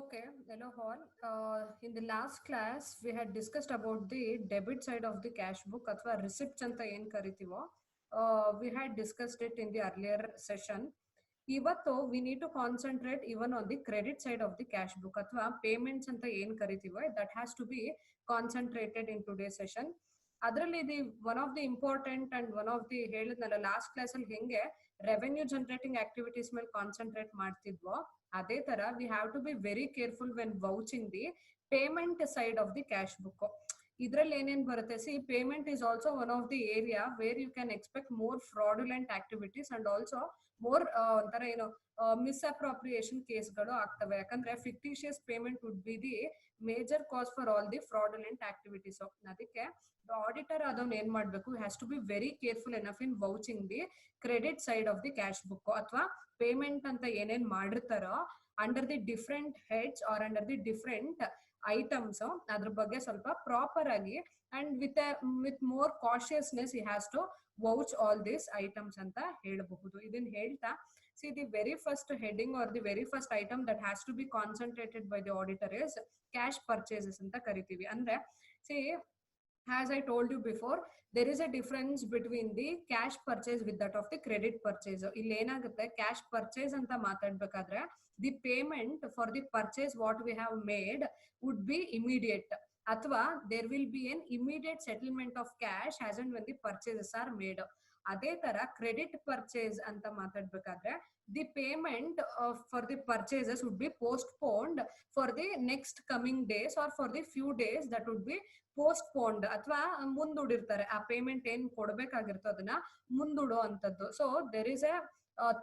Okay, hello all. In the last class, we had discussed about the debit side of the cash book ಅಥವಾ receipts ಅಂತ ಏನ್ ಕರಿತೀವೋ. We had discussed it in the earlier session. ಇವತ್ತು we need to concentrate even on the credit side of the cash book ಅಥವಾ payments ಅಂತ ಏನ್ ಕರಿತೀವೋ that has to be concentrated in today's session. ಅದರಲ್ಲಿ ಇದು one of the important and one of the ಹೇಳಿದ್ನಲ್ಲ last class ಅಲ್ಲಿ ಹೆಂಗೆ revenue generating activities ಮೇಲೆ concentrate ಮಾಡ್ತಿದ್ವೋ ಅದೇ ತರ we have to be very careful when vouching the payment side of the cash book. ಇದ್ರಲ್ಲಿ ಏನೇನ್ ಬರುತ್ತೆ, see payment is also one of the area where you can expect more fraudulent activities and also more ಒಂಥರ ಏನು misappropriation ಕೇಸ್ಗಳು ಆಗ್ತವೆ. ಯಾಕಂದ್ರೆ fictitious payment would be the major cause for all the fraudulent activities. ಅದಕ್ಕೆ auditor ಅದನ್ನ ಏನ್ ಮಾಡ್ಬೇಕು, has to be very careful enough in vouching the credit side of the cash book ಅಥವಾ ಪೇಮೆಂಟ್ ಅಂತ ಏನೇನ್ ಮಾಡಿರ್ತಾರೋ under the different heads or under the different items ಅದ್ರ ಬಗ್ಗೆ ಸ್ವಲ್ಪ ಪ್ರಾಪರ್ ಆಗಿ and with more cautiousness he has to vouch all these items ಅಂತ ಹೇಳಬಹುದು. ಇದನ್ನ ಹೇಳ್ತಾ see the very first heading or the very first item that has to be concentrated by the auditor is cash purchases ಅಂತ ಕರಿತೀವಿ. ಅಂದ್ರೆ see as I told you before, there is a difference between the cash purchase with that of the credit purchase. ಇಲ್ಲಿ ಏನಾಗುತ್ತೆ, cash purchase ಅಂತ ಮಾತಾಡ್ಬೇಕಾದ್ರೆ the payment for the purchase what we have made would be immediate ಅಥವಾ there will be an immediate settlement of cash as and when the purchases are made. ಅದೇ ತರ credit purchase ಅಂತ ಮಾತಾಡ್ಬೇಕಾದ್ರೆ the payment for the purchases would be postponed for the next coming days or for the few days that would be postponed ಅಥವಾ ಮುಂದೂಡಿರ್ತಾರೆ. ಆ payment ಏನ್ ಕೊಡ್ಬೇಕಾಗಿರ್ತೋ ಅದನ್ನ ಮುಂದೂಡೋ ಅಂತದ್ದು. So there is a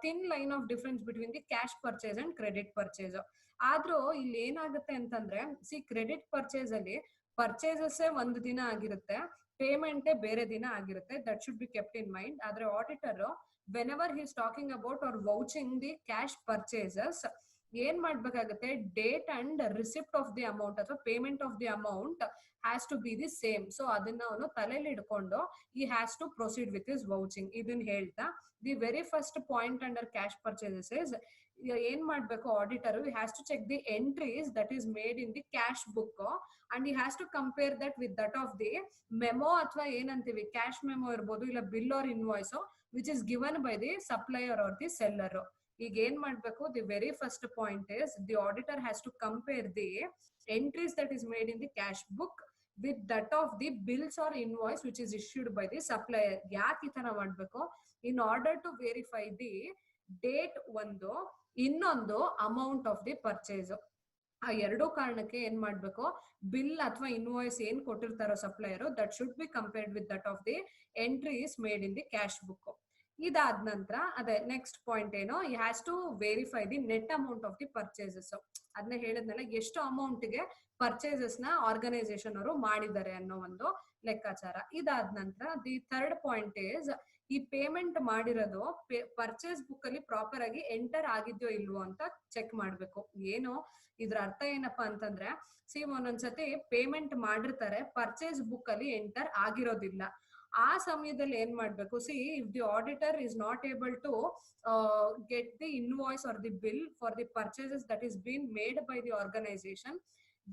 thin line of difference between the cash purchase and credit purchase. ಆದ್ರೂ ಇಲ್ಲಿ ಏನಾಗುತ್ತೆ ಅಂತಂದ್ರೆ ಸಿ ಕ್ರೆಡಿಟ್ ಪರ್ಚೇಸ್ ಅಲ್ಲಿ ಪರ್ಚೇಸಸ್ ಒಂದು ದಿನ ಆಗಿರುತ್ತೆ, ಪೇಮೆಂಟ್ ಬೇರೆ ದಿನ ಆಗಿರುತ್ತೆ. That should be kept in mind. ಆದ್ರೆ auditor whenever he is talking about or vouching the cash purchases ಏನ್ ಮಾಡ್ಬೇಕಾಗುತ್ತೆ, date and receipt of the amount ಅಥವಾ payment of the amount has to be the same. So ಅದನ್ನ ಅವನು ತಲೆಯಲ್ಲಿ ಇಟ್ಕೊಂಡು he has to proceed with is vouching. ಇದನ್ನ ಹೇಳ್ತಾ the very first point under cash purchases is ಏನ್ ಮಾಡ್ಬೇಕು auditor, he has to check the entries that is made in the cash book and he has to compare that with that of the memo ಅಥವಾ ಏನಂತೀವಿ cash memo ಇರ್ಬೋದು ಇಲ್ಲ bill or invoice which is given by the supplier or the seller. ಈಗ ಏನ್ ಮಾಡ್ಬೇಕು, the very first point is the auditor has to compare the entries that is made in the cash book with that of the bills or invoice which is issued by the supplier. ಯಾಕೆ ಈ ತರ ಮಾಡ್ಬೇಕು, in order to verify the date ಒಂದು, ಇನ್ನೊಂದು amount of the purchase. ಆ ಎರಡೂ ಕಾರಣಕ್ಕೆ ಏನ್ ಮಾಡ್ಬೇಕು, ಬಿಲ್ ಅಥವಾ ಇನ್ವಾಯ್ಸ್ ಏನ್ ಕೊಟ್ಟಿರ್ತಾರೋ supplier that should be compared with that of the entries made in the cash book. ಇದಾದ ನಂತರ ಅದೇ ನೆಕ್ಸ್ಟ್ ಪಾಯಿಂಟ್ ಏನೋ, he has to verify the net amount of the purchases. ಅದನ್ನ ಹೇಳಿದ್ನಲ್ಲ, ಎಷ್ಟು ಅಮೌಂಟ್ ಗೆ ಪರ್ಚೇಸಸ್ ನ ಆರ್ಗನೈಸೇಷನ್ ಅವರು ಮಾಡಿದ್ದಾರೆ ಅನ್ನೋ ಒಂದು ಲೆಕ್ಕಾಚಾರ. ಇದಾದ ನಂತರ ದಿ ಥರ್ಡ್ ಪಾಯಿಂಟ್ ಇಸ್ ಈ ಪೇಮೆಂಟ್ ಮಾಡಿರೋದು ಪರ್ಚೇಸ್ ಬುಕ್ ಅಲ್ಲಿ ಪ್ರಾಪರ್ ಆಗಿ ಎಂಟರ್ ಆಗಿದ್ಯೋ ಇಲ್ವೋ ಅಂತ ಚೆಕ್ ಮಾಡ್ಬೇಕು. ಏನು ಇದ್ರ ಅರ್ಥ ಏನಪ್ಪಾ ಅಂತಂದ್ರೆ, ಸಿ ಒಂದೊಂದ್ಸತಿ ಪೇಮೆಂಟ್ ಮಾಡಿರ್ತಾರೆ, ಪರ್ಚೇಸ್ ಬುಕ್ ಅಲ್ಲಿ ಎಂಟರ್ ಆಗಿರೋದಿಲ್ಲ. ಆ ಸಮಯದಲ್ಲಿ ಏನ್ ಮಾಡ್ಬೇಕು, see if the auditor is not able to get the invoice or the bill for the purchases that is been made by the organisation,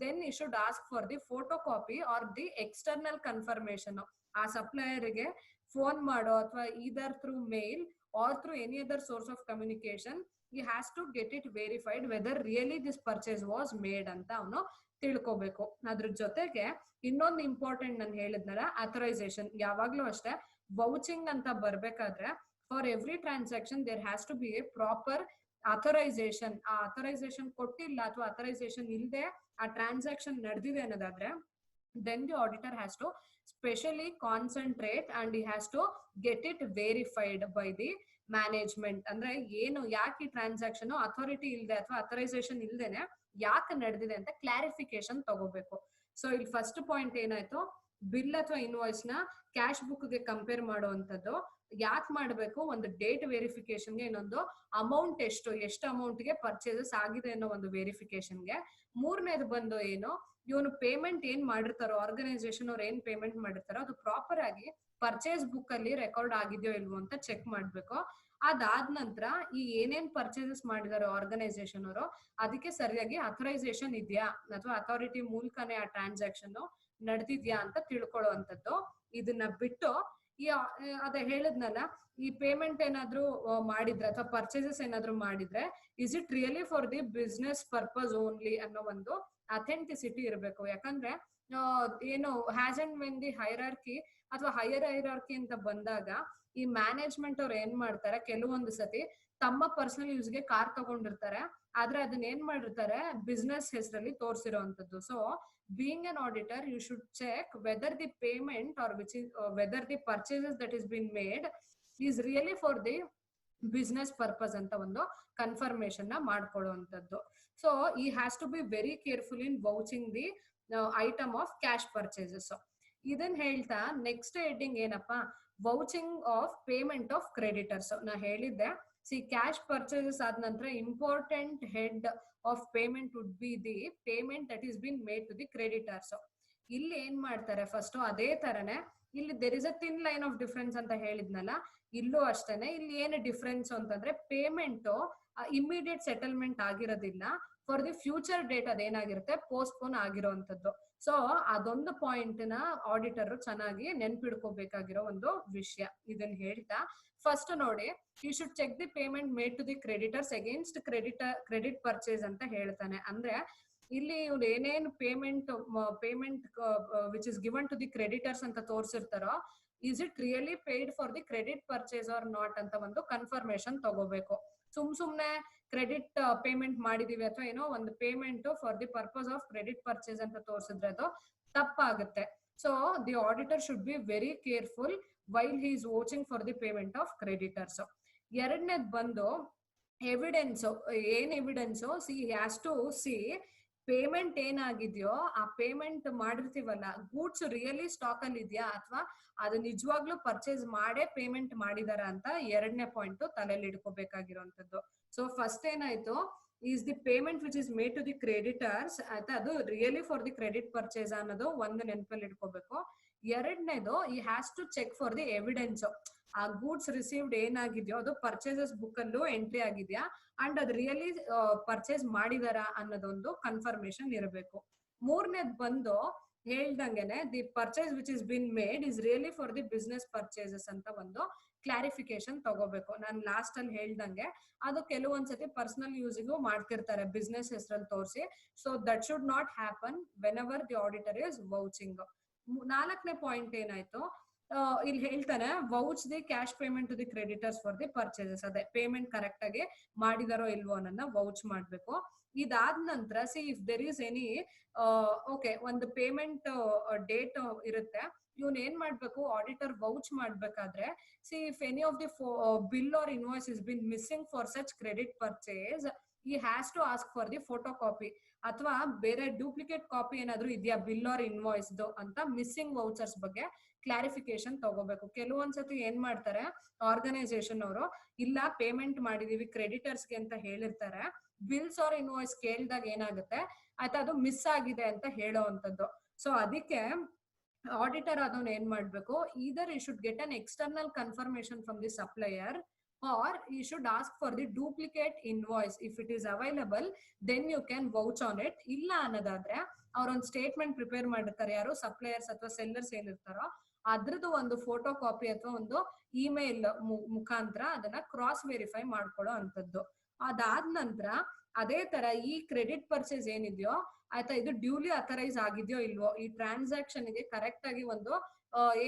then he should ask for the photocopy or the external confirmation. ಆ ಸಪ್ಲೈಯರ್ಗೆ phone ಮಾಡೋ ಅಥವಾ either through mail or through any other source of communication he has to get it verified whether really this purchase was made ಅಂತ ಅವನು ತಿಳ್ಕೋಬೇಕು. ಅದ್ರ ಜೊತೆಗೆ ಇನ್ನೊಂದು important ನಾನು ಹೇಳಿದ್ನಲ್ಲ, ಅಥರೈಸೇಷನ್. ಯಾವಾಗ್ಲೂ ಅಷ್ಟೇ ವೌಚಿಂಗ್ ಅಂತ ಬರ್ಬೇಕಾದ್ರೆ for every transaction there has to be a proper authorisation. ಆ ಅಥರೈಸೇಷನ್ ಕೊಟ್ಟಿಲ್ಲ ಅಥವಾ ಅಥರೈಸೇಷನ್ ಇಲ್ಲದೆ ಆ ಟ್ರಾನ್ಸಾಕ್ಷನ್ ನಡೆದಿದೆ ಅನ್ನೋದಾದ್ರೆ then the auditor has to specially concentrate and he has to get it verified by the management. ಅಂದ್ರೆ ಏನು, ಯಾಕೆ ಈ ಟ್ರಾನ್ಸಾಕ್ಷನ್ ಅಥಾರಿಟಿ ಇಲ್ಲದೆ ಅಥವಾ ಅಥರೈಸೇಷನ್ ಇಲ್ದೇನೆ ಯಾಕೆ ನಡೆದಿದೆ ಅಂತ ಕ್ಲಾರಿಫಿಕೇಶನ್ ತಗೋಬೇಕು. ಸೊ ಇಲ್ಲಿ ಫಸ್ಟ್ ಪಾಯಿಂಟ್ ಏನಾಯ್ತು, ಬಿಲ್ ಅಥವಾ ಇನ್ವಾಯ್ಸ್ ನ ಕ್ಯಾಶ್ ಬುಕ್ ಗೆ ಕಂಪೇರ್ ಮಾಡುವಂತದ್ದು ಯಾಕೆ ಮಾಡ್ಬೇಕು, ಒಂದು ಡೇಟ್ ವೆರಿಫಿಕೇಶನ್ಗೆ, ಇನ್ನೊಂದು ಅಮೌಂಟ್ ಎಷ್ಟು ಅಮೌಂಟ್ ಗೆ ಪರ್ಚೇಸಸ್ ಆಗಿದೆ ಅನ್ನೋ ಒಂದು ವೆರಿಫಿಕೇಶನ್ಗೆ. ಮೂರನೇದು ಬಂದು ಏನು, ಇವನು ಪೇಮೆಂಟ್ ಏನ್ ಮಾಡಿರ್ತಾರೋ ಆರ್ಗನೈಸೇಷನ್ ಅವ್ರು ಏನ್ ಪೇಮೆಂಟ್ ಮಾಡಿರ್ತಾರೋ ಅದು ಪ್ರಾಪರ್ ಆಗಿ ಪರ್ಚೇಸ್ ಬುಕ್ ಅಲ್ಲಿ ರೆಕಾರ್ಡ್ ಆಗಿದೆಯೋ ಇಲ್ವೋ ಅಂತ ಚೆಕ್ ಮಾಡ್ಬೇಕು. ಅದಾದ ನಂತರ ಈ ಏನೇನ್ ಪರ್ಚೇಸಸ್ ಮಾಡಿದಾರೆ ಆರ್ಗನೈಸೇಷನ್ ಅವರು ಅದಕ್ಕೆ ಸರಿಯಾಗಿ ಅಥರೈಸೇಷನ್ ಇದೆಯಾ ಅಥವಾ ಅಥಾರಿಟಿ ಮೂಲಕನೇ ಆ ಟ್ರಾನ್ಸಾಕ್ಷನ್ ನಡೆದಿದ್ಯಾ ಅಂತ ತಿಳ್ಕೊಳ್ಳುವಂಥದ್ದು. ಇದನ್ನ ಬಿಟ್ಟು ಈ ಅದೇ ಹೇಳಿದ್ನಲ್ಲ, ಈ ಪೇಮೆಂಟ್ ಏನಾದ್ರು ಮಾಡಿದ್ರೆ ಅಥವಾ ಪರ್ಚೇಸಸ್ ಏನಾದ್ರು ಮಾಡಿದ್ರೆ is it really for the business purpose only ಅನ್ನೋ ಒಂದು ಅಥೆಂಟಿಸಿಟಿ ಇರಬೇಕು. ಯಾಕಂದ್ರೆ ಏನು has and when the hierarchy ಅಥವಾ ಹೈಯರ್ ಹೈರಾರ್ಕಿ ಅಂತ ಬಂದಾಗ ಈ ಮ್ಯಾನೇಜ್ಮೆಂಟ್ ಅವ್ರು ಏನ್ ಮಾಡ್ತಾರೆ, ಕೆಲವೊಂದು ಸತಿ ತಮ್ಮ ಪರ್ಸನಲ್ ಯೂಸ್ಗೆ ಕಾರ್ ತಗೊಂಡಿರ್ತಾರೆ, ಆದ್ರೆ ಅದನ್ನ ಏನ್ ಮಾಡಿರ್ತಾರೆ ಬಿಸ್ನೆಸ್ ಹೆಸರಲ್ಲಿ ತೋರಿಸಿರೋಂಥದ್ದು. So being an auditor, you should check whether the payment or whether the purchases that is been made is really for the business purpose ಅಂತ ಒಂದು ಕನ್ಫರ್ಮೇಶನ್ ನ ಮಾಡ್ಕೊಳ್ಳುವಂಥದ್ದು. So he has to be very careful in vouching the item of cash purchases. ಇದನ್ನ ಹೇಳ್ತಾ next heading ಏನಪ್ಪಾ, vouching of payment of creditors. ನಾ ಹೇಳಿದ್ದೆ, see cash purchases ಆದ ನಂತರ important head of payment would be the payment that is been made to the creditors. ಇಲ್ಲಿ ಏನ್ ಮಾಡ್ತಾರೆ ಫಸ್ಟ್ ಅದೇ ತರನೇ ಇಲ್ಲಿ there is a thin line of difference ಅಂತ ಹೇಳಿದ್ನಲ್ಲ, ಇಲ್ಲೂ ಅಷ್ಟೇನೆ. ಇಲ್ಲಿ ಏನು ಡಿಫ್ರೆನ್ಸ್ ಅಂತಂದ್ರೆ ಪೇಮೆಂಟ್ ಇಮಿಡಿಯೇಟ್ ಸೆಟಲ್ಮೆಂಟ್ ಆಗಿರೋದಿಲ್ಲ, ಫಾರ್ ದಿ ಫ್ಯೂಚರ್ ಡೇಟ್ ಅದೇನಾಗಿರುತ್ತೆ ಪೋಸ್ಟ್ಪೋನ್ ಆಗಿರೋಂಥದ್ದು. ಸೊ ಅದೊಂದು ಪಾಯಿಂಟ್ ನ ಆಡಿಟರ್ ಚೆನ್ನಾಗಿ ನೆನ್ಪಿಡ್ಕೋಬೇಕಾಗಿರೋ ಒಂದು ವಿಷಯ. ಇದನ್ನ ಹೇಳ್ತಾ ಫಸ್ಟ್ ನೋಡಿ, you should check the payment made to the creditors against credit purchase ಅಂತ ಹೇಳ್ತಾನೆ. ಅಂದ್ರೆ ಇಲ್ಲಿ ಇವ್ರು ಏನೇನು payment which is given to the creditors ಅಂತ ತೋರಿಸಿರ್ತಾರೋ, is it really paid for the credit purchase or not ಅಂತ ಒಂದು ಕನ್ಫರ್ಮೇಶನ್ ತಗೋಬೇಕು. ಸುಮ್ನೆ ಕ್ರೆಡಿಟ್ ಪೇಮೆಂಟ್ ಮಾಡಿದೀವಿ ಅಥವಾ ಏನೋ ಒಂದು payment for the purpose of credit purchase ಅಂತ ತೋರಿಸಿದ್ರೆ ಅದು ತಪ್ಪಾಗುತ್ತೆ. So the auditor should be very careful while he is watching for the payment of creditors. ಎರಡನೇದು ಬಂದು ಎವಿಡೆನ್ಸ್. ಏನ್ evidence, see has to see payment ಏನಾಗಿದೆಯೋ ಆ ಪೇಮೆಂಟ್ ಮಾಡಿರ್ತೀವಲ್ಲ, ಗೂಡ್ಸ್ ರಿಯಲಿ ಸ್ಟಾಕ್ ಅಲ್ಲಿ ಇದೆಯಾ ಅಥವಾ ಅದು ನಿಜವಾಗ್ಲೂ ಪರ್ಚೇಸ್ ಮಾಡೇ ಪೇಮೆಂಟ್ ಮಾಡಿದಾರ ಅಂತ ಎರಡನೇ ಪಾಯಿಂಟ್ ತಲೆಯಲ್ಲಿ ಇಟ್ಕೋಬೇಕಾಗಿರುವಂತದ್ದು. ಸೊ ಫಸ್ಟ್ ಏನಾಯ್ತು, is the payment which is made to the creditors ಆಯ್ತಾ, ಅದು really for the credit purchase ಅನ್ನೋದು ಒಂದು ನೆನಪಲ್ಲಿ ಇಟ್ಕೋಬೇಕು. ಎರಡನೇದು he has to check for the evidence. ಆ ಗೂಡ್ಸ್ ರಿಸೀವ್ಡ್ ಏನಾಗಿದೆಯೋ ಅದು ಪರ್ಚೇಸಸ್ ಬುಕ್ ಅಲ್ಲೂ ಎಂಟ್ರಿ ಆಗಿದ್ಯಾ ಅಂಡ್ ಅದು ರಿಯಲಿ ಪರ್ಚೇಸ್ ಮಾಡಿದಾರ ಅನ್ನೋದೊಂದು ಕನ್ಫರ್ಮೇಶನ್ ಇರಬೇಕು. ಮೂರನೇದು ಬಂದು ಹೇಳ್ದಂಗೆನೆ the purchase which is been made is really for the business purchases ಅಂತ ಒಂದು ಕ್ಲಾರಿಫಿಕೇಶನ್ ತಗೋಬೇಕು. ನಾನು ಲಾಸ್ಟ್ ಅಲ್ಲಿ ಹೇಳ್ದಂಗೆ ಅದು ಕೆಲವೊಂದ್ಸತಿ ಪರ್ಸನಲ್ ಯೂಸಿಗೂ ಮಾಡ್ತಿರ್ತಾರೆ ಬಿಸ್ನೆಸ್ ಹೆಸರಲ್ಲಿ ತೋರಿಸಿ. So that should not happen whenever the auditor is vouching. ನಾಲ್ಕನೇ ಪಾಯಿಂಟ್ ಏನಾಯ್ತು, ಇಲ್ಲಿ ಹೇಳ್ತಾನೆ vouch the cash payment to the creditors for the purchases. ಅದೇ ಪೇಮೆಂಟ್ ಕರೆಕ್ಟ್ ಆಗಿ ಮಾಡಿದಾರೋ ಇಲ್ವೋ ಅನ್ನೋದನ್ನ ವೌಚ್ ಮಾಡ್ಬೇಕು. ಇದಾದ ನಂತರ see if there is any okay ಒಂದು ಪೇಮೆಂಟ್ ಡೇಟ್ ಇರುತ್ತೆ, ಇವನ್ ಏನ್ ಮಾಡ್ಬೇಕು ಆಡಿಟರ್ ವೌಚ್ ಮಾಡ್ಬೇಕಾದ್ರೆ, see if any of the bill or invoice is been missing for such credit purchase, he has to ask for the photo copy ಅಥವಾ ಬೇರೆ duplicate copy ಏನಾದ್ರು ಇದೆಯಾ ಬಿಲ್ ಆರ್ ಇನ್ವಾಯ್ಸ್ ಅಂತ ಮಿಸ್ಸಿಂಗ್ ವೌಚರ್ಸ್ ಬಗ್ಗೆ clarification ತಗೋಬೇಕು. ಕೆಲವೊಂದ್ಸತಿ ಏನ್ ಮಾಡ್ತಾರೆ organisation ಅವರು, ಇಲ್ಲ ಪೇಮೆಂಟ್ ಮಾಡಿದೀವಿ ಕ್ರೆಡಿಟರ್ಸ್ಗೆ ಅಂತ ಹೇಳಿರ್ತಾರೆ, ಬಿಲ್ಸ್ ಆರ್ ಇನ್ವಾಯ್ಸ್ ಕೇಳಿದಾಗ ಏನಾಗುತ್ತೆ ಆಯ್ತಾ ಅದು ಮಿಸ್ ಆಗಿದೆ ಅಂತ ಹೇಳೋವಂಥದ್ದು. ಸೊ ಅದಕ್ಕೆ ಆಡಿಟರ್ ಅದನ್ನ ಏನ್ ಮಾಡ್ಬೇಕು, either you should get an external confirmation from the supplier or you should ask for the duplicate invoice. If it is available then you can vouch on it. ಇಲ್ಲ ಅನ್ನೋದಾದ್ರೆ ಅವ್ರೊಂದು statement prepare ಮಾಡಿರ್ತಾರೆ, ಯಾರು suppliers ಅಥವಾ sellers ಏನಿರ್ತಾರೋ ಅದ್ರದ್ದು ಒಂದು photo copy ಅಥವಾ ಒಂದು email ಮುಖಾಂತರ ಅದನ್ನ ಕ್ರಾಸ್ ವೆರಿಫೈ ಮಾಡ್ಕೊಳ್ಳೋ ಅಂತದ್ದು. ಅದಾದ ನಂತರ ಅದೇ ತರ ಈ ಕ್ರೆಡಿಟ್ ಪರ್ಚೇಸ್ ಏನಿದೆಯೋ ಆಯ್ತಾ ಇದು ಡ್ಯೂಲಿ ಅಥರೈಸ್ ಆಗಿದೆಯೋ ಇಲ್ವೋ, ಈ ಟ್ರಾನ್ಸಾಕ್ಷನ್ ಗೆ ಕರೆಕ್ಟ್ ಆಗಿ ಒಂದು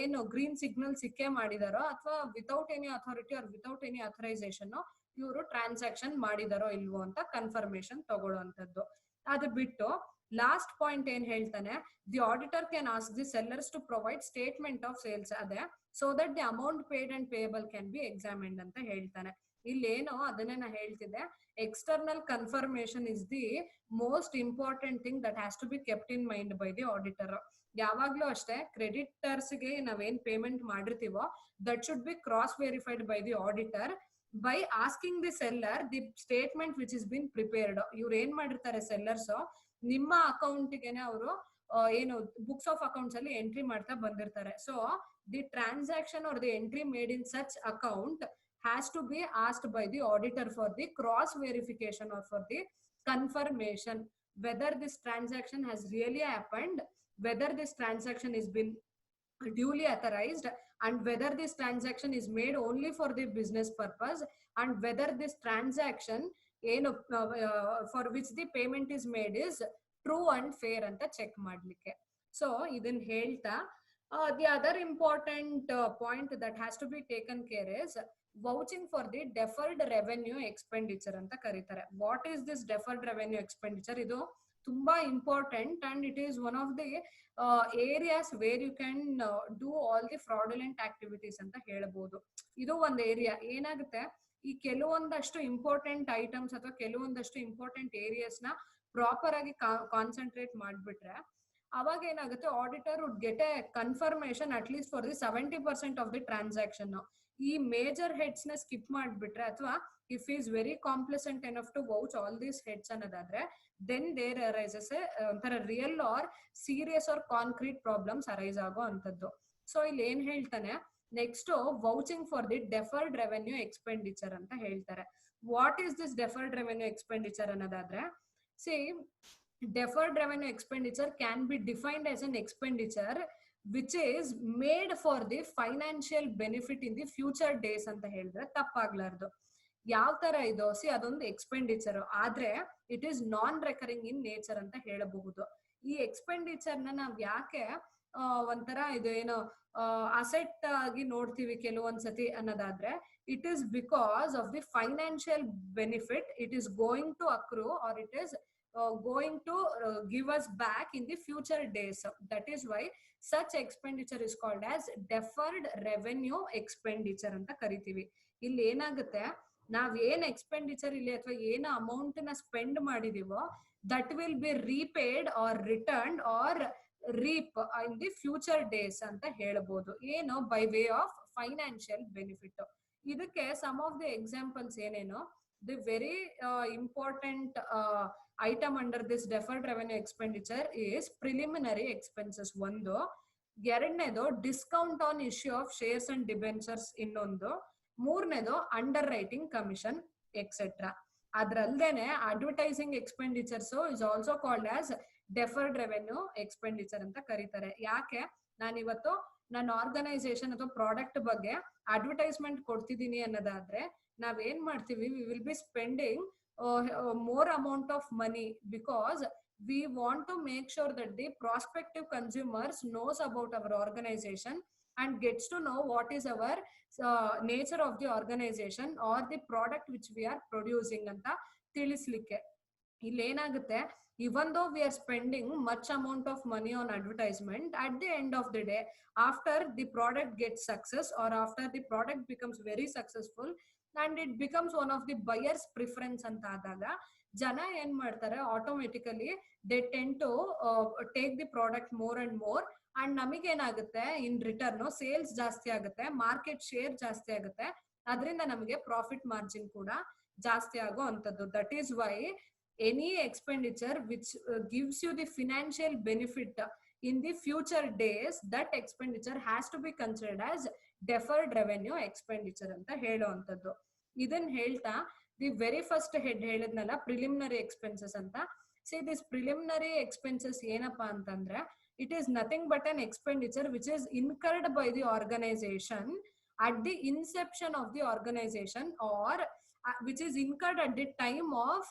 ಏನು ಗ್ರೀನ್ ಸಿಗ್ನಲ್ ಸಿಕ್ಕೇ ಮಾಡಿದಾರೋ ಅಥವಾ without any authority or without any authorisation ಇವರು ಟ್ರಾನ್ಸಾಕ್ಷನ್ ಮಾಡಿದಾರೋ ಇಲ್ವೋ ಅಂತ ಕನ್ಫರ್ಮೇಶನ್ ತಗೊಳ್ಳುವಂತದ್ದು. ಅದು ಬಿಟ್ಟು ಲಾಸ್ಟ್ ಪಾಯಿಂಟ್ ಏನ್ ಹೇಳ್ತಾನೆ, the auditor can ask the sellers to provide statement of sales ಅದೇ so that the amount paid and payable can be examined ಅಂತ ಹೇಳ್ತಾನೆ. ಇಲ್ಲೇನೋ ಅದನ್ನೇ ನಾ ಹೇಳ್ತಿದ್ದೆ, external confirmation is the most important thing that has to be kept in mind by the auditor. ಯಾವಾಗ್ಲೂ ಅಷ್ಟೇ creditors ಗೆ ನಾವೇನ್ ಪೇಮೆಂಟ್ ಮಾಡಿರ್ತೀವೋ that should be cross verified by the auditor by asking the seller the statement which is bin prepared. ಇವ್ರು ಏನ್ ಮಾಡಿರ್ತಾರೆ sellers, ನಿಮ್ಮ ಅಕೌಂಟ್ಗೆನೆ ಅವರು ಏನು ಬುಕ್ಸ್ ಆಫ್ ಅಕೌಂಟ್ಸ್ ಅಲ್ಲಿ ಎಂಟ್ರಿ ಮಾಡ್ತಾ ಬಂದಿರ್ತಾರೆ. So the transaction R the entry made in such account has to be asked by the auditor for the cross verification or for the confirmation whether this transaction has really happened, whether this transaction has been duly authorized, and whether this transaction is made only for the business purpose, and whether this transaction for which the payment is made is true and fair ಅಂತ check ಮಾಡ್ಲಿಕ್ಕೆ. So ಇದನ್ನ ಹೇಳ್ತಾ the other important point that has to be taken care is vouching for the deferred revenue expenditure ಅಂತ ಕರೀತಾರೆ. What is this deferred revenue expenditure? ಇದು ತುಂಬಾ important and it is one of the areas where you can do all the fraudulent activities ಅಂತ ಹೇಳ್ಬೋದು. ಇದು ಒಂದು area. ಏನಾಗುತ್ತೆ, ಈ ಕೆಲವೊಂದಷ್ಟು ಇಂಪಾರ್ಟೆಂಟ್ ಐಟಮ್ಸ್ ಅಥವಾ ಕೆಲವೊಂದಷ್ಟು ಇಂಪಾರ್ಟೆಂಟ್ ಏರಿಯಾಸ್ ನ ಪ್ರಾಪರ್ ಆಗಿ ಕಾನ್ಸಂಟ್ರೇಟ್ ಮಾಡ್ಬಿಟ್ರೆ ಅವಾಗ ಏನಾಗುತ್ತೆ, auditor would get a confirmation at least for the 70% of the transaction. ಈ ಮೇಜರ್ ಹೆಡ್ಸ್ ನ ಸ್ಕಿಪ್ ಮಾಡ್ಬಿಟ್ರೆ ಅಥವಾ if is very complacent enough to vouch all these heads ಅನ್ನೋದಾದ್ರೆ then there arises a ಒಂಥರ real or serious or concrete problems arise ಆಗೋ ಅಂತದ್ದು. So ಇಲ್ಲಿ ಏನ್ ಹೇಳ್ತಾನೆ, next vouching for the deferred revenue expenditure ಅಂತ ಹೇಳ್ತಾರೆ. What is this deferred revenue expenditure ಅನ್ನೋದಾದ್ರೆ, see deferred revenue expenditure can be defined as an expenditure which is made for the financial benefit in the future days ಅಂತ ಹೇಳಿದ್ರೆ ತಪ್ಪಾಗ್ಲಾರ್ದು. ಯಾವ ತರ ಇದು, C ಅದೊಂದು expenditure ಆದ್ರೆ it is non recurring in nature ಅಂತ ಹೇಳಬಹುದು. ಈ ಎಕ್ಸ್ಪೆಂಡಿಚರ್ ನ ನಾವ್ ಯಾಕೆ ಒಂಥರ ಇದು ಏನೋ ಅಸೆಟ್ ಆಗಿ ನೋಡ್ತೀವಿ ಕೆಲವೊಂದ್ಸತಿ ಅನ್ನೋದಾದ್ರೆ, it is because of the financial benefit it is going to accrue or it is going to give us back in the future days. That is why such expenditure is called as deferred revenue expenditure ಅಂತ ಕರಿತೀವಿ. ಇಲ್ಲಿ ಏನಾಗುತ್ತೆ, ನಾವ್ ಏನ್ expenditure ಇಲ್ಲಿ ಅಥವಾ ಏನ amount ನ ಸ್ಪೆಂಡ್ ಮಾಡಿದೀವೋ that will be repaid or return or reap in the future days ಅಂತ ಹೇಳ್ಬೋದು. ಏನು, by way of financial benefit. ಇದಕ್ಕೆ ಸಮ್ ಆಫ್ ದಿ ಎಕ್ಸಾಂಪಲ್ಸ್ ಏನೇನು, the very important item under this deferred revenue expenditure is preliminary expenses ಒಂದು, ಎರಡನೇದು discount on issue of shares and debentures ಇನ್ನೊಂದು, ಮೂರನೇದು underwriting commission etcetera. ಅದ್ರಲ್ದೇನೆ advertising expenditures is also called as deferred revenue expenditure ಅಂತ ಕರೀತಾರೆ. ಯಾಕೆ, ನಾನಿವತ್ತು ನನ್ನ ಆರ್ಗನೈಸೇಷನ್ ಅಥವಾ ಪ್ರಾಡಕ್ಟ್ ಬಗ್ಗೆ ಅಡ್ವರ್ಟೈಸ್ಮೆಂಟ್ ಕೊಡ್ತಿದ್ದೀನಿ ಅನ್ನೋದಾದ್ರೆ ನಾವೇನ್ ಮಾಡ್ತೀವಿ, V will B spending more amount of money because we want to make sure that the prospective consumers knows about our organization and gets to know what is our nature of the organization or the product which we are producing anta tilislikke. ಇಲ್ಲಿ ಏನಾಗುತ್ತೆ, even though we are spending much amount of money on advertisement, at the end of the day after the product gets success or after the product becomes very successful and it becomes one of the buyers preference ಅಂತ ಆದಾಗ ಜನ ಏನ್ ಮಾಡ್ತಾರೆ, automatically they tend to take the product more and more and ನಮಗೇನಾಗುತ್ತೆ, in return sales ಜಾಸ್ತಿ ಆಗುತ್ತೆ, market share ಜಾಸ್ತಿ ಆಗುತ್ತೆ, ಅದರಿಂದ ನಮಗೆ ಪ್ರಾಫಿಟ್ ಮಾರ್ಜಿನ್ ಕೂಡ ಜಾಸ್ತಿ ಆಗೋ ಅಂತದ್ದು. That is why any expenditure which gives you the financial benefit in the future days, that expenditure has to be considered as deferred revenue expenditure ಅಂತ ಹೇಳುವಂಥದ್ದು. ಇದನ್ನ ಹೇಳ್ತಾ ದಿ ವೆರಿ ಫಸ್ಟ್ ಹೆಡ್ ಹೇಳಿದ್ನಲ್ಲ preliminary expenses ಅಂತ. See this preliminary expenses ಏನಪ್ಪಾ ಅಂತಂದ್ರೆ, it is nothing but an expenditure which is incurred by the organisation at the inception of the organization or which is incurred at the time of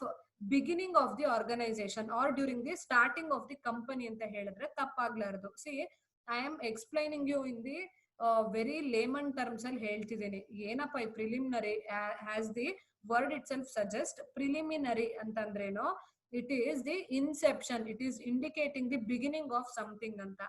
beginning of the organization or during the starting of the company ಅಂತ ಹೇಳಿದ್ರೆ ತಪ್ಪಾಗ್ಲಾರ್ದು. See I am explaining you in the very layman terms ಅಲ್ಲಿ ಹೇಳ್ತಿದ್ದೀನಿ. ಏನಪ್ಪಾ ಈ preliminary, has the word itself suggest, preliminary ಅಂತಂದ್ರೇನು, it is the inception, it is indicating the beginning of something ಅಂತ.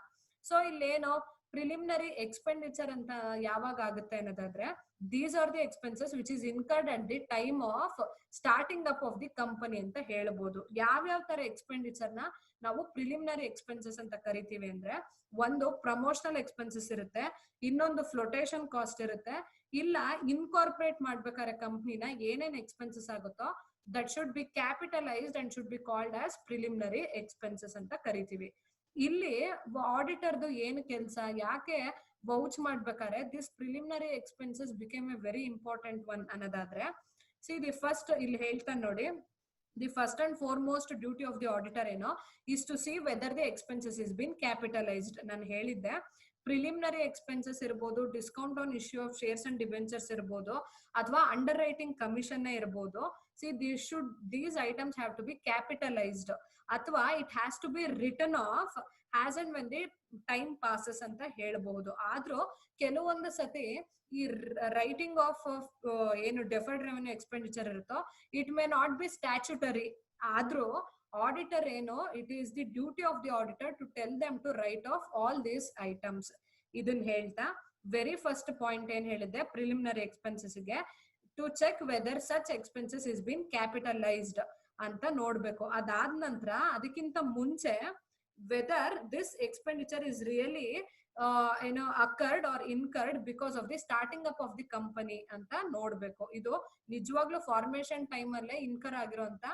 So ಇಲ್ಲೇನೋ ಪ್ರಿಲಿಮಿನರಿ ಎಕ್ಸ್ಪೆಂಡಿಚರ್ ಅಂತ ಯಾವಾಗ ಆಗುತ್ತೆ ಅನ್ನೋದಾದ್ರೆ, these are the expenses which is incurred at the time of starting up of the company ಅಂತ ಹೇಳ್ಬೋದು. ಯಾವ್ಯಾವ ತರ ಎಕ್ಸ್ಪೆಂಡಿಚರ್ ನ ನಾವು ಪ್ರಿಲಿಮಿನರಿ ಎಕ್ಸ್ಪೆನ್ಸಸ್ ಅಂತ ಕರಿತೀವಿ ಅಂದ್ರೆ, ಒಂದು ಪ್ರಮೋಷನಲ್ ಎಕ್ಸ್ಪೆನ್ಸಸ್ ಇರುತ್ತೆ, ಇನ್ನೊಂದು ಫ್ಲೋಟೇಷನ್ ಕಾಸ್ಟ್ ಇರುತ್ತೆ, ಇಲ್ಲ ಇನ್ಕಾರ್ಪೊರೇಟ್ ಮಾಡ್ಬೇಕಾದ್ರೆ ಕಂಪ್ನಿನ ಏನೇನ್ ಎಕ್ಸ್ಪೆನ್ಸಸ್ ಆಗುತ್ತೋ that should B capitalised and should be called as preliminary expenses ಅಂತ ಕರಿತೀವಿ. ಇಲ್ಲಿ ಆಡಿಟರ್ದು ಏನು ಕೆಲಸ, ಯಾಕೆ ವೌಚ್ ಮಾಡ್ಬೇಕಾದ್ರೆ this preliminary expenses became A very important one ಅನ್ನೋದಾದ್ರೆ, ಸಿ ದಿ ಫಸ್ಟ್ ಇಲ್ಲಿ ಹೇಳ್ತಾನೆ ನೋಡಿ, the first and foremost duty of the auditor ಏನೋ is to see whether the expenses is been capitalized. ನಾನು ಹೇಳಿದ್ದೆ ಪ್ರಿಲಿಮಿನರಿ ಎಕ್ಸ್ಪೆನ್ಸಸ್ ಇರ್ಬೋದು, discount on issue of shares and debentures ಇರ್ಬೋದು, ಅಥವಾ ಅಂಡರ್ ರೈಟಿಂಗ್ ಕಮಿಷನ್ ಇರ್ಬೋದು. See these items have to be capitalised, ಅಥವಾ it has to be written off as and when the time passes ಅಂತ ಹೇಳ್ಬಹುದು. ಆದ್ರೂ ಕೆಲವೊಂದು ಸತಿ ಈ ರೈಟಿಂಗ್ ಆಫ್ ಏನು ಡೆಫರ್ಡ್ ರೆವೆನ್ಯೂ ಎಕ್ಸ್ಪೆಂಡಿಚರ್ ಇರುತ್ತೋ it may not be statutory. ಆದ್ರೂ ಆಡಿಟರ್ ಏನು, it is the duty of the auditor to tell them to write off all these items. ಇದನ್ನ ಹೇಳ್ತಾ ವೆರಿ ಫಸ್ಟ್ ಪಾಯಿಂಟ್ ಏನ್ ಹೇಳಿದ್ದೆ, ಪ್ರಿಲಿಮಿನರಿ ಎಕ್ಸ್ಪೆನ್ಸಸ್ ಗೆ to check whether such expenses is been capitalised ಅಂತ ನೋಡ್ಬೇಕು. ಅದಾದ ನಂತರ ಅದಕ್ಕಿಂತ ಮುಂಚೆ whether this expenditure is really occurred or incurred because of the starting up of the company ಅಂತ ನೋಡ್ಬೇಕು. ಇದು ನಿಜವಾಗ್ಲೂ ಫಾರ್ಮೇಶನ್ ಟೈಮ್ ಅಲ್ಲೇ ಇನ್ಕರ್ ಆಗಿರುವಂತ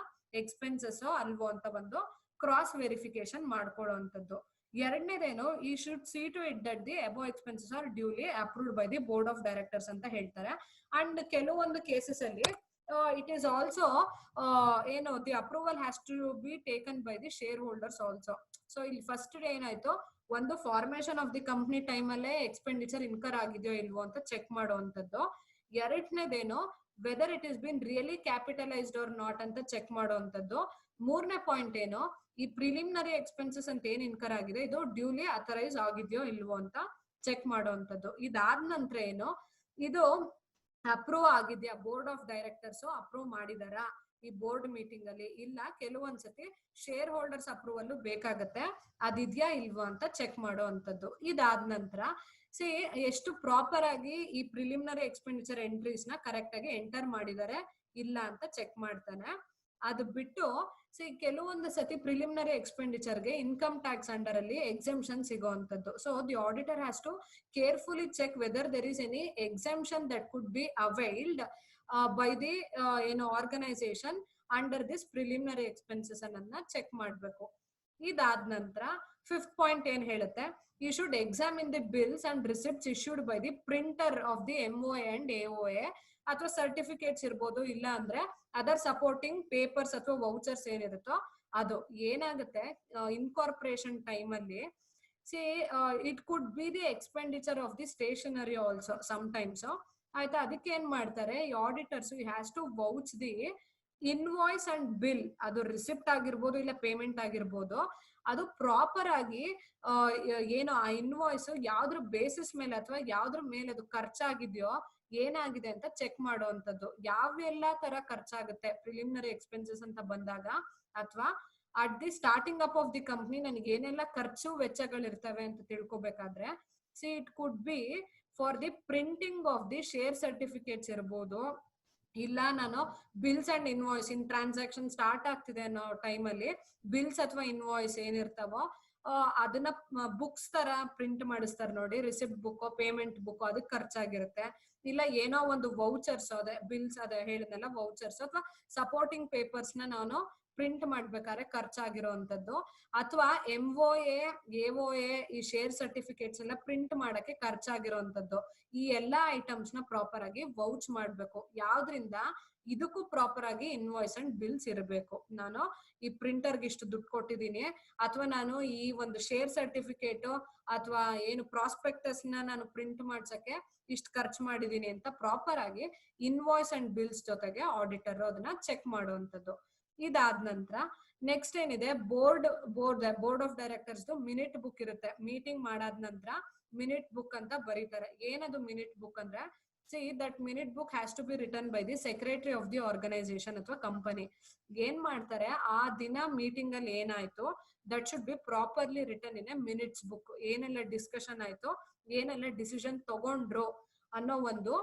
ಎಕ್ಸ್ಪೆನ್ಸಸ್ ಅಲ್ವೋ ಅಂತ ಒಂದು ಕ್ರಾಸ್ ವೆರಿಫಿಕೇಶನ್ ಮಾಡ್ಕೊಳ್ಳುವಂಥದ್ದು. ಎರಡನೇದೇನು, he should see to it that the above expenses are duly approved by the board of directors ಅಂತ ಹೇಳ್ತಾರೆ. ಅಂಡ್ ಕೆಲವೊಂದು ಕೇಸಸ್ ಅಲ್ಲಿ it is also the approval has to be taken by the shareholders also. So ಇಲ್ಲಿ first ಏನಾಯ್ತು, ಒಂದು formation of the company time ಅಲ್ಲೇ expenditure incur ಆಗಿದೆಯೋ ಇಲ್ವೋ ಅಂತ ಚೆಕ್ ಮಾಡುವಂತದ್ದು. ಎರಡನೇದೇನು, whether it is been really capitalised or not ಅಂತ ಚೆಕ್ ಮಾಡುವಂತದ್ದು. ಮೂರನೇ ಪಾಯಿಂಟ್ ಏನು, ಈ ಪ್ರಿಲಿಮಿನರಿ ಎಕ್ಸ್ಪೆನ್ಸಸ್ ಅಂತ ಏನ್ ಇನ್ಕರ್ ಆಗಿದೆ ಇದು ಡ್ಯೂಲಿ ಅಥರೈಸ್ ಆಗಿದೆಯೋ ಇಲ್ವೋ ಅಂತ ಚೆಕ್ ಮಾಡುವಂತದ್ದು. ಇದಾದ ನಂತರ ಏನು, ಇದು ಅಪ್ರೂವ್ ಆಗಿದ್ಯಾ, ಬೋರ್ಡ್ ಆಫ್ ಡೈರೆಕ್ಟರ್ಸ್ ಅಪ್ರೂವ್ ಮಾಡಿದಾರಾ ಈ ಬೋರ್ಡ್ ಮೀಟಿಂಗ್ ಅಲ್ಲಿ, ಇಲ್ಲ ಕೆಲವೊಂದ್ಸತಿ ಶೇರ್ ಹೋಲ್ಡರ್ಸ್ ಅಪ್ರೂವಲ್ ಬೇಕಾಗತ್ತೆ, ಅದಿದ್ಯಾ ಇಲ್ವಾ ಅಂತ ಚೆಕ್ ಮಾಡುವಂತದ್ದು. ಇದಾದ ನಂತರ ಸಿ ಎಷ್ಟು ಪ್ರಾಪರ್ ಆಗಿ ಈ ಪ್ರಿಲಿಮಿನರಿ ಎಕ್ಸ್ಪೆಂಡಿಚರ್ ಎಂಟ್ರೀಸ್ ನ ಕರೆಕ್ಟ್ ಆಗಿ ಎಂಟರ್ ಮಾಡಿದ್ದಾರೆ ಇಲ್ಲ ಅಂತ ಚೆಕ್ ಮಾಡ್ತಾನೆ. ಅದು ಬಿಟ್ಟು ಸಿ ಕೆಲವೊಂದು ಸತಿ ಪ್ರಿಲಿಮಿನರಿ ಎಕ್ಸ್ಪೆಂಡಿಚರ್ಗೆ ಇನ್ಕಮ್ ಟ್ಯಾಕ್ಸ್ ಅಂಡರ್ ಅಲ್ಲಿ ಎಕ್ಸೆಂಪ್ಷನ್ ಸಿಗೋವಂಥದ್ದು. So the auditor has to carefully check whether there is any exemption that could be availed by the organisation under this preliminary expenses ಅನ್ನೋದನ್ನ ಚೆಕ್ ಮಾಡಬೇಕು. ಇದಾದ ನಂತರ ಫಿಫ್ತ್ ಪಾಯಿಂಟ್ ಏನ್ ಹೇಳುತ್ತೆ, you should examine the bills and receipts issued by the printer of the MOA and AOA, ಅಥವಾ certificates ಇರ್ಬೋದು, ಇಲ್ಲ ಅಂದ್ರೆ ಅದರ್ ಸಪೋರ್ಟಿಂಗ್ ಪೇಪರ್ಸ್ ಅಥವಾ ವೌಚರ್ಸ್ ಏನಿರುತ್ತೋ ಅದು. ಏನಾಗುತ್ತೆ ಇನ್ಕಾರ್ಪೊರೇಷನ್ ಟೈಮ್ ಅಲ್ಲಿ see it could be the expenditure of the stationery also sometimes. ಆಯ್ತಾ, ಅದಕ್ಕೆ ಏನ್ ಮಾಡ್ತಾರೆ ಈ auditors has to vouch the invoice and bill, ಅದು ರಿಸಿಪ್ಟ್ ಆಗಿರ್ಬೋದು ಇಲ್ಲ ಪೇಮೆಂಟ್ ಆಗಿರ್ಬೋದು, ಅದು ಪ್ರಾಪರ್ ಆಗಿ ಏನು ಆ ಇನ್ವಾಯ್ಸ್ ಯಾವ್ದ್ರ ಬೇಸಿಸ್ ಮೇಲೆ ಅಥವಾ ಯಾವ್ದ್ರ ಮೇಲೆ ಅದು ಖರ್ಚಾಗಿದೆಯೋ ಏನಾಗಿದೆ ಅಂತ ಚೆಕ್ ಮಾಡುವಂತದ್ದು. ಯಾವೆಲ್ಲಾ ತರ ಖರ್ಚಾಗುತ್ತೆ ಪ್ರಿಲಿಮಿನರಿ ಎಕ್ಸ್ಪೆನ್ಸಸ್ ಅಂತ ಬಂದಾಗ, ಅಥವಾ at the starting up of the company ನನಗೆ ಏನೆಲ್ಲ ಖರ್ಚು ವೆಚ್ಚಗಳಿರ್ತವೆ ಅಂತ ತಿಳ್ಕೊಬೇಕಾದ್ರೆ, see it could be for the printing of the share certificates ಇರ್ಬೋದು, ಇಲ್ಲ ನಾನು bills and invoice in transaction start ಆಗ್ತಿದೆ ಅನ್ನೋ ಟೈಮ್ ಅಲ್ಲಿ ಬಿಲ್ಸ್ ಅಥವಾ ಇನ್ವಾಯ್ಸ್ ಏನಿರ್ತಾವೋ ಅದನ್ನ ಬುಕ್ಸ್ ತರ ಪ್ರಿಂಟ್ ಮಾಡಿಸ್ತಾರೆ ನೋಡಿ, ರಿಸಿಪ್ಟ್ ಬುಕ್, ಪೇಮೆಂಟ್ ಬುಕ್, ಅದಕ್ಕೆ ಖರ್ಚಾಗಿರುತ್ತೆ. ಇಲ್ಲ ಏನೋ ಒಂದು ವೌಚರ್ಸ್, ಅದೇ ಬಿಲ್ಸ್ ಅದೇ ಹೇಳಿದ್ನಲ್ಲ ವೌಚರ್ಸ್ ಅಥವಾ ಸಪೋರ್ಟಿಂಗ್ ಪೇಪರ್ಸ್ ನ ನಾನು ಪ್ರಿಂಟ್ ಮಾಡ್ಬೇಕಾದ್ರೆ ಖರ್ಚಾಗಿರೋಂಥದ್ದು, ಅಥವಾ MOA AOA ಈ ಶೇರ್ ಸರ್ಟಿಫಿಕೇಟ್ಸ್ ಎಲ್ಲ ಪ್ರಿಂಟ್ ಮಾಡಕ್ಕೆ ಖರ್ಚಾಗಿರೋಂಥದ್ದು. ಈ ಎಲ್ಲಾ ಐಟಮ್ಸ್ ನ ಪ್ರಾಪರ್ ಆಗಿ ವೌಚ್ ಮಾಡ್ಬೇಕು. ಯಾವ್ದ್ರಿಂದ ಇದಕ್ಕೂ ಪ್ರಾಪರ್ ಆಗಿ ಇನ್ವಾಯ್ಸ್ ಅಂಡ್ ಬಿಲ್ಸ್ ಇರಬೇಕು. ನಾನು ಈ ಪ್ರಿಂಟರ್ಗೆ ಇಷ್ಟು ದುಡ್ಡು ಕೊಟ್ಟಿದ್ದೀನಿ, ಅಥವಾ ನಾನು ಈ ಒಂದು ಶೇರ್ ಸರ್ಟಿಫಿಕೇಟ್ ಅಥವಾ ಏನು ಪ್ರಾಸ್ಪೆಕ್ಟಸ್ ನಾನು ಪ್ರಿಂಟ್ ಮಾಡ್ಸಕ್ಕೆ ಇಷ್ಟು ಖರ್ಚು ಮಾಡಿದೀನಿ ಅಂತ ಪ್ರಾಪರ್ ಆಗಿ ಇನ್ವಾಯ್ಸ್ ಅಂಡ್ ಬಿಲ್ಸ್ ಜೊತೆಗೆ ಆಡಿಟರ್ ಅದನ್ನ ಚೆಕ್ ಮಾಡುವಂಥದ್ದು. ಇದಾದ ನಂತರ ನೆಕ್ಸ್ಟ್ ಏನಿದೆ, board of directors minute book ಇರುತ್ತೆ. ಮೀಟಿಂಗ್ ಮಾಡಾದ ನಂತರ ಮಿನಿಟ್ ಬುಕ್ ಅಂತ ಬರೀತಾರೆ. ಏನದು ಮಿನಿಟ್ ಬುಕ್ ಅಂದ್ರೆ, see that minute book has to be written by the secretary of the organization ಅಥವಾ ಕಂಪನಿ. ಏನ್ ಮಾಡ್ತಾರೆ, ಆ ದಿನ ಮೀಟಿಂಗ್ ಅಲ್ಲಿ ಏನಾಯ್ತು that should be properly return in a minutes book. ಏನೆಲ್ಲ ಡಿಸ್ಕಷನ್ ಆಯ್ತು, ಏನೆಲ್ಲ ಡಿಸಿಷನ್ ತಗೊಂಡ್ರು ಅನ್ನೋ ಒಂದು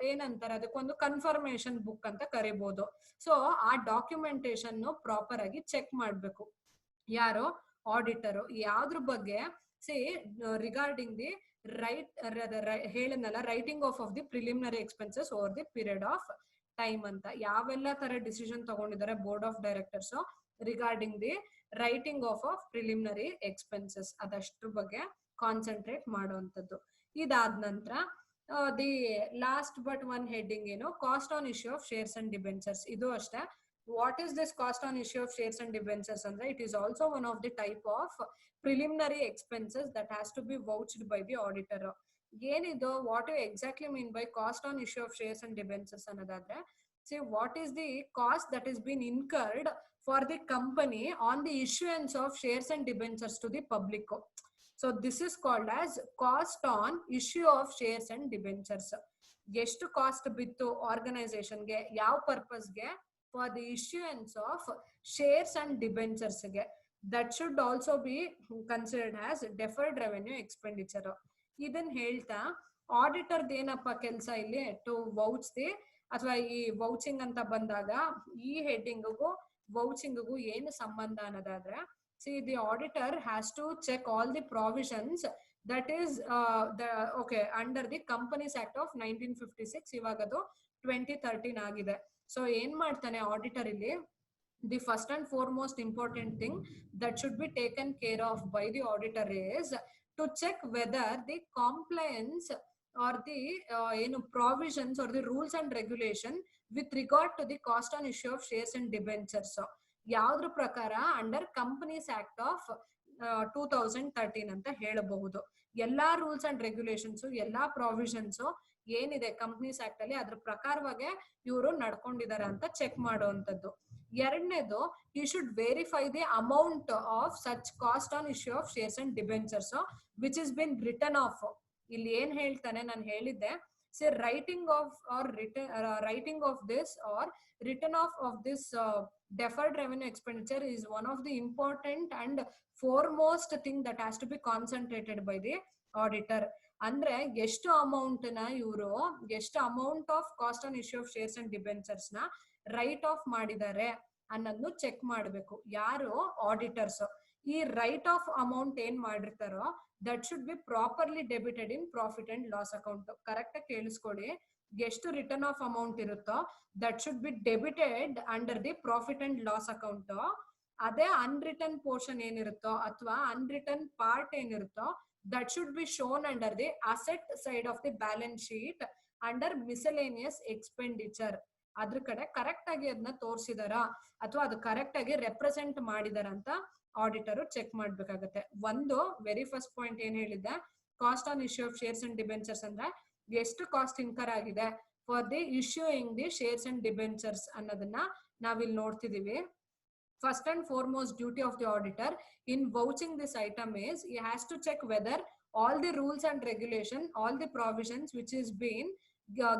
ಏನಂತಾರೆ ಅದಕ್ಕೊಂದು ಕನ್ಫರ್ಮೇಶನ್ ಬುಕ್ ಅಂತ ಕರಿಬಹುದು. ಸೊ ಆ ಡಾಕ್ಯುಮೆಂಟೇಶನ್ ಪ್ರಾಪರ್ ಆಗಿ ಚೆಕ್ ಮಾಡ್ಬೇಕು ಯಾರು, ಆಡಿಟರು. ಯಾವ್ದ್ರ ಬಗ್ಗೆ, ಸಿ ರಿಗಾರ್ಡಿಂಗ್ ದಿ ಹೇಳಿದ್ನಲ್ಲ writing off the preliminary expenses over the period of time ಅಂತ. ಯಾವೆಲ್ಲ ತರ ಡಿಸಿಷನ್ ತಗೊಂಡಿದ್ದಾರೆ board of directors regarding the writing off preliminary expenses ಅದಷ್ಟ್ರ ಬಗ್ಗೆ ಕಾನ್ಸಂಟ್ರೇಟ್ ಮಾಡುವಂಥದ್ದು. ಇದಾದ ನಂತರ the last but one heading ಏನು, cost on issue of shares and debentures. ಇದು ಅಷ್ಟೇ. What is this cost on issue of shares and debentures ಅಂದ್ರೆ it is also one of the type of preliminary expenses that has to be vouched by the auditor. ಏನಿದು, what you exactly mean by cost on issue of shares and debentures ಅನ್ನೋದಾದ್ರೆ, see what is the cost that has been incurred for the company on the issuance of shares and debentures to the public. So this is called as cost on issue of shares and debentures. ಎಷ್ಟು cost ಬಿತ್ತು organisation ಗೆ, ಯಾವ purpose ಗೆ, for the issuance of shares and debentures ಗೆ. That should also be considered as deferred revenue expenditure. ಇದನ್ನ ಹೇಳ್ತಾ auditor ಏನಪ್ಪ ಕೆಲಸ ಇಲ್ಲಿ, ಟು ವೌಚ್ ದಿ, ಅಥವಾ ಈ ವೌಚಿಂಗ್ ಅಂತ ಬಂದಾಗ ಈ ಹೆಡ್ಡಿಂಗ್ಗೂ ವೌಚಿಂಗ್ಗೂ ಏನು ಸಂಬಂಧ ಅನ್ನೋದಾದ್ರೆ, see the auditor has to check all the provisions that is under the Companies Act of 1956. ಇವಾಗದು 2013 ಆಗಿದೆ. ಸೊ ಏನ್ ಮಾಡ್ತಾನೆ ಆಡಿಟರ್ ಇಲ್ಲಿ, the first and foremost important thing that should be taken care of by the auditor is to check whether the compliance or the provisions or the rules and regulation with regard to the cost on issue of shares and debentures ಯಾವ್ದ್ರ ಪ್ರಕಾರ under companies act of 2013 ಅಂತ ಹೇಳಬಹುದು. ಎಲ್ಲಾ rules and regulations, ಎಲ್ಲಾ provisions ಏನಿದೆ companies act ಅಲ್ಲಿ ಅದ್ರ ಪ್ರಕಾರವಾಗಿ ಇವರು ನಡ್ಕೊಂಡಿದ್ದಾರೆ ಅಂತ ಚೆಕ್ ಮಾಡುವಂತದ್ದು. ಎರಡನೇದು, you should verify the amount of such cost on issue of shares and debentures which is been written off. ಇಲ್ಲಿ ಏನ್ ಹೇಳ್ತಾನೆ, ನಾನು ಹೇಳಿದ್ದೆ, say writing of or writing of this or written off of this deferred revenue expenditure is one of the important and foremost thing that has to be concentrated by the auditor. ಅಂದ್ರೆ ಎಷ್ಟು amount ನ ಇವರು, ಎಷ್ಟು amount of cost on issue of shares and debentures ನ right of ಮಾಡಿದ್ದಾರೆ ಅನ್ನೋದನ್ನು check ಮಾಡಬೇಕು ಯಾರು, ಆಡಿಟರ್ಸ್. ಈ ರೈಟ್ ಆಫ್ ಅಮೌಂಟ್ ಏನ್ ಮಾಡಿರ್ತಾರೋ that should be properly debited in profit and loss account. Correct ಆಗಿ ಕೇಳಿಸ್ಕೊಳ್ಳಿ, ಎಷ್ಟು ರಿಟರ್ನ್ ಆಫ್ ಅಮೌಂಟ್ ಇರುತ್ತೋ that should be debited under the profit and loss account. ಅದೇ ಅನ್ರಿಟರ್ನ್ ಪೋರ್ಷನ್ ಏನಿರುತ್ತೋ ಅಥವಾ ಅನ್ರಿಟರ್ನ್ ಪಾರ್ಟ್ ಏನಿರುತ್ತೋ that should be shown under the asset side of the balance sheet under miscellaneous expenditure. ಅದ್ರ ಕಡೆ correct ಆಗಿ ಅದನ್ನ ತೋರಿಸಿದಾರ ಅಥವಾ ಅದು ಕರೆಕ್ಟ್ ಆಗಿ ರೆಪ್ರೆಸೆಂಟ್ ಮಾಡಿದಾರ ಅಂತ ಆಡಿಟರ್ ಚೆಕ್ ಮಾಡ್ಬೇಕಾಗತ್ತೆ. ಒಂದು ವೆರಿ ಫಸ್ಟ್ ಪಾಯಿಂಟ್ ಏನ್ ಹೇಳಿದ್ದೆ, cost on issue of shares and debentures ಅಂದ್ರೆ ಎಷ್ಟು ಕಾಸ್ಟ್ ಇನ್ಕರ್ ಆಗಿದೆ for the issuing the shares and debentures ಅನ್ನೋದನ್ನ ನಾವಿಲ್ಲಿ ನೋಡ್ತಿದೀವಿ. First and foremost duty of the auditor in vouching this item is he has to check whether all the rules and regulation, all the provisions which is been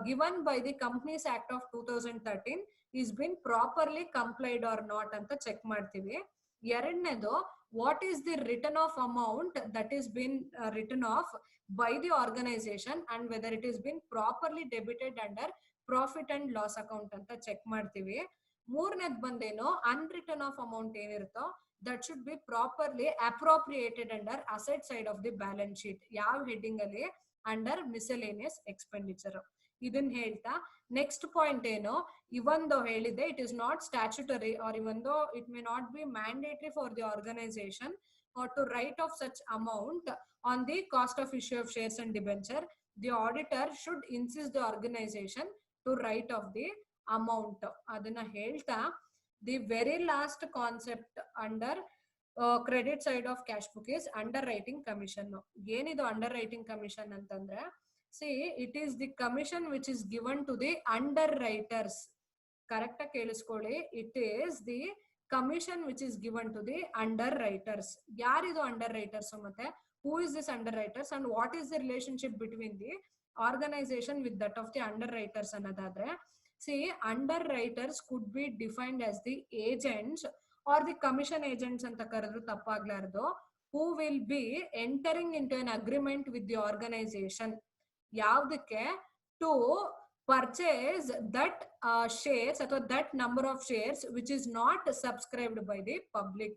given by the Companies Act of 2013 is been properly complied or not ಅಂತ check ಮಾಡ್ತೀವಿ. ಎರಡನೇದು, what is the written off amount that is been written off by the organization and whether it is been properly debited under profit and loss account ಅಂತ check ಮಾಡ್ತೀವಿ. ಮೂರನೇದು ಬಂದೇನು, unwritten off amount ಏನಿರುತ್ತೋ that should be properly appropriated under asset side of the balance sheet. ಯಾವ heading ಅಲ್ಲಿ, under miscellaneous expenditure. ಇದನ್ನ ಹೇಳ್ತಾ next point ಏನು, ಇವೊಂದು ಹೇಳಿದೆ, it is not statutory or ಇವೊಂದು it may not be mandatory for the organisation or to write off such amount on the cost of issue of shares and debenture. The auditor should insist the organization to write off the amount. ಅದನ್ನ ಹೇಳ್ತಾ the very last concept under credit side of cash book is underwriting commission. ಏನಿದು underwriting commission ಅಂತಂದ್ರೆ, see it is the commission which is given to the underwriters. Correct ಆಗಿ ಕೇಳಿಸ್ಕೊಳ್ಳಿ, it is the commission which is given to the underwriters. ಯಾರಿದು underwriters ಮತ್ತೆ who is this underwriters and what is the relationship between the organization with that of the underwriters ಅನ್ನೋದಾದ್ರೆ, see underwriters could be defined as the agents or the commission agents ಅಂತ ಕರೆದ್ರು ತಪ್ಪಾಗ್ಲಾರ್ದು, who will be entering into an agreement with the organization. ಯಾವ್ದಕ್ಕೆ, to purchase that shares ಅಥವಾ that number of shares which is not subscribed by the public.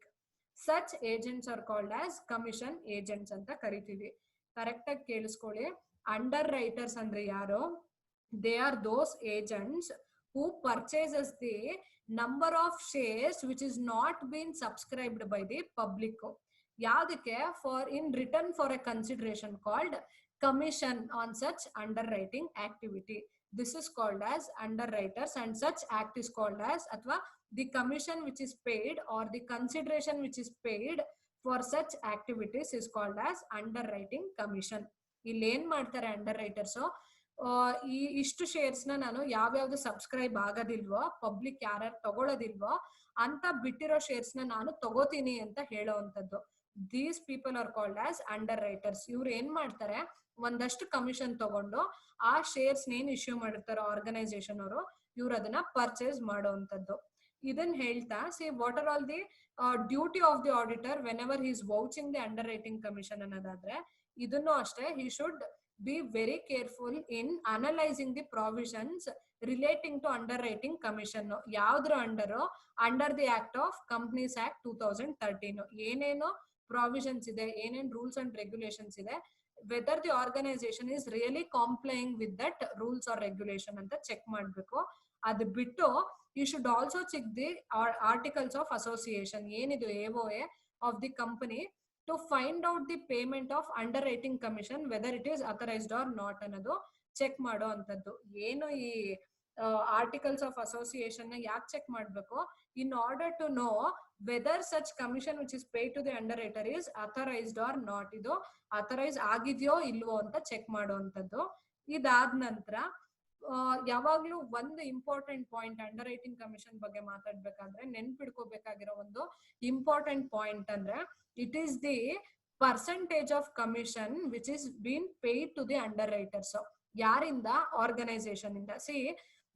Such agents are called as commission agents ಅಂತ ಕರಿತೀವಿ. Correct ಆಗಿ ಕೇಳಿಸ್ಕೊಳ್ಳಿ, under writers ಅಂದ್ರೆ ಯಾರು, they are those agents who purchases the number of shares which is not been subscribed by the public. ಯಾವ್ದಕ್ಕೆ? for in return for a consideration called commission on such underwriting activity. This is called as underwriters, and such act is called as ಅಥವಾ the commission which is paid or the consideration which is paid for such activities is called as underwriting commission. ಇಲ್ಲಿ ಏನ್ ಮಾಡ್ತಾರೆ under writers, ಈ ಇಷ್ಟು shares ನಾನು ಯಾವ್ಯಾವ್ದು subscribe ಆಗೋದಿಲ್ವೋ, public ಯಾರ್ಯಾರು ತಗೊಳ್ಳೋದಿಲ್ವೋ ಅಂತ ಬಿಟ್ಟಿರೋ ಶೇರ್ಸ್ ನಾನು ತಗೋತೀನಿ ಅಂತ ಹೇಳೋವಂಥದ್ದು. These people are called as underwriters. ಇವ್ರು ಏನ್ ಮಾಡ್ತಾರೆ, ಒಂದಷ್ಟು ಕಮಿಷನ್ ತಗೊಂಡು ಆ ಶೇರ್ಸ್ ಏನ್ ಇಶ್ಯೂ ಮಾಡಿರ್ತಾರೋ ಆರ್ಗನೈಸೇಷನ್ ಅವರು, ಇವ್ರು ಅದನ್ನ ಪರ್ಚೇಸ್ ಮಾಡೋವಂಥದ್ದು. ಇದನ್ನ ಹೇಳ್ತಾ, see what are all the duty of the auditor whenever he is vouching the underwriting commission ಅನ್ನೋದಾದ್ರೆ, ಇದನ್ನು ಅಷ್ಟೇ, he should be very careful in analyzing the provisions relating to underwriting commission. ಯಾವ್ದ್ರ under the act of companies act 2013 ಏನೇನೋ provisions ಇದೆ, ಏನೇನ್ rules and regulations ಇದೆ, whether the organisation is really complying with that rules or regulation ಅಂತ check ಮಾಡ್ಬೇಕು. ಅದು ಬಿಟ್ಟು you should also check the articles of association, ಏನಿದು AOA of the company, to find out the payment of underwriting commission whether it is authorized or not ಅನ್ನೋದು check ಮಾಡೋ ಅಂತದ್ದು. ಏನು ಈ ಆರ್ಟಿಕಲ್ಸ್ ಆಫ್ ಅಸೋಸಿಯೇಷನ್ ನ ಯಾಕೆ ಚೆಕ್ ಮಾಡ್ಬೇಕು? In order to know whether such commission which is paid to the underwriter is authorised or not, ಇದು authorise ಆಗಿದೆಯೋ ಇಲ್ವೋ ಅಂತ ಚೆಕ್ ಮಾಡುವಂತದ್ದು. ಇದಾದ ನಂತರ ಯಾವಾಗ್ಲೂ ಒಂದು important point underwriting commission ಬಗ್ಗೆ ಮಾತಾಡ್ಬೇಕಾದ್ರೆ ನೆನ್ಪಿಡ್ಕೋಬೇಕಾಗಿರೋ ಒಂದು ಇಂಪಾರ್ಟೆಂಟ್ ಪಾಯಿಂಟ್ ಅಂದ್ರೆ, it is the percentage of commission which is been paid to the underwriters. ಯಾರಿಂದ? ಆರ್ಗನೈಸೇಷನ್ ಇಂದ. See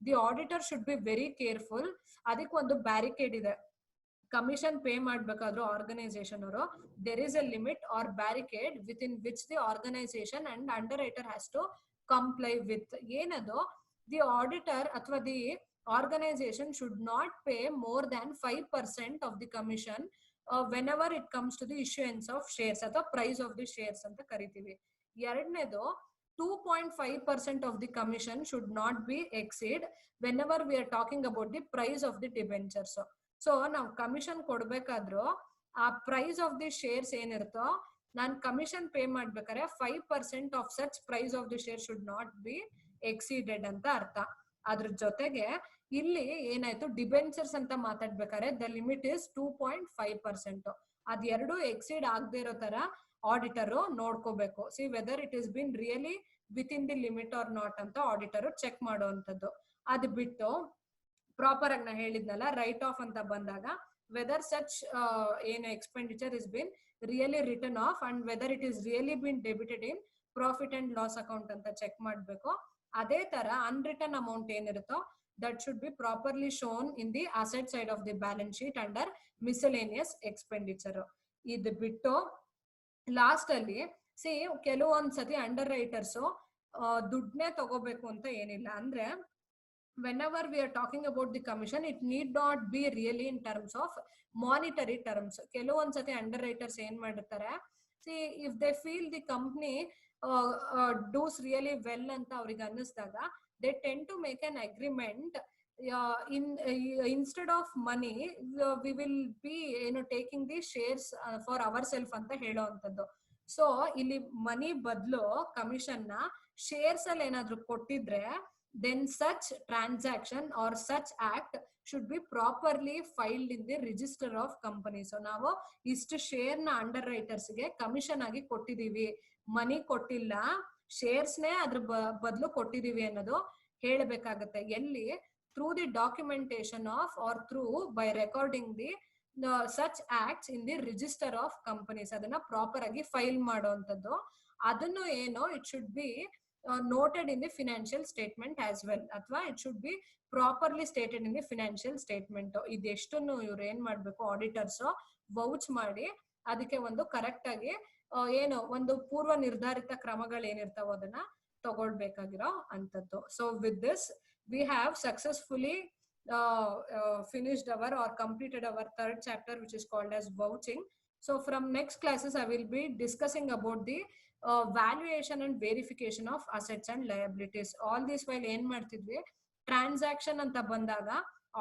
the auditor should be very careful. ಅದಕ್ಕೆ ಒಂದು ಬ್ಯಾರಿಕೇಡ್ ಇದೆ. ಕಮಿಷನ್ ಪೇ ಮಾಡ್ಬೇಕಾದ್ರೂ ಆರ್ಗನೈಸೇಷನ್ ಅವರು, there is a limit or barricade within which the organisation and underwriter has to comply with. ಏನದು? the auditor ಅಥವಾ the organization should not pay more than 5% of the commission whenever it comes to the issuance of shares ಅಥವಾ price of the shares ಅಂತ ಕರಿತೀವಿ. ಎರಡನೇದು, 2.5% of the commission should not be exceed whenever we are talking about the price of the debentures. So ನಾವು commission ಕೊಡ್ಬೇಕಾದ್ರೂ ಆ price of the shares ಏನಿರುತ್ತೋ, ನಾನು commission pay ಮಾಡ್ಬೇಕಾದ್ರೆ 5% of such price of the share should not be exceeded ಅಂತ ಅರ್ಥ. ಅದ್ರ ಜೊತೆಗೆ ಇಲ್ಲಿ ಏನಾಯ್ತು, ಡಿಬೆಂಚರ್ಸ್ ಅಂತ ಮಾತಾಡ್ಬೇಕಾದ್ರೆ ದ ಲಿಮಿಟ್ ಇಸ್ 2.5%. ಅದೆರಡು ಎಕ್ಸೀಡ್ ಆಗದೆ ಇರೋ ತರ ಆಡಿಟರ್ ನೋಡ್ಕೋಬೇಕು. See whether it is been really within the limit or not ಅಂತ ಆಡಿಟರ್ ಚೆಕ್ ಮಾಡುವಂತದ್ದು. ಅದು ಬಿಟ್ಟು ಪ್ರಾಪರ್ ಆಗಿ ನಾ ಹೇಳಿದ್ನಲ್ಲ, ರೈಟ್ ಆಫ್ ಅಂತ ಬಂದಾಗ ವೆದರ್ ಸಚ್ ಏನು expenditure is been really written off and whether it is really been debited in profit and loss account ಅಂತ ಚೆಕ್ ಮಾಡ್ಬೇಕು. ಅದೇ ತರ ಅನ್ರಿಟರ್ನ್ amount ಏನಿರುತ್ತೋ that should be properly shown in the asset side of the balance sheet under miscellaneous expenditure. ಇದು ಬಿಟ್ಟು last ಅಲ್ಲಿ C ಕೆಲವೊಂದ್ಸತಿ under writers ದುಡ್ಡನ್ನೇ ತಗೋಬೇಕು ಅಂತ ಏನಿಲ್ಲ. ಅಂದ್ರೆ whenever we are talking about the commission, it need not be really in terms of monetary terms. ಕೆಲವೊಂದ್ಸತಿ underwriters ಏನ್ ಮಾಡಿರ್ತಾರೆ, see if they feel the company does really well ಅಂತ ಅವ್ರಿಗೆ ಅನ್ನಿಸ್ದಾಗ, they tend to make an agreement instead of money we will be taking the shares for ourself ಅಂತ ಹೇಳೋ ಅಂತದ್ದು. So ಇಲ್ಲಿ ಮನಿ ಬದಲು ಕಮಿಷನ್ ನ ಶೇರ್ಸ್ ಅಲ್ಲಿ ಏನಾದ್ರು ಕೊಟ್ಟಿದ್ರೆ, then such transaction or such act should be properly filed in the register of company. So ನಾವು ಇಷ್ಟು ಶೇರ್ ನ ಅಂಡರ್ ರೈಟರ್ಸ್ ಗೆ ಕಮಿಷನ್ ಆಗಿ ಕೊಟ್ಟಿದೀವಿ, ಮನಿ ಕೊಟ್ಟಿಲ್ಲ, ಶೇರ್ಸ್ ನೇ ಅದ್ರ ಬದಲು ಕೊಟ್ಟಿದೀವಿ ಅನ್ನೋದು ಹೇಳಬೇಕಾಗತ್ತೆ. ಎಲ್ಲಿ? Through the documentation of R through by recording the such acts in the register of companies. ಅದನ್ನ ಪ್ರಾಪರ್ ಆಗಿ ಫೈಲ್ ಮಾಡುವಂತದ್ದು. ಅದನ್ನು ಏನು, it should B noted in the financial statement as well, ಅಥವಾ it should be properly stated in the financial statement. ಇದೆಷ್ಟನ್ನು ಇವ್ರು ಏನ್ ಮಾಡ್ಬೇಕು, auditors vouch ಮಾಡಿ ಅದಕ್ಕೆ ಒಂದು ಕರೆಕ್ಟ್ ಆಗಿ ಏನು ಒಂದು ಪೂರ್ವ ನಿರ್ಧಾರಿತ ಕ್ರಮಗಳು ಏನಿರ್ತಾವೋ ಅದನ್ನ ತಗೊಳ್ಬೇಕಾಗಿರೋ ಅಂತದ್ದು. So with this we have successfully finished our or completed our third chapter, which is called as vouching. So from next classes I will be discussing about the valuation and verification of assets and liabilities. All this while ಏನ್ ಮಾಡ್ತಿದ್ವಿ, transaction ಅಂತ ಬಂದಾಗ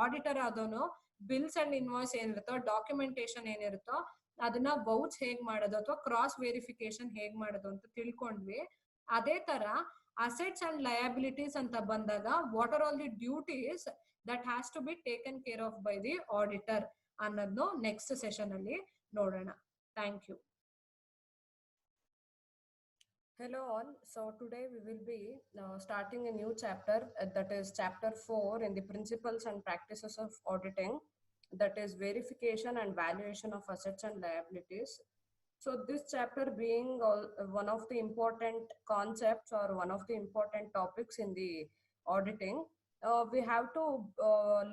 auditor ಆದವನು bills and invoice ಏನಿರುತ್ತೋ documentation ಏನಿರುತ್ತೋ ಅದನ್ನ vouch ಹೇಗ್ ಮಾಡೋದು ಅಥವಾ ಕ್ರಾಸ್ ವೆರಿಫಿಕೇಶನ್ ಹೇಗ್ ಮಾಡೋದು ಅಂತ ತಿಳ್ಕೊಂಡ್ವಿ. ಅದೇ ತರ ಅಸೆಟ್ಸ್ ಅಂಡ್ ಲಯಬಿಲಿಟೀಸ್ ಅಂತ ಬಂದಾಗ what are all the duties that has to be taken care of by the auditor ಅನ್ನೋದು ನೆಕ್ಸ್ಟ್ ಸೆಷನ್ ಅಲ್ಲಿ ನೋಡೋಣ. Thank you. Hello all. So today we will be starting a new chapter, that is chapter 4 in the principles and practices of auditing, that is verification and valuation of assets and liabilities. So this chapter being one of the important concepts or one of the important topics in the auditing, we have to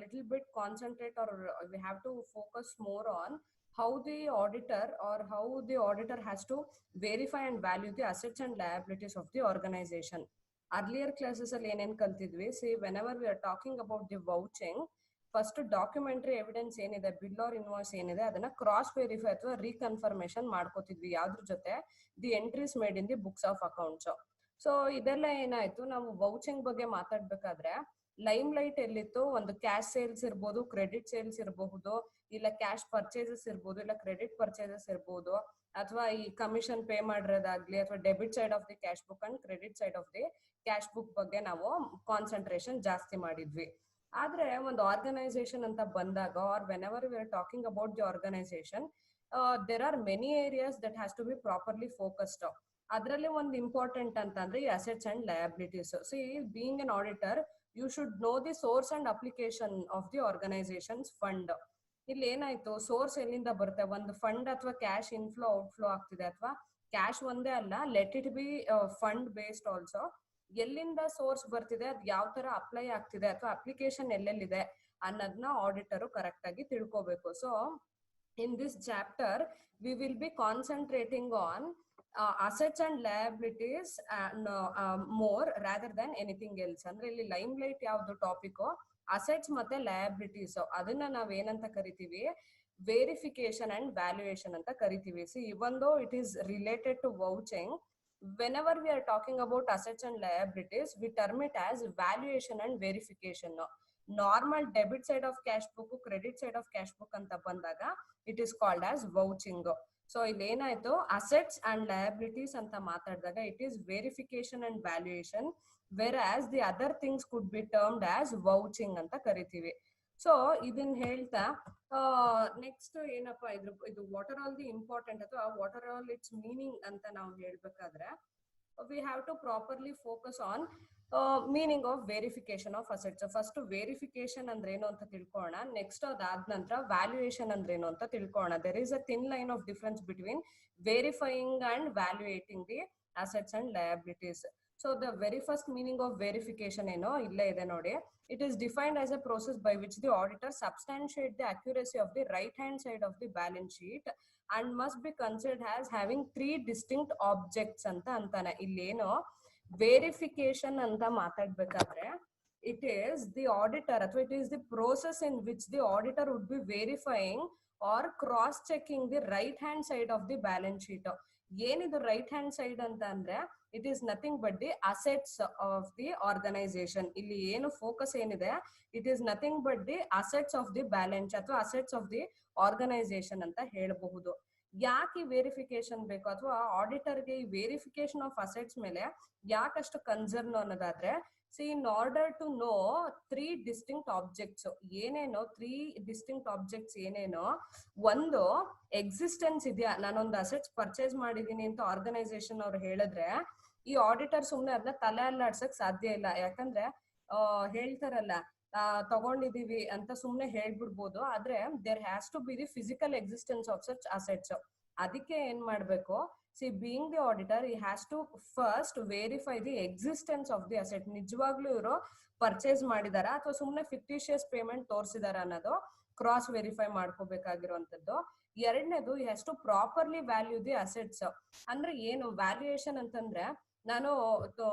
little bit concentrate, or we have to focus more on how the auditor has to verify and value the assets and liabilities of the organization. Earlier classes ಅಲ್ಲಿ ಏನೇನ್ ಕಲ್ತಿದ್ವಿ, see whenever we are talking about the vouching, first documentary evidence ಏನಿದೆ, bill or invoice ಏನಿದೆ, ಅದನ್ನ cross verify ಅಥವಾ ರೀಕನ್ಫರ್ಮೇಶನ್ ಮಾಡ್ಕೋತಿದ್ವಿ ಯಾವ್ದ್ರ ಜೊತೆ, the entries made in the books of accounts. So ಇದೆಲ್ಲ ಏನಾಯ್ತು, ನಾವು ವೌಚಿಂಗ್ ಬಗ್ಗೆ ಮಾತಾಡ್ಬೇಕಾದ್ರೆ ಲೈಮ್ ಲೈಟ್ ಎಲ್ಲಿತ್ತು, ಒಂದು ಕ್ಯಾಶ್ ಸೇಲ್ಸ್ ಇರ್ಬೋದು, ಕ್ರೆಡಿಟ್ ಸೇಲ್ಸ್ ಇರಬಹುದು, ಇಲ್ಲ ಕ್ಯಾಶ್ ಪರ್ಚೇಸಸ್ ಇರ್ಬೋದು, ಇಲ್ಲ ಕ್ರೆಡಿಟ್ ಪರ್ಚೇಸಸ್ ಇರ್ಬೋದು, ಅಥವಾ ಈ ಕಮಿಷನ್ ಪೇ ಮಾಡಿರೋದಾಗ್ಲಿ, ಅಥವಾ debit side of the cash book and credit side of the cash book ಬಗ್ಗೆ ನಾವು ಕಾನ್ಸಂಟ್ರೇಷನ್ ಜಾಸ್ತಿ ಮಾಡಿದ್ವಿ. ಆದ್ರೆ ಒಂದು ಆರ್ಗನೈಸೇಷನ್ ಅಂತ ಬಂದಾಗ, or whenever we are talking about the organisation, there are many areas that has to be properly focused. ಅದರಲ್ಲಿ ಒಂದು ಇಂಪಾರ್ಟೆಂಟ್ ಅಂತಂದ್ರೆ ಈ assets and liabilities. See being an auditor, you should know the source and application of the organisation's fund. ಇಲ್ಲಿ ಏನಾಯ್ತು, source ಎಲ್ಲಿಂದ ಬರುತ್ತೆ, ಒಂದು fund ಅಥವಾ ಕ್ಯಾಶ್ ಇನ್ಫ್ಲೋ ಔಟ್ಫ್ಲೋ ಆಗ್ತಿದೆ, ಅಥವಾ ಕ್ಯಾಶ್ ಒಂದೇ ಅಲ್ಲ, let it B fund based also, ಎಲ್ಲಿಂದ ಸೋರ್ಸ್ ಬರ್ತಿದೆ, ಅದು ಯಾವ ತರ ಅಪ್ಲೈ ಆಗ್ತಿದೆ, ಅಥವಾ ಅಪ್ಲಿಕೇಶನ್ ಎಲ್ಲೆಲ್ಲಿದೆ ಅನ್ನೋದನ್ನ ಆಡಿಟರ್ ಕರೆಕ್ಟ್ ಆಗಿ ತಿಳ್ಕೋಬೇಕು. So in this chapter V will B concentrating on assets and liabilities more rather than anything else. ಅಂದ್ರೆ ಇಲ್ಲಿ ಲೈಮ್ ಲೈಟ್ ಯಾವ್ದು ಟಾಪಿಕ್, ಅಸೆಟ್ಸ್ ಮತ್ತೆ ಲಯಬಿಲಿಟೀಸ್, ಅದನ್ನ ನಾವ್ ಏನಂತ ಕರಿತೀವಿ, ವೆರಿಫಿಕೇಶನ್ ಅಂಡ್ ವ್ಯಾಲ್ಯೂಯೇಷನ್ ಅಂತ ಕರಿತೀವಿ. See even though it is related to vouching, whenever we are talking about assets and liabilities, we term it as valuation and verification. Normal debit side of cash book, credit side of cash book anta bandaga it is called as vouching. So ಇಲ್ಲಿ ಏನಾಯ್ತು, assets and liabilities ಅಂತ ಮಾತಾಡಿದಾಗ it is verification and valuation, whereas the other things could be termed as vouching ಅಂತ ಕರಿತೀವಿ. So ಇದನ್ನ ಹೇಳ್ತಾ next ಏನಪ್ಪಾ ಇದು what are all the important ಅಥವಾ what are all its meaning ಅಂತ ನಾವು ಹೇಳ್ಬೇಕಾದ್ರೆ, we have to properly focus on meaning of verification of assets. First verification ಅಂದ್ರೆ ಏನು ಅಂತ ತಿಳ್ಕೊಳ್ಳೋಣ, ನೆಕ್ಸ್ಟ್ ಅದಾದ ನಂತರ ವ್ಯಾಲ್ಯೂಯೇಷನ್ ಅಂದ್ರೆ ಏನು ಅಂತ ತಿಳ್ಕೊಳ್ಳೋಣ. There is a thin line of difference between verifying and valuating the assets and liabilities. So the very first meaning of verification ಏನೋ ಇಲ್ಲೇ ಇದೆ ನೋಡಿ. It is defined as a process by which the auditor substantiate the accuracy of the right hand side of the balance sheet and must be considered as having 3 distinct objects ಅಂತ ಅಂತಾನೆ. ಇಲ್ಲೇನೋ verification ಅಂತ ಮಾತಾಡ್ಬೇಕಾದ್ರೆ it is the auditor ಅಥವಾ it is the process in which the auditor would be verifying or cross checking the right hand side of the balance sheet. ಏನಿದು right hand side ಅಂತ ಅಂದ್ರೆ it is nothing but the assets of the organisation. ಇಲ್ಲಿ ಏನು focus ಏನಿದೆ, it is nothing but the assets of the balance ಅಥವಾ assets of the organisation ಅಂತ ಹೇಳಬಹುದು. ಯಾಕೆ ಈ ವೆರಿಫಿಕೇಶನ್ ಬೇಕು, ಅಥವಾ ಆಡಿಟರ್ಗೆ ಈ ವೆರಿಫಿಕೇಶನ್ ಆಫ್ ಅಸೆಟ್ಸ್ ಮೇಲೆ ಯಾಕಷ್ಟು ಕನ್ಸರ್ನ್ ಅನ್ನೋದಾದ್ರೆ, see in order to know 3 distinct objects. ಏನೇನೋ 3 ಡಿಸ್ಟಿಂಕ್ಟ್ ಆಬ್ಜೆಕ್ಟ್ಸ್ ಏನೇನೋ, ಒಂದು ಎಕ್ಸಿಸ್ಟೆನ್ಸ್ ಇದೆಯಾ, ನಾನೊಂದು ಅಸೆಟ್ಸ್ ಪರ್ಚೇಸ್ ಮಾಡಿದೀನಿ ಅಂತ ಆರ್ಗನೈಸೇಷನ್ ಅವ್ರು ಹೇಳಿದ್ರೆ, ಈ ಆಡಿಟರ್ ಸುಮ್ನೆ ಅದನ್ನ ತಲೆ ಅಲ್ಲಾಡ್ಸಕ್ ಸಾಧ್ಯ ಇಲ್ಲ. ಯಾಕಂದ್ರೆ ಹೇಳ್ತಾರಲ್ಲ, ತಗೊಂಡಿದೀವಿ ಅಂತ ಸುಮ್ನೆ ಹೇಳ್ಬಿಡ್ಬೋದು, ಆದ್ರೆ there has to be the physical existence of such assets. ಅದಕ್ಕೆ ಏನ್ ಮಾಡ್ಬೇಕು, see being the auditor he has to first verify the existence of the asset. ನಿಜವಾಗ್ಲೂ ಇವರು ಪರ್ಚೇಸ್ ಮಾಡಿದಾರ ಅಥವಾ ಸುಮ್ನೆ ಫಿಕ್ಟಿಷಿಯಸ್ ಪೇಮೆಂಟ್ ತೋರಿಸಿದಾರ ಅನ್ನೋದು ಕ್ರಾಸ್ ವೆರಿಫೈ ಮಾಡ್ಕೋಬೇಕಾಗಿರುವಂತದ್ದು. ಎರಡನೇದು he has to properly value the assets. ಅಂದ್ರೆ ಏನು ವ್ಯಾಲ್ಯೂಯೇಷನ್ ಅಂತಂದ್ರೆ, ನಾನು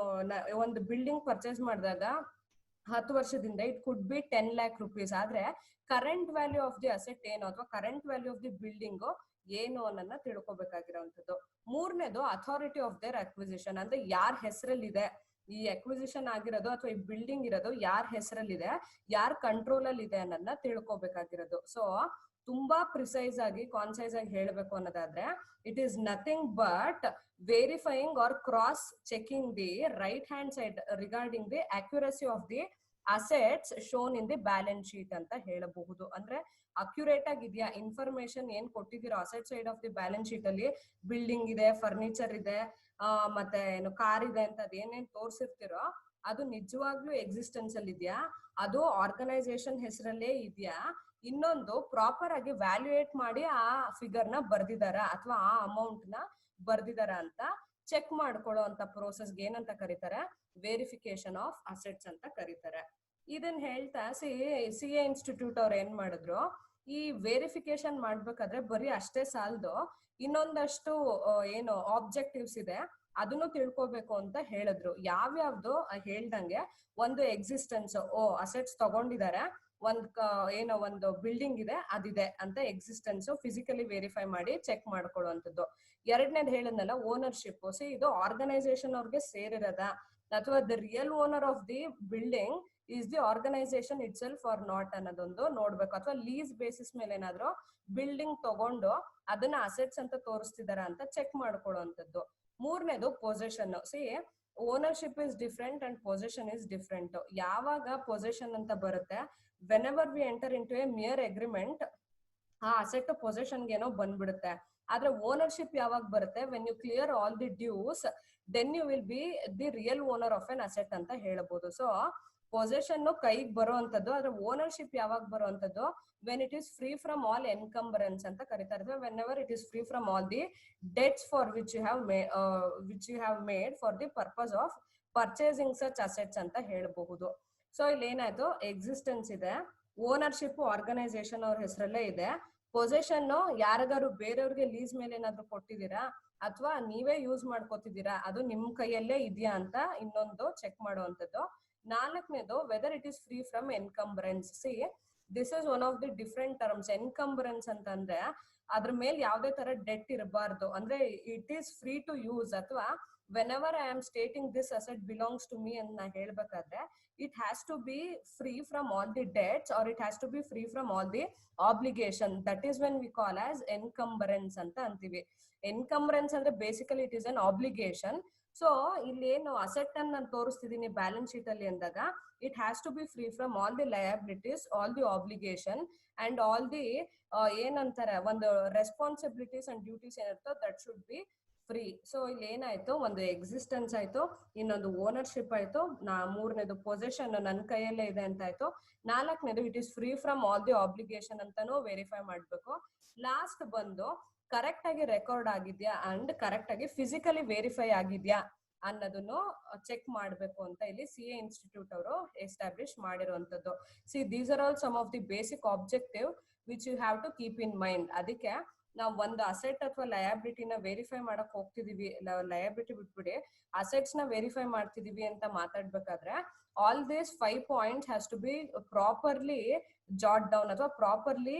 ಒಂದು ಬಿಲ್ಡಿಂಗ್ ಪರ್ಚೇಸ್ ಮಾಡಿದಾಗ 10 ವರ್ಷದಿಂದ it could B 10 lakh rupees, ಆದ್ರೆ current value of the asset ಏನು ಅಥವಾ current value of the building ಏನು ಅನ್ನೋದನ್ನ ತಿಳ್ಕೊಬೇಕಾಗಿರೋಂಥದ್ದು. ಮೂರನೇದು ಅಥಾರಿಟಿ ಆಫ್ ದೇರ್ ಅಕ್ವಿಸಿಷನ್, ಅಂದ್ರೆ ಯಾರ ಹೆಸರಲ್ಲಿದೆ ಈ ಅಕ್ವಿಸಿಷನ್ ಆಗಿರೋದು ಅಥವಾ ಈ ಬಿಲ್ಡಿಂಗ್ ಇರೋದು ಯಾರ ಹೆಸರಲ್ಲಿದೆ, ಯಾರ ಕಂಟ್ರೋಲ್ ಅಲ್ಲಿ ಇದೆ ಅನ್ನೋದನ್ನ ತಿಳ್ಕೊಬೇಕಾಗಿರೋದು. ಸೊ ತುಂಬಾ ಪ್ರಿಸೈಸ್ ಆಗಿ ಕಾನ್ಸೈಸ್ ಆಗಿ ಹೇಳ್ಬೇಕು ಅನ್ನೋದಾದ್ರೆ, it is nothing but verifying or cross checking the right hand side regarding the accuracy of the assets shown in the balance sheet ಅಂತ ಹೇಳಬಹುದು. ಅಂದ್ರೆ ಅಕ್ಯುರೇಟ್ ಆಗಿದೆಯಾ ಇನ್ಫಾರ್ಮೇಶನ್ ಏನ್ ಕೊಟ್ಟಿದ್ದೀರೋ asset side of the balance sheet ಅಲ್ಲಿ, building ಇದೆ, furniture ಇದೆ, ಮತ್ತೆ ಏನು ಕಾರ್ ಇದೆ ಅಂತ ಅದೇನೇನ್ ತೋರ್ಸಿರ್ತಿರೋ ಅದು ನಿಜವಾಗ್ಲೂ ಎಕ್ಸಿಸ್ಟೆನ್ಸ್ ಅಲ್ಲಿ ಇದೆಯಾ, ಅದು ಆರ್ಗನೈಸೇಷನ್ ಹೆಸರಲ್ಲೇ ಇದೆಯಾ, ಇನ್ನೊಂದು ಪ್ರಾಪರ್ ಆಗಿ ವ್ಯಾಲ್ಯೂಯೇಟ್ ಮಾಡಿ ಆ ಫಿಗರ್ ನ ಬರ್ದಿದಾರ ಅಥವಾ ಆ ಅಮೌಂಟ್ ನ ಬರ್ದಿದಾರ ಅಂತ ಚೆಕ್ ಮಾಡ್ಕೊಳ್ಳೋ ಅಂತ ಪ್ರೋಸೆಸ್ಗೆ ಏನಂತ ಕರೀತಾರೆ, ವೆರಿಫಿಕೇಶನ್ ಆಫ್ ಅಸೆಟ್ಸ್ ಅಂತ ಕರೀತಾರೆ. ಇದನ್ನ ಹೇಳ್ತಾ ಸಿ ಎ ಇನ್ಸ್ಟಿಟ್ಯೂಟ್ ಅವ್ರು ಏನ್ ಮಾಡಿದ್ರು, ಈ ವೆರಿಫಿಕೇಶನ್ ಮಾಡ್ಬೇಕಾದ್ರೆ ಬರೀ ಅಷ್ಟೇ ಸಾಲದು, ಇನ್ನೊಂದಷ್ಟು ಏನು ಆಬ್ಜೆಕ್ಟಿವ್ಸ್ ಇದೆ ಅದನ್ನು ತಿಳ್ಕೊಬೇಕು ಅಂತ ಹೇಳಿದ್ರು. ಯಾವ್ಯಾವ್ದು ಹೇಳ್ದಂಗೆ, ಒಂದು ಎಕ್ಸಿಸ್ಟೆನ್ಸ್, ಅಸೆಟ್ಸ್ ತಗೊಂಡಿದ್ದಾರೆ, ಏನೋ ಒಂದು ಬಿಲ್ಡಿಂಗ್ ಇದೆ ಅದಿದೆ ಅಂತ ಎಕ್ಸಿಸ್ಟೆನ್ಸ್ ಫಿಸಿಕಲಿ ವೆರಿಫೈ ಮಾಡಿ ಚೆಕ್ ಮಾಡ್ಕೊಳ್ಳುವಂಥದ್ದು. ಎರಡನೇದು ಹೇಳಿದ್ನಲ್ಲ ಓನರ್ಶಿಪ್, ಇದು ಆರ್ಗನೈಸೇಷನ್ ಅವ್ರಿಗೆ ಸೇರಿರದ ಅಥವಾ the real owner of the building is the organisation itself or not ಅನ್ನೋದೊಂದು ನೋಡ್ಬೇಕು. ಅಥವಾ ಲೀಸ್ ಬೇಸಿಸ್ ಮೇಲೆ ಏನಾದ್ರು ಬಿಲ್ಡಿಂಗ್ ತಗೊಂಡು ಅದನ್ನ ಅಸೆಟ್ಸ್ ಅಂತ ತೋರಿಸ್ತಿದಾರ ಅಂತ ಚೆಕ್ ಮಾಡ್ಕೊಳ್ಳುವಂಥದ್ದು. ಮೂರನೇದು possession. Ownership is different and possession is different. ಯಾವಾಗ ಪೊಸೆಷನ್ ಅಂತ ಬರುತ್ತೆ, whenever we enter into a mere agreement, ಆ ಅಸೆಟ್ ಪೊಸೆಷನ್ಗೆ ಏನೋ ಬಂದ್ಬಿಡುತ್ತೆ. ಆದ್ರೆ ಓನರ್ಶಿಪ್ ಯಾವಾಗ ಬರುತ್ತೆ, when you clear all the dues then you will be the real owner of an asset ಅಂತ ಹೇಳ್ಬೋದು. ಸೊ ಪೊಸೆಷನ್ ಕೈಗೆ ಬರುವಂತದ್ದು, ಆದ್ರೆ ಓನರ್ಶಿಪ್ ಯಾವಾಗ ಬರುವಂತದ್ದು, when it is free from all encumbrance ಅಂತ ಕರೀತಾರೆ. Whenever it is free from all the debts for which you have made for the purpose of purchasing such assets ಅಂತ ಹೇಳಬಹುದು. So ಇಲ್ಲಿ ಏನಾಯ್ತು, ಎಕ್ಸಿಸ್ಟೆನ್ಸ್ ಇದೆ, ownership organisation ಅವ್ರ ಹೆಸರಲ್ಲೇ ಇದೆ, ಪೊಸೆಷನ್ ಯಾರಿಗಾರು ಬೇರೆಯವ್ರಿಗೆ ಲೀಸ್ ಮೇಲೆ ಏನಾದ್ರು ಕೊಟ್ಟಿದ್ದೀರಾ ಅಥವಾ ನೀವೇ ಯೂಸ್ ಮಾಡ್ಕೋತಿದ್ದೀರಾ, ಅದು ನಿಮ್ ಕೈಯಲ್ಲೇ ಇದೆಯಾ ಅಂತ ಇನ್ನೊಂದು ಚೆಕ್ ಮಾಡುವಂತದ್ದು. ನಾಲ್ಕನೇದು whether it is free from encumbrance. This is one of the different terms. Encumbrance ಅಂತಂದ್ರೆ ಅದ್ರ ಮೇಲೆ ಯಾವ್ದೇ ತರ ಡೆಟ್ ಇರಬಾರ್ದು, ಅಂದ್ರೆ it is free to use, ಅಥವಾ whenever I am stating this asset belongs to me ಅಂತ ನಾ ಹೇಳ್ಬೇಕಾದ್ರೆ it has to be free from all the debts or it has to be free from all the obligation. That is when we call as encumbrance ಅಂತ ಅಂತೀವಿ. Encumbrance ಅಂದ್ರೆ basically it is an obligation. So ಇಲ್ಲಿ ಏನು asset ಅನ್ನು ನಾನು ತೋರಿಸ್ತಿದ್ದೀನಿ balance sheet ಅಲ್ಲಿ ಅಂದಾಗ it has to be free from all the liabilities, all the obligation and all the ಏನಂತಾರೆ ಒಂದು ರೆಸ್ಪಾನ್ಸಿಬಿಲಿಟೀಸ್ ಅಂಡ್ ಡ್ಯೂಟೀಸ್ ಏನಿರ್ತೋ that should be free. So ಇಲ್ಲಿ ಏನಾಯ್ತು, ಒಂದು ಎಕ್ಸಿಸ್ಟೆನ್ಸ್ ಆಯ್ತು, ಇನ್ನೊಂದು ಓನರ್ಶಿಪ್ ಆಯ್ತು, ಮೂರನೇದು ಪೊಸೆಷನ್ ನನ್ನ ಕೈಯಲ್ಲೇ ಇದೆ ಅಂತ ಆಯ್ತು, ನಾಲ್ಕನೇದು it is free from all the obligation ಅಂತಾನು ವೆರಿಫೈ ಮಾಡ್ಬೇಕು. ಲಾಸ್ಟ್ ಬಂದು ಕರೆಕ್ಟ್ ಆಗಿ ರೆಕಾರ್ಡ್ ಆಗಿದ್ಯಾ ಅಂಡ್ ಕರೆಕ್ಟ್ ಆಗಿ ಫಿಸಿಕಲಿ ವೆರಿಫೈ ಆಗಿದ್ಯಾ ಅನ್ನೋದನ್ನು ಚೆಕ್ ಮಾಡ್ಬೇಕು ಅಂತ ಇಲ್ಲಿ ಸಿ ಎ ಇನ್ಸ್ಟಿಟ್ಯೂಟ್ ಅವರು ಎಸ್ಟಾಬ್ಲಿಷ್ ಮಾಡಿರುವಂತದ್ದು. These are all some of the basic objective which you have to keep in mind. ಅದಕ್ಕೆ ನಾವು ಒಂದು ಅಸೆಟ್ ಅಥವಾ ಲಯಬಿಲಿಟಿನ ವೆರಿಫೈ ಮಾಡಕ್ ಹೋಗ್ತಿದೀವಿ, ಲಯಬಿಲಿಟಿ ಬಿಟ್ಬಿಡಿ ಅಸೆಟ್ಸ್ ನ ವೆರಿಫೈ ಮಾಡ್ತಿದೀವಿ ಅಂತ ಮಾತಾಡ್ಬೇಕಾದ್ರೆ all this 5 points has to be properly jot down ಅಥವಾ ಪ್ರಾಪರ್ಲಿ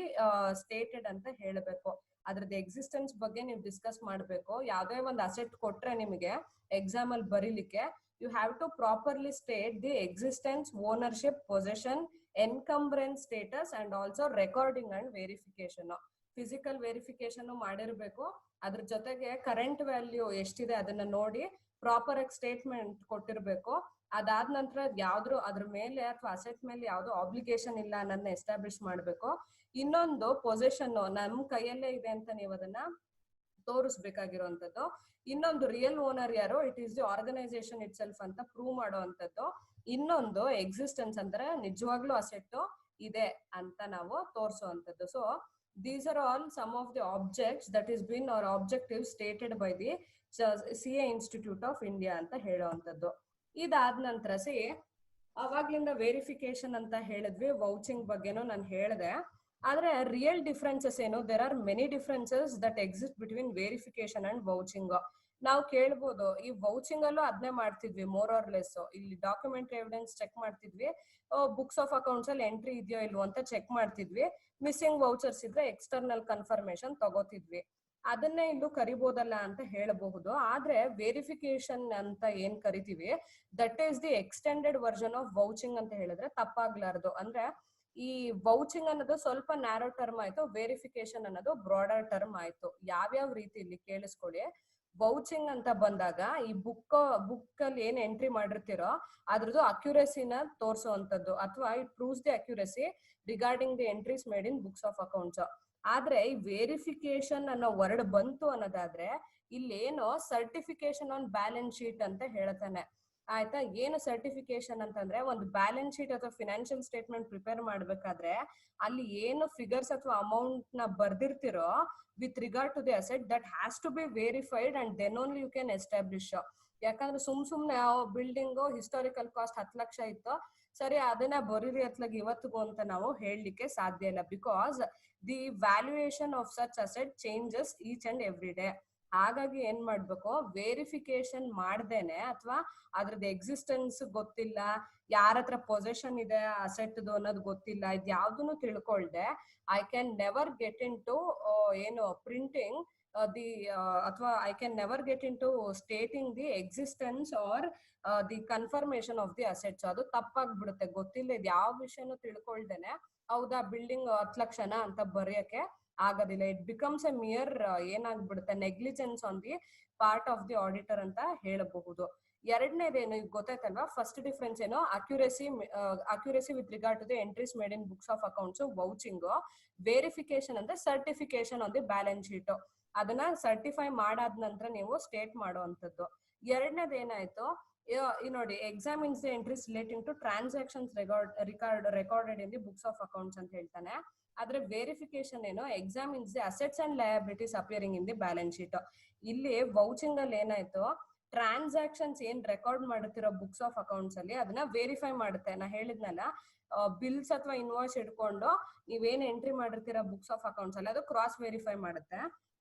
ಸ್ಟೇಟೆಡ್ ಅಂತ ಹೇಳಬೇಕು. ಅದ್ರದ್ದು ಎಕ್ಸಿಸ್ಟೆನ್ಸ್ ಬಗ್ಗೆ ನೀವು ಡಿಸ್ಕಸ್ ಮಾಡ್ಬೇಕು. ಯಾವ್ದೇ ಒಂದು ಅಸೆಟ್ ಕೊಟ್ರೆ ನಿಮಗೆ ಎಕ್ಸಾಮ್ ಅಲ್ಲಿ ಬರೀಲಿಕ್ಕೆ you have to properly state the existence, ownership, possession, encumbrance status and also recording and verification. Physical verification ಮಾಡಿರ್ಬೇಕು, ಅದ್ರ ಜೊತೆಗೆ ಕರೆಂಟ್ ವ್ಯಾಲ್ಯೂ ಎಷ್ಟಿದೆ ಅದನ್ನ ನೋಡಿ ಪ್ರಾಪರ್ ಆಗಿ ಸ್ಟೇಟ್ಮೆಂಟ್ ಕೊಟ್ಟಿರ್ಬೇಕು. ಅದಾದ ನಂತರ ಯಾವ್ದು ಅದ್ರ ಮೇಲೆ ಅಥವಾ ಅಸೆಟ್ ಮೇಲೆ ಯಾವ್ದು ಆಬ್ಲಿಗೇಷನ್ ಇಲ್ಲ ಅನ್ನೋದನ್ನ ಎಸ್ಟಾಬ್ಲಿಷ್ ಮಾಡ್ಬೇಕು. ಇನ್ನೊಂದು ಪೊಸೆಷನ್ ನಮ್ ಕೈಯಲ್ಲೇ ಇದೆ ಅಂತ ನೀವು ಅದನ್ನ ತೋರಿಸ್ಬೇಕಾಗಿರುವಂತದ್ದು. ಇನ್ನೊಂದು ರಿಯಲ್ ಓನರ್ ಯಾರು, it is the organisation itself ಅಂತ ಪ್ರೂವ್ ಮಾಡುವಂತದ್ದು. ಇನ್ನೊಂದು ಎಕ್ಸಿಸ್ಟೆನ್ಸ್ ಅಂದ್ರೆ ನಿಜವಾಗ್ಲೂ ಅಸೆಟ್ ಇದೆ ಅಂತ ನಾವು ತೋರಿಸುವಂತದ್ದು. So these are all some of the objects that is been or objectives stated by the CA Institute of India ಅಂತ ಹೇಳುವಂತದ್ದು. ಇದಾದ ನಂತರ ಅವಾಗ್ಲಿಂದ ವೆರಿಫಿಕೇಶನ್ ಅಂತ ಹೇಳಿದ್ವಿ, ವೌಚಿಂಗ್ ಬಗ್ಗೆನೂ ನಾನು ಹೇಳಿದೆ. ಆದ್ರೆ ರಿಯಲ್ ಡಿಫ್ರೆನ್ಸಸ್ ಏನು, there are many differences that exist between verification and vouching. ನಾವು ಕೇಳ್ಬೋದು, ಈ ವೌಚಿಂಗ್ ಅಲ್ಲೂ ಅದನ್ನೇ ಮಾಡ್ತಿದ್ವಿ ಮೋರ್ ಆರ್ ಲೆಸ್. ಇಲ್ಲಿ ಡಾಕ್ಯುಮೆಂಟರಿ ಎವಿಡೆನ್ಸ್ ಚೆಕ್ ಮಾಡ್ತಿದ್ವಿ, ಬುಕ್ಸ್ ಆಫ್ ಅಕೌಂಟ್ಸ್ ಅಲ್ಲಿ ಎಂಟ್ರಿ ಇದೆಯೋ ಇಲ್ವೋ ಅಂತ ಚೆಕ್ ಮಾಡ್ತಿದ್ವಿ, ಮಿಸ್ಸಿಂಗ್ ವೌಚರ್ಸ್ ಇದ್ರೆ ಎಕ್ಸ್ಟರ್ನಲ್ ಕನ್ಫರ್ಮೇಶನ್ ತಗೋತಿದ್ವಿ. ಅದನ್ನೇ ಇಲ್ಲೂ ಕರಿಬೋದಲ್ಲ ಅಂತ ಹೇಳಬಹುದು. ಆದ್ರೆ ವೆರಿಫಿಕೇಶನ್ ಅಂತ ಏನ್ ಕರಿತೀವಿ, that is the extended version of vouching ಅಂತ ಹೇಳಿದ್ರೆ ತಪ್ಪಾಗ್ಲಾರ್ದು. ಅಂದ್ರೆ ಈ ವೌಚಿಂಗ್ ಅನ್ನೋದು ಸ್ವಲ್ಪ ನ್ಯಾರೋ ಟರ್ಮ್ ಆಯ್ತು, ವೆರಿಫಿಕೇಶನ್ ಅನ್ನೋದು ಬ್ರಾಡರ್ ಟರ್ಮ್ ಆಯ್ತು. ಯಾವ್ಯಾವ ರೀತಿಯಲ್ಲಿ ಕೇಳಿಸ್ಕೊಳ್ಳಿ. ವೌಚಿಂಗ್ ಅಂತ ಬಂದಾಗ ಈ ಬುಕ್ ಅಲ್ಲಿ ಏನ್ ಎಂಟ್ರಿ ಮಾಡಿರ್ತೀರೋ ಅದ್ರದ್ದು ಅಕ್ಯುರಸಿನ ತೋರಿಸುವಂತದ್ದು, ಅಥವಾ it proves the accuracy regarding the entries made in books of accounts. ಆದ್ರೆ ಈ ವೆರಿಫಿಕೇಶನ್ ಅನ್ನೋ ವರ್ಡ್ ಬಂತು ಅನ್ನೋದಾದ್ರೆ ಇಲ್ಲೇನೋ ಸರ್ಟಿಫಿಕೇಶನ್ ಆನ್ ಬ್ಯಾಲೆನ್ಸ್ ಶೀಟ್ ಅಂತ ಹೇಳ್ತಾನೆ. ಆಯ್ತಾ, ಏನು ಸರ್ಟಿಫಿಕೇಶನ್ ಅಂತಂದ್ರೆ ಒಂದು ಬ್ಯಾಲೆನ್ಸ್ ಶೀಟ್ ಅಥವಾ ಫಿನಾನ್ಷಿಯಲ್ ಸ್ಟೇಟ್ಮೆಂಟ್ ಪ್ರಿಪೇರ್ ಮಾಡ್ಬೇಕಾದ್ರೆ ಅಲ್ಲಿ ಏನು ಫಿಗರ್ಸ್ ಅಥವಾ ಅಮೌಂಟ್ ನ ಬರ್ದಿರ್ತಿರೋ with regard to the asset, that has to be verified and then only you can establish. ಯಾಕಂದ್ರೆ ಸುಮ್ನೆ ಬಿಲ್ಡಿಂಗು ಹಿಸ್ಟಾರಿಕಲ್ ಕಾಸ್ಟ್ 10 ಲಕ್ಷ ಇತ್ತು, ಸರಿ ಅದನ್ನ ಬರೀರಿ ಅತ್ಲಾಗ ಇವತ್ತಿಗೂ ಅಂತ ನಾವು ಹೇಳಲಿಕ್ಕೆ ಸಾಧ್ಯ ಇಲ್ಲ. Because the valuation of such asset changes each and every day. ಹಾಗಾಗಿ ಏನ್ ಮಾಡ್ಬೇಕು, ವೆರಿಫಿಕೇಶನ್ ಮಾಡ್ದೇನೆ ಅಥವಾ ಅದ್ರದ್ದು ಎಕ್ಸಿಸ್ಟೆನ್ಸ್ ಗೊತ್ತಿಲ್ಲ, ಯಾರ ಹತ್ರ ಪೊಸೆಷನ್ ಇದೆ ಅಸೆಟ್ ಅನ್ನೋದು ಗೊತ್ತಿಲ್ಲ, ಇದು ಯಾವ್ದನ್ನು ತಿಳ್ಕೊಳ್ದೆ I can never get into ಏನು ಪ್ರಿಂಟಿಂಗ್ ದಿ ಅಥವಾ I can never get into stating the existence or the confirmation of the assets. ಅದು ತಪ್ಪಾಗ್ಬಿಡುತ್ತೆ. ಗೊತ್ತಿಲ್ಲ, ಇದು ಯಾವ ವಿಷಯನೂ ತಿಳ್ಕೊಳ್ದೇನೆ ಹೌದಾ ಬಿಲ್ಡಿಂಗ್ 10 ಲಕ್ಷನ ಅಂತ ಬರೆಯಕ್ಕೆ ಆಗೋದಿಲ್ಲ. ಇಟ್ ಬಿಕಮ್ಸ್ ಎ ಮಿಯರ್ ಏನಾಗ್ಬಿಡುತ್ತೆ, negligence on the part of the auditor ಅಂತ ಹೇಳಬಹುದು. ಎರಡನೇದೇನು ಈಗ ಗೊತ್ತಾಯ್ತಲ್ವಾ, ಫಸ್ಟ್ ಡಿಫ್ರೆನ್ಸ್ ಏನು, accuracy with regard to the entries made in books of accounts vouching. Verification ಅಂದ್ರೆ certification on the balance sheet, ಅದನ್ನ certify ಮಾಡಾದ ನಂತರ ನೀವು ಸ್ಟೇಟ್ ಮಾಡುವಂತದ್ದು. ಎರಡನೇದು ಏನಾಯ್ತು, ನೋಡಿ, examines the entries relating to transactions recorded in the books of accounts ಅಂತ ಹೇಳ್ತಾನೆ. ಆದ್ರೆ ವೆರಿಫಿಕೇಶನ್ ಏನು, examines the assets and liabilities appearing in the balance sheet. ಇಲ್ಲಿ ವೌಚಿಂಗ್ ಅಲ್ಲಿ ಏನಾಯ್ತು, ಟ್ರಾನ್ಸಾಕ್ಷನ್ಸ್ ಏನ್ ರೆಕಾರ್ಡ್ ಮಾಡುತ್ತಿರೋ ಬುಕ್ಸ್ ಆಫ್ ಅಕೌಂಟ್ಸ್ ಅಲ್ಲಿ ಅದನ್ನ ವೆರಿಫೈ ಮಾಡುತ್ತೆ. ನಾ ಹೇಳಿದ್ನಲ್ಲ, ಬಿಲ್ಸ್ ಅಥವಾ ಇನ್ವಾಯ್ಸ್ ಇಟ್ಕೊಂಡು ನೀವೇನ್ ಎಂಟ್ರಿ ಮಾಡಿರ್ತೀರ ಬುಕ್ಸ್ ಆಫ್ ಅಕೌಂಟ್ಸ್ ಅಲ್ಲಿ ಅದು ಕ್ರಾಸ್ ವೆರಿಫೈ ಮಾಡುತ್ತೆ.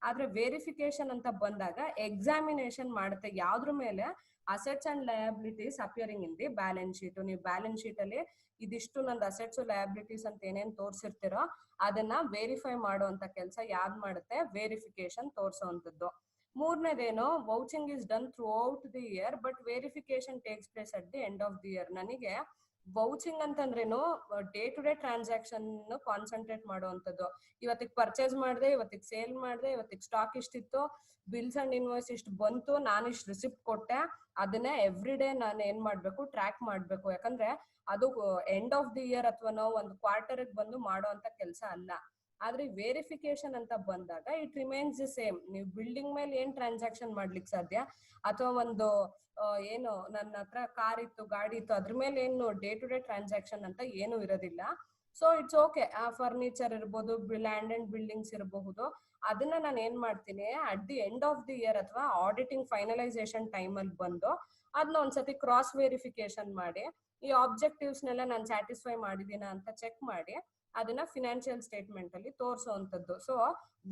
ಆದ್ರೆ ವೆರಿಫಿಕೇಶನ್ ಅಂತ ಬಂದಾಗ ಎಕ್ಸಾಮಿನೇಷನ್ ಮಾಡುತ್ತೆ ಯಾವ್ದ್ರ ಮೇಲೆ, assets and liabilities appearing in the balance sheet. ನೀವು ಬ್ಯಾಲೆನ್ಸ್ ಶೀಟ್ ಅಲ್ಲಿ ಇದಿಷ್ಟು ನಂದು ಅಸೆಟ್ಸ್ ಲಯಬಿಲಿಟೀಸ್ ಅಂತ ಏನೇನ್ ತೋರ್ಸಿರ್ತಿರೋ ಅದನ್ನ ವೆರಿಫೈ ಮಾಡುವಂತ ಕೆಲಸ ಯಾವ್ದು ಮಾಡುತ್ತೆ, ವೆರಿಫಿಕೇಶನ್ ತೋರ್ಸೋವಂಥದ್ದು. ಮೂರನೇದೇನು, vouching is done throughout the year but verification takes place at the end of the year. ನನಗೆ ವೌಚಿಂಗ್ ಅಂತಂದ್ರೇನು, day to day transaction concentrate ಮಾಡುವಂಥದ್ದು. ಇವತ್ತಿಗೆ ಪರ್ಚೇಸ್ ಮಾಡಿದೆ, ಇವತ್ತಿಗೆ ಸೇಲ್ ಮಾಡಿದೆ, ಇವತ್ತಿಗೆ ಸ್ಟಾಕ್ ಇಷ್ಟಿತ್ತು, ಬಿಲ್ಸ್ ಅಂಡ್ ಇನ್ವಾಯ್ಸ್ ಇಷ್ಟು ಬಂತು, ನಾನು ಇಷ್ಟು ರಿಸಿಪ್ಟ್ ಕೊಟ್ಟೆ, ಅದನ್ನೇ ಎವ್ರಿ ಡೇ ನಾನು ಏನ್ ಮಾಡ್ಬೇಕು, ಟ್ರ್ಯಾಕ್ ಮಾಡ್ಬೇಕು. ಯಾಕಂದ್ರೆ ಅದು ಎಂಡ್ ಆಫ್ ದಿ ಇಯರ್ ಅಥವಾ ನಾವು ಒಂದು ಕ್ವಾರ್ಟರ್ ಬಂದು ಮಾಡುವಂತ ಕೆಲಸ ಅಲ್ಲ. ಆದ್ರೆ ವೆರಿಫಿಕೇಶನ್ ಅಂತ ಬಂದಾಗ ಇಟ್ ರಿಮೈನ್ಸ್ ದಿ ಸೇಮ್. ನೀವು ಬಿಲ್ಡಿಂಗ್ ಮೇಲೆ ಏನ್ ಟ್ರಾನ್ಸಾಕ್ಷನ್ ಮಾಡ್ಲಿಕ್ಕೆ ಸಾಧ್ಯ, ಅಥವಾ ಒಂದು ಏನು ನನ್ನ ಹತ್ರ ಕಾರ್ ಇತ್ತು, ಗಾಡಿ ಇತ್ತು, ಅದ್ರ ಮೇಲೆ ಏನು ಡೇ ಟು ಡೇ ಟ್ರಾನ್ಸಾಕ್ಷನ್ ಅಂತ ಏನು ಇರೋದಿಲ್ಲ. ಸೊ ಇಟ್ಸ್ ಓಕೆ, ಫರ್ನಿಚರ್ ಇರ್ಬೋದು, ಲ್ಯಾಂಡ್ ಅಂಡ್ ಬಿಲ್ಡಿಂಗ್ಸ್ ಇರಬಹುದು, ಅದನ್ನ ನಾನು ಏನ್ ಮಾಡ್ತೀನಿ, at the end of the year ಅಥವಾ ಆಡಿಟಿಂಗ್ ಫೈನಲೈಸೇಷನ್ ಟೈಮ್ ಅಲ್ಲಿ ಬಂದು ಅದನ್ನ ಒಂದ್ಸತಿ ಕ್ರಾಸ್ ವೆರಿಫಿಕೇಶನ್ ಮಾಡಿ ಈ ಆಬ್ಜೆಕ್ಟಿವ್ಸ್ ನೆಲ್ಲ ನಾನು ಸ್ಯಾಟಿಸ್ಫೈ ಮಾಡಿದೀನ ಅಂತ ಚೆಕ್ ಮಾಡಿ ಅದನ್ನ ಫಿನಾನ್ಷಿಯಲ್ ಸ್ಟೇಟ್ಮೆಂಟ್ ಅಲ್ಲಿ ತೋರಿಸುವಂತದ್ದು. So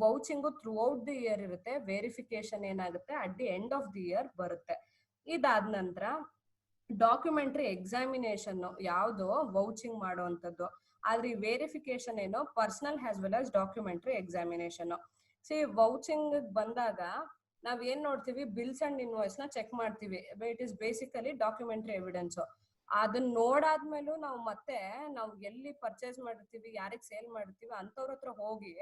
vouching throughout the year ಇರುತ್ತೆ, ವೆರಿಫಿಕೇಶನ್ ಏನಾಗುತ್ತೆ at the end of the year ಬರುತ್ತೆ. ಇದಾದ ನಂತರ ಡಾಕ್ಯುಮೆಂಟ್ರಿ ಎಕ್ಸಾಮಿನೇಷನ್ ಯಾವುದು, ವೌಚಿಂಗ್ ಮಾಡುವಂತದ್ದು. ಆದ್ರೆ ಈ ವೆರಿಫಿಕೇಶನ್ ಏನು, personal as well as documentary examination. See vouching ಬಂದಾಗ ನಾವ್ ಏನ್ ನೋಡ್ತೀವಿ, ಬಿಲ್ಸ್ ಅಂಡ್ ಇನ್ವಾಯ್ಸ್ ನ ಚೆಕ್ ಮಾಡ್ತೀವಿ. It is basically documentary evidence. ಅದನ್ನ ನೋಡಾದ್ಮೇಲೂ ನಾವು ಎಲ್ಲಿ ಪರ್ಚೇಸ್ ಮಾಡಿರ್ತೀವಿ, ಯಾರಿಗ್ ಸೇಲ್ ಮಾಡಿರ್ತೀವಿ ಅಂತವ್ರ ಹತ್ರ ಹೋಗಿ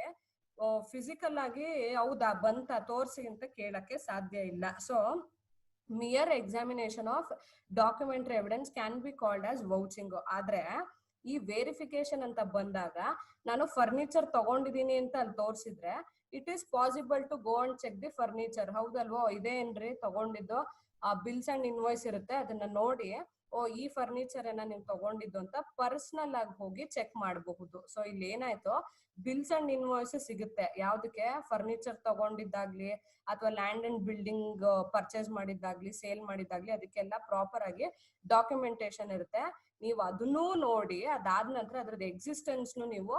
ಫಿಸಿಕಲ್ ಆಗಿ ಹೌದಾ ಬಂತ ತೋರ್ಸಿ ಅಂತ ಕೇಳಕ್ಕೆ ಸಾಧ್ಯ ಇಲ್ಲ. So mere examination of documentary evidence can be called as vouching. ಆದ್ರೆ ಈ ವೆರಿಫಿಕೇಶನ್ ಅಂತ ಬಂದಾಗ ನಾನು ಫರ್ನಿಚರ್ ತಗೊಂಡಿದೀನಿ ಅಂತ ಅಲ್ಲಿ ತೋರಿಸಿದ್ರೆ it is possible to go and check the furniture. ಹೌದಲ್ವೋ, ಇದೇನ್ರಿ ತಗೊಂಡಿದ್ದು, ಆ ಬಿಲ್ಸ್ ಅಂಡ್ ಇನ್ವಾಯ್ಸ್ ಇರುತ್ತೆ, ಅದನ್ನ ನೋಡಿ ಈ ಫರ್ನಿಚರ್ ಏನ ನೀವು ತಗೊಂಡಿದ್ದು ಅಂತ ಪರ್ಸನಲ್ ಆಗಿ ಹೋಗಿ ಚೆಕ್ ಮಾಡಬಹುದು. ಸೊ ಇಲ್ಲಿ ಏನಾಯ್ತು, ಬಿಲ್ಸ್ ಅಂಡ್ ಇನ್ವಾಯ್ಸ್ ಸಿಗುತ್ತೆ. ಯಾವ್ದಕ್ಕೆ, ಫರ್ನಿಚರ್ ತಗೊಂಡಿದ್ದಾಗ್ಲಿ ಅಥವಾ ಲ್ಯಾಂಡ್ ಅಂಡ್ ಬಿಲ್ಡಿಂಗ್ ಪರ್ಚೇಸ್ ಮಾಡಿದ್ದಾಗ್ಲಿ, ಸೇಲ್ ಮಾಡಿದ್ದಾಗ್ಲಿ, ಅದಕ್ಕೆಲ್ಲ ಪ್ರಾಪರ್ ಆಗಿ ಡಾಕ್ಯುಮೆಂಟೇಶನ್ ಇರುತ್ತೆ. ನೀವು ಅದನ್ನೂ ನೋಡಿ ಅದಾದ ನಂತರ ಅದ್ರದ್ದು ಎಕ್ಸಿಸ್ಟೆನ್ಸ್ ನೀವು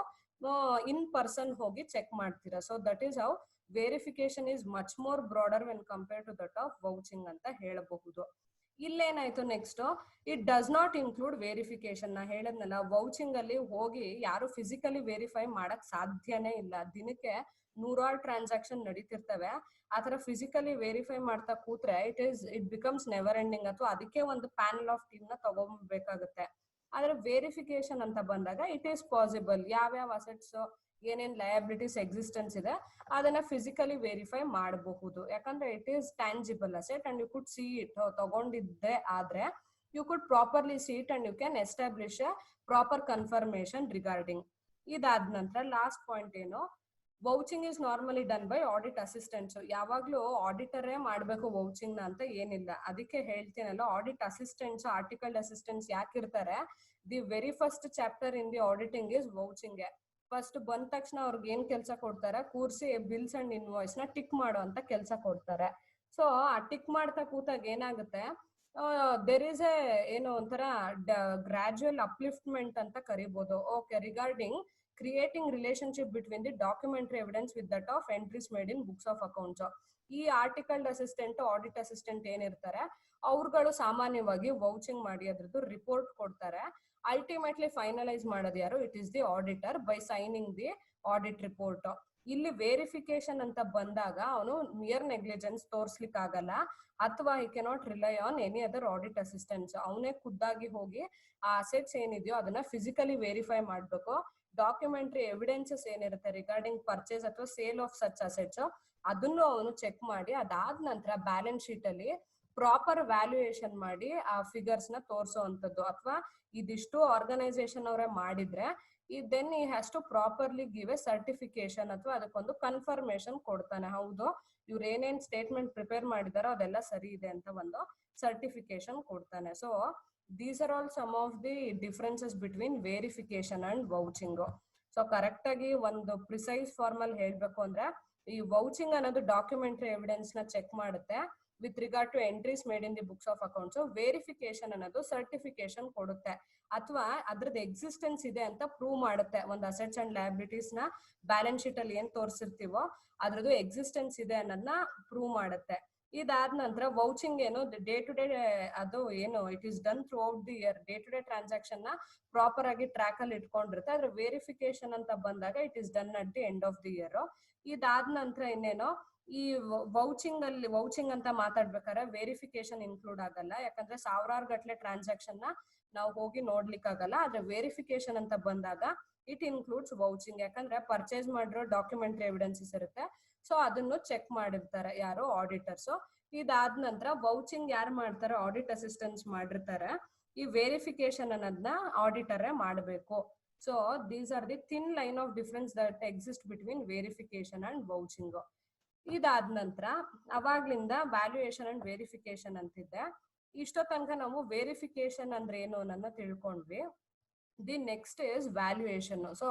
ಇನ್ ಪರ್ಸನ್ ಹೋಗಿ ಚೆಕ್ ಮಾಡ್ತೀರಾ. So that is how verification is much more broader when compare to that of vouching ಅಂತ ಹೇಳಬಹುದು. ಇಲ್ಲೇನಾಯ್ತು next, it does not include verification. ನಾ ಹೇಳದ್ನಲ್ಲ, ವೌಚಿಂಗ್ ಅಲ್ಲಿ ಹೋಗಿ ಯಾರು ಫಿಸಿಕಲಿ ವೆರಿಫೈ ಮಾಡಕ್ ಸಾಧ್ಯನೇ ಇಲ್ಲ. ದಿನಕ್ಕೆ ನೂರಾರು ಟ್ರಾನ್ಸಾಕ್ಷನ್ ನಡೀತಿರ್ತವೆ. ಆತರ ಫಿಸಿಕಲಿ ವೆರಿಫೈ ಮಾಡ್ತಾ ಕೂತ್ರೆ ಇಟ್ ಬಿಕಮ್ಸ್ ನೆವರ್ ಎಂಡಿಂಗ್, ಅಥವಾ ಅದಕ್ಕೆ ಒಂದು ಪ್ಯಾನಲ್ ಆಫ್ ಟೀಮ್ ನ ತಗೊಂಡ್ಬೇಕಾಗುತ್ತೆ. ಆದ್ರೆ ವೆರಿಫಿಕೇಶನ್ ಅಂತ ಬಂದಾಗ ಇಟ್ ಈಸ್ ಪಾಸಿಬಲ್, ಯಾವ್ಯಾವ ಅಸೆಟ್ಸ್ ಏನೇನ್ ಲಯಬಿಲಿಟೀಸ್ ಎಕ್ಸಿಸ್ಟೆನ್ಸ್ ಇದೆ ಅದನ್ನ ಫಿಸಿಕಲಿ ವೆರಿಫೈ ಮಾಡಬಹುದು. ಯಾಕಂದ್ರೆ it is tangible asset and you could see it. ತಗೊಂಡಿದ್ದೆ ಆದ್ರೆ you could properly see it and you can establish a proper confirmation regarding. ಇದಾದ ನಂತರ ಲಾಸ್ಟ್ ಪಾಯಿಂಟ್ ಏನು, vouching is normally done by audit assistants. ಯಾವಾಗ್ಲೂ ಆಡಿಟರೇ ಮಾಡ್ಬೇಕು vouching ನ ಅಂತ ಏನಿಲ್ಲ. ಅದಕ್ಕೆ ಹೇಳ್ತೀನಲ್ಲ, ಆಡಿಟ್ ಅಸಿಸ್ಟೆಂಟ್ಸ್, ಆರ್ಟಿಕಲ್ ಅಸಿಸ್ಟೆಂಟ್ಸ್ ಯಾಕಿರ್ತಾರೆ, the very first chapter in the auditing is vouching. First ಬಂದ ತಕ್ಷಣ ಅವ್ರಿಗೆ ಏನ್ ಕೆಲಸ ಕೊಡ್ತಾರೆ, ಕೂರ್ಸಿ ಬಿಲ್ಸ್ ಅಂಡ್ ಇನ್ವಾಯ್ಸ್ ನ ಟಿಕ್ ಮಾಡೋ ಅಂತ ಕೆಲಸ ಕೊಡ್ತಾರೆ. ಸೊ ಆ ಟಿಕ್ ಮಾಡ್ತಾ ಕೂತಾಗ ಏನಾಗುತ್ತೆ, ದೇರ್ ಇಸ್ ಎ ಏನೋ ಒಂಥರ ಗ್ರಾಜುಯಲ್ ಅಪ್ಲಿಫ್ಟ್ಮೆಂಟ್ ಅಂತ ಕರಿಬಹುದು. Okay, regarding creating relationship between the documentary evidence with that of entries made in books of accounts. ಈ ಆರ್ಟಿಕಲ್ ಅಸಿಸ್ಟೆಂಟ್, ಆಡಿಟ್ ಅಸಿಸ್ಟೆಂಟ್ ಏನಿರ್ತಾರೆ ಅವ್ರುಗಳು ಸಾಮಾನ್ಯವಾಗಿ ವೌಚಿಂಗ್ ಮಾಡಿ ಅದ್ರದ್ದು ರಿಪೋರ್ಟ್ ಕೊಡ್ತಾರೆ. ಅಲ್ಟಿಮೇಟ್ಲಿ ಫೈನಲೈಸ್ ಮಾಡೋದು ಯಾರು, it is the auditor by signing the audit report. ಇಲ್ಲಿ verification ಅಂತ ಬಂದಾಗ ಅವನು ನಿಯರ್ ನೆಗ್ಲಿಜೆನ್ಸ್ ತೋರ್ಸ್ಲಿಕ್ಕೆ ಆಗಲ್ಲ, ಅಥವಾ ಈ cannot rely on any other audit assistants. ಅವನೇ ಖುದ್ದಾಗಿ ಹೋಗಿ ಆ ಅಸೆಟ್ಸ್ ಏನಿದೆಯೋ ಅದನ್ನ ಫಿಸಿಕಲಿ ವೆರಿಫೈ ಮಾಡ್ಬೇಕು. ಡಾಕ್ಯುಮೆಂಟರಿ ಎವಿಡೆನ್ಸಸ್ ಏನಿರುತ್ತೆ ರಿಗಾರ್ಡಿಂಗ್ ಪರ್ಚೇಸ್ ಅಥವಾ ಸೇಲ್ ಆಫ್ ಸಚ್ ಅಸೆಟ್ಸ್ ಅದನ್ನು ಅವನು ಚೆಕ್ ಮಾಡಿ, ಅದಾದ ನಂತರ ಬ್ಯಾಲೆನ್ಸ್ ಶೀಟ್ ಅಲ್ಲಿ ಪ್ರಾಪರ್ ವ್ಯಾಲ್ಯೂಯೇಷನ್ ಮಾಡಿ ಆ ಫಿಗರ್ಸ್ ನ ತೋರಿಸುವಂತದ್ದು. ಅಥವಾ ಇದಿಷ್ಟು ಆರ್ಗನೈಸೇಷನ್ ಅವರೇ ಮಾಡಿದ್ರೆ then he has to properly give a certification, ಅಥವಾ ಅದಕ್ಕೊಂದು ಕನ್ಫರ್ಮೇಶನ್ ಕೊಡ್ತಾನೆ, ಹೌದು ಇವ್ರು ಏನೇನ್ ಸ್ಟೇಟ್ಮೆಂಟ್ ಪ್ರಿಪೇರ್ ಮಾಡಿದಾರೋ ಅದೆಲ್ಲ ಸರಿ ಇದೆ ಅಂತ ಒಂದು ಸರ್ಟಿಫಿಕೇಶನ್ ಕೊಡ್ತಾನೆ. So these are all some of the differences between verification and vouching. So correct ಆಗಿ ಒಂದು ಪ್ರಿಸೈಸ್ ಫಾರ್ಮಲ್ ಹೇಳ್ಬೇಕು ಅಂದ್ರೆ, ಈ ವೌಚಿಂಗ್ ಅನ್ನೋದು ಡಾಕ್ಯುಮೆಂಟರಿ ಎವಿಡೆನ್ಸ್ ನ ಚೆಕ್ ಮಾಡುತ್ತೆ with regard to entries made in the books of accounts. Verification ಅನ್ನೋದು certification ಕೊಡುತ್ತೆ, ಅಥವಾ ಅದ್ರದ್ದು ಎಕ್ಸಿಸ್ಟೆನ್ಸ್ ಇದೆ ಅಂತ ಪ್ರೂವ್ ಮಾಡುತ್ತೆ. ಒಂದು ಅಸೆಟ್ಸ್ ಅಂಡ್ ಲಯಬಿಲಿಟೀಸ್ ನ ಬ್ಯಾಲೆನ್ಸ್ ಶೀಟ್ ಅಲ್ಲಿ ಏನ್ ತೋರಿಸಿರ್ತೀವೋ ಅದ್ರದ್ದು ಎಕ್ಸಿಸ್ಟೆನ್ಸ್ ಇದೆ ಅನ್ನೋದನ್ನ ಪ್ರೂವ್ ಮಾಡುತ್ತೆ. ಇದಾದ ನಂತರ ವೌಚಿಂಗ್ ಏನು, ಡೇ ಟು ಡೇ ಅದು ಏನು it is done throughout the year. Day to day transaction ನ ಪ್ರಾಪರ್ ಆಗಿ ಟ್ರ್ಯಾಕ್ ಅಲ್ಲಿ ಇಟ್ಕೊಂಡಿರುತ್ತೆ. ಆದ್ರೆ ವೆರಿಫಿಕೇಶನ್ ಅಂತ ಬಂದಾಗ it is done at the end of the year. ಇದಾದ ನಂತರ ಇನ್ನೇನೋ, ಈ ವೌಚಿಂಗ್ ಅಂತ ಮಾತಾಡ್ಬೇಕಾದ್ರೆ ವೆರಿಫಿಕೇಶನ್ ಇನ್ಕ್ಲೂಡ್ ಆಗಲ್ಲ, ಯಾಕಂದ್ರೆ ಸಾವಿರಾರು ಗಟ್ಲೆ ಟ್ರಾನ್ಸಾಕ್ಷನ್ ನ ನಾವು ಹೋಗಿ ನೋಡ್ಲಿಕ್ಕಾಗಲ್ಲ. ಆದ್ರೆ ವೆರಿಫಿಕೇಶನ್ ಅಂತ ಬಂದಾಗ ಇಟ್ ಇನ್ಕ್ಲೂಡ್ಸ್ ವೌಚಿಂಗ್, ಯಾಕಂದ್ರೆ ಪರ್ಚೇಸ್ ಮಾಡಿರೋ ಡಾಕ್ಯುಮೆಂಟರಿ ಎವಿಡೆನ್ಸಸ್ ಇರುತ್ತೆ. ಸೊ ಅದನ್ನು ಚೆಕ್ ಮಾಡಿರ್ತಾರೆ ಯಾರು, ಆಡಿಟರ್ಸ್. ಇದಾದ ನಂತರ ವೌಚಿಂಗ್ ಯಾರು ಮಾಡ್ತಾರೆ, ಆಡಿಟ್ ಅಸಿಸ್ಟೆಂಟ್ಸ್ ಮಾಡಿರ್ತಾರೆ. ಈ ವೆರಿಫಿಕೇಶನ್ ಅನ್ನೋದನ್ನ ಆಡಿಟರೇ ಮಾಡಬೇಕು. So these are the thin line of difference that exist between verification and vouching. ಇದಾದ ನಂತರ ಅವಾಗ್ಲಿಂದ ವ್ಯಾಲ್ಯೂಯೇಷನ್ ಅಂಡ್ ವೆರಿಫಿಕೇಶನ್ ಅಂತಿದೆ. ಇಷ್ಟೋ ತನಕ ನಾವು ವೆರಿಫಿಕೇಶನ್ ಅಂದ್ರೆ ಏನು ಅನ್ನೋದನ್ನ ತಿಳ್ಕೊಂಡ್ವಿ. The next is valuation. So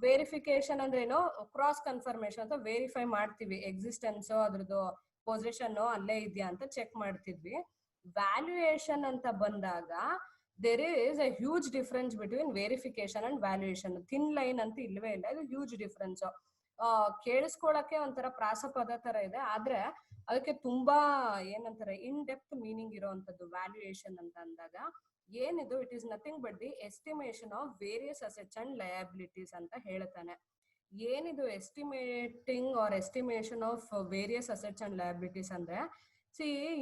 verification ಅಂದ್ರೆ ಏನು, ಕ್ರಾಸ್ ಕನ್ಫರ್ಮೇಶನ್ ಅಂತ ವೆರಿಫೈ ಮಾಡ್ತೀವಿ, ಎಕ್ಸಿಸ್ಟೆನ್ಸ್ ಅದ್ರದ್ದು ಪೊಸಿಷನ್ ಅಲ್ಲೇ ಇದೆಯಾ ಅಂತ ಚೆಕ್ ಮಾಡ್ತಿದ್ವಿ. ವ್ಯಾಲ್ಯೂಯೇಷನ್ ಅಂತ ಬಂದಾಗ there is a huge difference between verification and valuation. Thin line ಅಂತ ಇಲ್ವೇ ಇಲ್ಲ, ಇದು ಹ್ಯೂಜ್ ಡಿಫರೆನ್ಸ್. ಕೇಳಿಸ್ಕೊಳಕ್ಕೆ ಒಂಥರ ಪ್ರಾಸಪದ ತರ ಇದೆ, ಆದ್ರೆ ಅದಕ್ಕೆ ತುಂಬಾ ಏನಂತಾರೆ ಇನ್ ಡೆಪ್ತ್ ಮೀನಿಂಗ್ ಇರೋವಂಥದ್ದು. ವ್ಯಾಲ್ಯೂಯೇಷನ್ ಅಂತ ಅಂದಾಗ ಏನಿದು, it is nothing but the estimation of various assets and liabilities ಅಂತ ಹೇಳ್ತಾನೆ. ಏನಿದು estimating or estimation of various assets and liabilities ಅಂದ್ರೆ,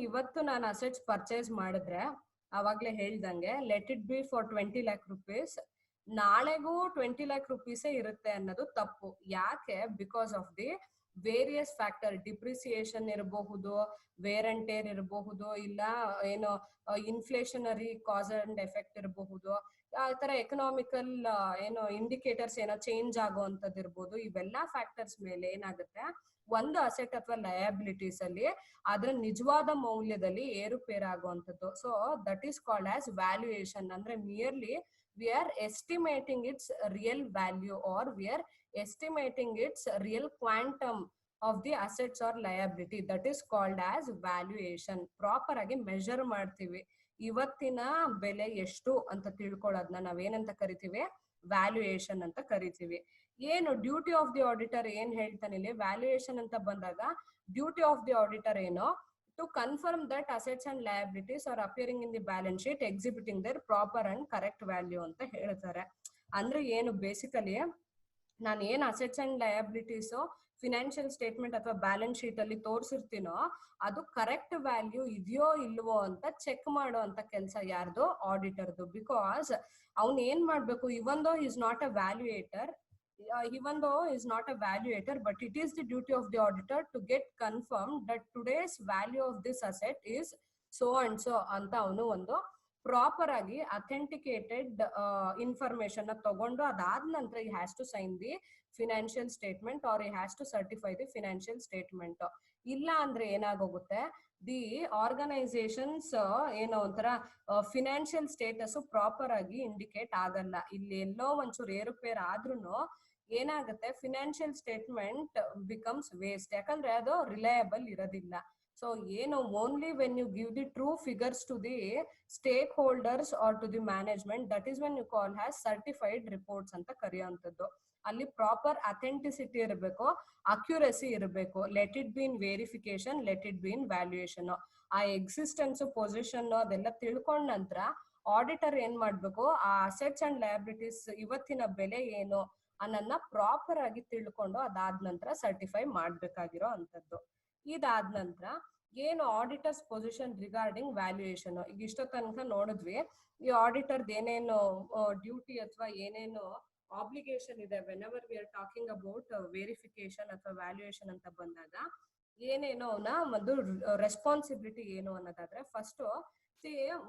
ಇವತ್ತು ನಾನು ಅಸೆಟ್ಸ್ ಪರ್ಚೇಸ್ ಮಾಡಿದ್ರೆ ಅವಾಗ್ಲೇ ಹೇಳ್ದಂಗೆ let it be for 20 lakh rupees, ನಾಳೆಗೂ 20 lakh rupees ಇರುತ್ತೆ ಅನ್ನೋದು ತಪ್ಪು. ಯಾಕೆ, because of the various factor. Depreciation ಇರಬಹುದು, ವೇರ್ ಅಂಡ್ ಟೇರ್ ಇರಬಹುದು, ಇಲ್ಲ ಏನೋ ಇನ್ಫ್ಲೇಷನರಿ ಕಾಸ್ ಅಂಡ್ ಎಫೆಕ್ಟ್ ಇರಬಹುದು, ಆ ತರ ಎಕನಾಮಿಕಲ್ ಏನೋ ಇಂಡಿಕೇಟರ್ಸ್ ಏನೋ ಚೇಂಜ್ ಆಗುವಂತದ್ದು ಇರ್ಬೋದು. ಇವೆಲ್ಲಾ ಫ್ಯಾಕ್ಟರ್ಸ್ ಮೇಲೆ ಏನಾಗುತ್ತೆ, ಒಂದು ಅಸೆಟ್ ಅಥವಾ ಲಯಬಿಲಿಟೀಸ್ ಅಲ್ಲಿ ಅದರ ನಿಜವಾದ ಮೌಲ್ಯದಲ್ಲಿ ಏರುಪೇರಾಗುವಂಥದ್ದು. So that is called as valuation. ಅಂದ್ರೆ merely we are estimating its real value, or we are estimating its real quantum of the assets or liability. That is called as valuation. Proper ಆಗಿ measure ಮಾಡ್ತೀವಿ, ಇವತ್ತಿನ ಬೆಲೆ ಎಷ್ಟು ಅಂತ ತಿಳ್ಕೊಳ್ಳೋದನ್ನ ನಾವೇನಂತ ಕರಿತೀವಿ, valuation ಅಂತ ಕರಿತೀವಿ. ಏನು ಡ್ಯೂಟಿ ಆಫ್ ದಿ ಆಡಿಟರ್ ಏನ್ ಹೇಳ್ತಾನೆ ಇಲ್ಲಿ, ವ್ಯಾಲ್ಯೂಯೇಷನ್ ಅಂತ ಬಂದಾಗ ಡ್ಯೂಟಿ ಆಫ್ ದಿ ಆಡಿಟರ್ ಏನು, to confirm that assets and liabilities are appearing in the balance sheet exhibiting their proper and correct value ಅಂತ ಹೇಳ್ತಾರೆ. ಅಂದ್ರೆ ಏನು, ಬೇಸಿಕಲಿ ನಾನು ಏನ್ assets and liabilities financial statement ಅಥವಾ ಬ್ಯಾಲೆನ್ಸ್ ಶೀಟ್ ಅಲ್ಲಿ ತೋರಿಸಿರ್ತೀನೋ ಅದು ಕರೆಕ್ಟ್ ವ್ಯಾಲ್ಯೂ ಇದೆಯೋ ಇಲ್ವೋ ಅಂತ ಚೆಕ್ ಮಾಡೋ ಅಂತ ಕೆಲಸ ಯಾರ್ದು, ಆಡಿಟರ್ದು. ಬಿಕಾಸ್ ಅವ್ನ್ ಏನ್ ಮಾಡ್ಬೇಕು, even though is not a valuator, even though is not a valuator, but it is the duty of the auditor to get confirmed that today's value of this asset is so and so ಅಂತ ಅವನು ಒಂದು proper ಆಗಿ authenticated information ತಗೊಂಡು ಅದಾದ ನಂತರ he has to sign the financial statement or he has to certify the financial statement. ಇಲ್ಲ ಅಂದ್ರೆ ಏನಾಗೋಗುತ್ತೆ, ದಿ ಆರ್ಗನೈಸೇಷನ್ಸ್ ಏನೋ ಒಂಥರ ಫಿನಾನ್ಷಿಯಲ್ ಸ್ಟೇಟಸ್ ಪ್ರಾಪರ್ ಆಗಿ ಇಂಡಿಕೇಟ್ ಆಗಲ್ಲ. ಇಲ್ಲಿ ಎಲ್ಲೋ ಒಂಚೂರು ಏರುಪೇರ್ ಆದ್ರೂ ಏನಾಗುತ್ತೆ, ಫಿನಾನ್ಷಿಯಲ್ ಸ್ಟೇಟ್ಮೆಂಟ್ ಬಿಕಮ್ಸ್ ವೇಸ್ಟ್, ಯಾಕಂದ್ರೆ ಅದು ರಿಲಯಬಲ್ ಇರೋದಿಲ್ಲ. ಸೊ ಏನು, only when you give the true figures to the stakeholders or to the management, that is when you call has certified reports ಅಂತ ಕರೆಯುವಂಥದ್ದು. ಅಲ್ಲಿ ಪ್ರಾಪರ್ ಅಥೆಂಟಿಸಿಟಿ ಇರಬೇಕು, accuracy ಇರಬೇಕು. Let it be in verification, let it be in valuation. ಆ existence, position ಅದೆಲ್ಲ ತಿಳ್ಕೊಂಡ ನಂತರ auditor ಏನ್ ಮಾಡ್ಬೇಕು, ಆ ಅಸೆಟ್ಸ್ ಅಂಡ್ ಲಯಬಿಲಿಟೀಸ್ ಇವತ್ತಿನ ಬೆಲೆ ಏನು ಅನ್ನೋದನ್ನ ಪ್ರಾಪರ್ ಆಗಿ ತಿಳ್ಕೊಂಡು ಅದಾದ ನಂತರ ಸರ್ಟಿಫೈ ಮಾಡ್ಬೇಕಾಗಿರೋ ಅಂತದ್ದು. ಇದಾದ ನಂತರ ಏನು ಆಡಿಟರ್ಸ್ ಪೊಸಿಷನ್ ರಿಗಾರ್ಡಿಂಗ್ ವ್ಯಾಲ್ಯೂಯೇಷನ್, ಈಗ ಇಷ್ಟೋ ತನಕ ನೋಡಿದ್ವಿ ಈ ಆಡಿಟರ್ದ್ ಏನೇನು ಡ್ಯೂಟಿ ಅಥವಾ ಏನೇನು ಆಬ್ಲಿಗೇಷನ್ ಇದೆ whenever we are talking about verification ಅಥವಾ ವ್ಯಾಲ್ಯೂಯೇಷನ್ ಅಂತ ಬಂದಾಗ ಏನೇನೋ ಅವನ ಒಂದು ರೆಸ್ಪಾನ್ಸಿಬಿಲಿಟಿ ಏನು ಅನ್ನೋದಾದ್ರೆ, ಫಸ್ಟ್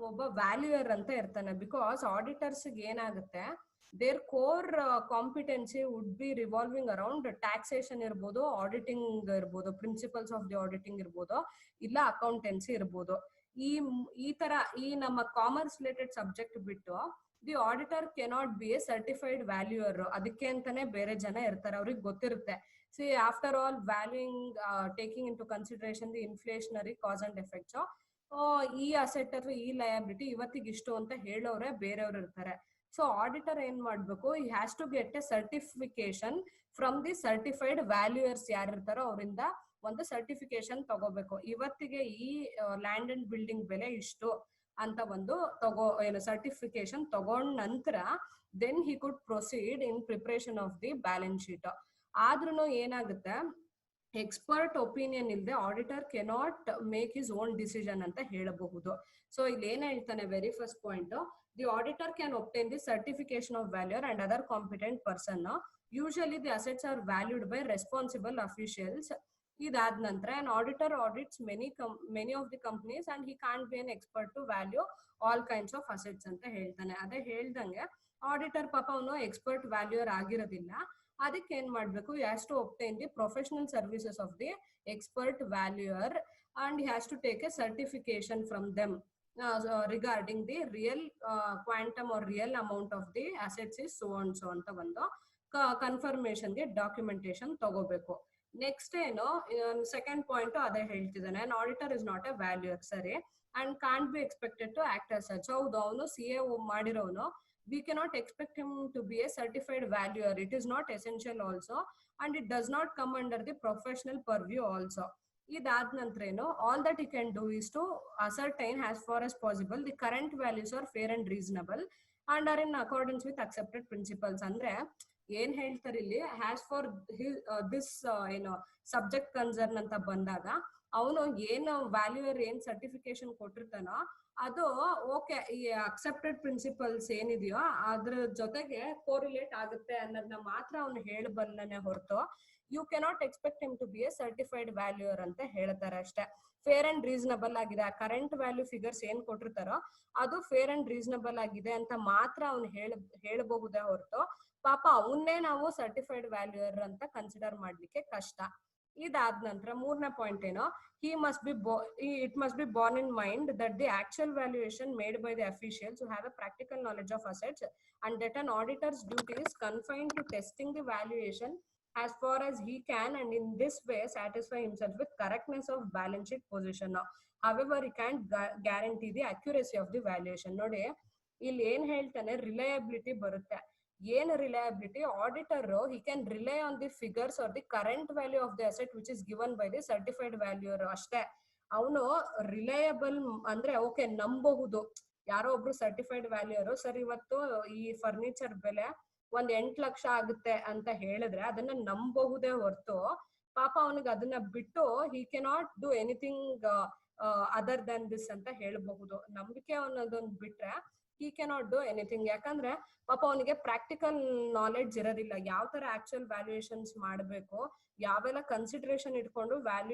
ಒಬ್ಬ ವ್ಯಾಲ್ಯೂಯರ್ ಅಂತ ಇರ್ತಾನೆ. ಬಿಕಾಸ್ ಆಡಿಟರ್ಸ್ ಏನಾಗುತ್ತೆ, their core competency would be revolving around taxation ಇರ್ಬೋದು, ಆಡಿಟಿಂಗ್ ಇರ್ಬೋದು, ಪ್ರಿನ್ಸಿಪಲ್ಸ್ ಆಫ್ ದಿ ಆಡಿಟಿಂಗ್ ಇರ್ಬೋದು, ಇಲ್ಲ ಅಕೌಂಟೆನ್ಸಿ ಇರ್ಬೋದು. ಈ ತರ ಈ ನಮ್ಮ ಕಾಮರ್ಸ್ ರಿಲೇಟೆಡ್ ಸಬ್ಜೆಕ್ಟ್ ಬಿಟ್ಟು the auditor cannot be a certified valuer. ಅದಕ್ಕೆ ಅಂತಾನೆ ಬೇರೆ ಜನ ಇರ್ತಾರೆ, ಅವ್ರಿಗೆ ಗೊತ್ತಿರುತ್ತೆ. See after all valuing taking into consideration the inflationary cause and effects, ಈ ಅಸೆಟ್ ಅಥವಾ ಈ ಲಯಬಿಲಿಟಿ ಇವತ್ತಿಗೆ ಇಷ್ಟು ಅಂತ ಹೇಳೋರೆ ಬೇರೆಯವ್ರು ಇರ್ತಾರೆ. ಸೊ ಆಡಿಟರ್ ಏನ್ ಮಾಡ್ಬೇಕು, he has to get a certification from the certified valuers ಯಾರಿರ್ತಾರೋ ಅವರಿಂದ ಒಂದು ಸರ್ಟಿಫಿಕೇಶನ್ ತಗೋಬೇಕು. ಇವತ್ತಿಗೆ ಈ ಲ್ಯಾಂಡ್ ಅಂಡ್ ಬಿಲ್ಡಿಂಗ್ ಬೆಲೆ ಇಷ್ಟು ಅಂತ ಒಂದು ಸರ್ಟಿಫಿಕೇಶನ್ ತಗೊಂಡ ನಂತರ then he could proceed in preparation of the balance sheet. ಆದ್ರೂ ಏನಾಗುತ್ತೆ, ಎಕ್ಸ್ಪರ್ಟ್ ಒಪಿನಿಯನ್ ಇಲ್ಲದೆ auditor cannot make his own decision ಅಂತ ಹೇಳಬಹುದು. ಸೊ ಇಲ್ಲಿ ಏನ್ ಹೇಳ್ತಾನೆ, very first point, the auditor can obtain the certification of valuer and other competent person. Usually the assets are valued by responsible officials. ಇದಾದ ನಂತರ an auditor audits many of the companies and he can't be an expert to value all kinds of assets ಅಂತ ಹೇಳ್ತಾನೆ. ಅದೇ ಹೇಳ್ದಂಗೆ auditor ಪಾಪ ಅವನು expert ವ್ಯಾಲ್ಯೂಯರ್ ಆಗಿರೋದಿಲ್ಲ. ಅದಕ್ಕೆ ಏನ್ ಮಾಡ್ಬೇಕು, he has to obtain the professional services of the expert valuer and he has to take a certification from them regarding the real quantum or real amount of the assets is so and so ಅಂತ ಒಂದು ಕನ್ಫರ್ಮೇಶನ್ಗೆ documentation ತಗೋಬೇಕು. Next ಏನು, second point ಅದೇ ಹೇಳ್ತಿದ್ದಾನೆ, an auditor is not a valuer, ಸರಿ, and can't be expected to act as such. ಹೌದು, ಅವನು CA ಮಾಡಿರೋನು, we cannot expect him to be a certified valuer. It is not essential also and it does not come under the professional purview also. ಇದಾದ ನಂತರ ಏನು, all that he can do is to ascertain as far as possible the current values are fair and reasonable and are in accordance with accepted principles. ಅಂದ್ರೆ ಏನ್ ಹೇಳ್ತಾರೆ ಇಲ್ಲಿ, has for this ಏನು subject concern ಅಂತ ಬಂದಾಗ ಅವನು ಏನು ವ್ಯಾಲ್ಯೂಯರ್ ಏನ್ ಸರ್ಟಿಫಿಕೇಶನ್ ಕೊಟ್ಟಿರ್ತಾನೋ ಅದು ಓಕೆ, ಈ ಅಕ್ಸೆಪ್ಟೆಡ್ ಪ್ರಿನ್ಸಿಪಲ್ಸ್ ಏನಿದೆಯೋ ಅದ್ರ ಜೊತೆಗೆ ಕೋರಿಲೇಟ್ ಆಗುತ್ತೆ ಅನ್ನೋದನ್ನ ಮಾತ್ರ ಅವನು ಹೇಳಬಲ್ಲನೆ ಹೊರತು you cannot expect him to be a certified valuer ಅಂತ ಹೇಳ್ತಾರೆ ಅಷ್ಟೇ. ಫೇರ್ ಅಂಡ್ ರೀಸನಬಲ್ ಆಗಿದೆ, ಆ ಕರೆಂಟ್ ವ್ಯಾಲ್ಯೂ ಫಿಗರ್ಸ್ ಏನ್ ಕೊಟ್ಟಿರ್ತಾರೋ ಅದು ಫೇರ್ ಅಂಡ್ ರೀಸನಬಲ್ ಆಗಿದೆ ಅಂತ ಮಾತ್ರ ಅವ್ನು ಹೇಳಬಹುದೇ ಹೊರತು ಪಾಪ ಅವನ್ನೇ ನಾವು ಸರ್ಟಿಫೈಡ್ ವ್ಯಾಲ್ಯೂಯರ್ ಅಂತ ಕನ್ಸಿಡರ್ ಮಾಡ್ಲಿಕ್ಕೆ ಕಷ್ಟ. ಇದಾದ ನಂತರ ಮೂರನೇ ಪಾಯಿಂಟ್ ಏನೋ, it must be borne in mind that the actual valuation made by the officials who have a practical knowledge of assets and that an auditor's duty is confined to testing the valuation as far as he can and in this way satisfy himself with correctness of balance sheet position. However, he can't guarantee the accuracy of the valuation. ನೋಡಿ ಇಲ್ಲಿ ಏನ್ ಹೇಳ್ತಾನೆ, reliability ಬರುತ್ತೆ. ಏನು reliability, auditor he can rely on the figures or the current value of the asset which is given by the certified valuer ಅಷ್ಟೇ. ಅವನು reliable ಅಂದ್ರೆ okay ನಂಬಬಹುದು, ಯಾರೋ ಒಬ್ರು ಸರ್ಟಿಫೈಡ್ ವ್ಯಾಲ್ಯೂಯರು ಸರ್ ಇವತ್ತು ಈ ಫರ್ನಿಚರ್ ಬೆಲೆ 8 ಲಕ್ಷ ಆಗುತ್ತೆ ಅಂತ ಹೇಳಿದ್ರೆ ಅದನ್ನ ನಂಬಬಹುದೇ ಹೊರತು ಪಾಪ ಅವನಿಗೆ ಅದನ್ನ ಬಿಟ್ಟು he cannot do anything other than this ಅಂತ ಹೇಳಬಹುದು. ನಂಬಿಕೆ ಅನ್ನೋದೊಂದು ಬಿಟ್ರೆ ಹಿ ಕೆನಾಟ್ ಡೂ ಎನಿಥಿಂಗ್. ಯಾಕಂದ್ರೆ ಪಾಪ ಅವನಿಗೆ ಪ್ರಾಕ್ಟಿಕಲ್ ನಾಲೆಡ್ಜ್ ಇರೋದಿಲ್ಲ. ಯಾವ ತರ ಆಕ್ಚುಯಲ್ ವ್ಯಾಲ್ಯೂಯೇಷನ್ಸ್ ಮಾಡಬೇಕು, ಯಾವೆಲ್ಲ ಕನ್ಸಿಡರೇಷನ್ ಇಟ್ಕೊಂಡು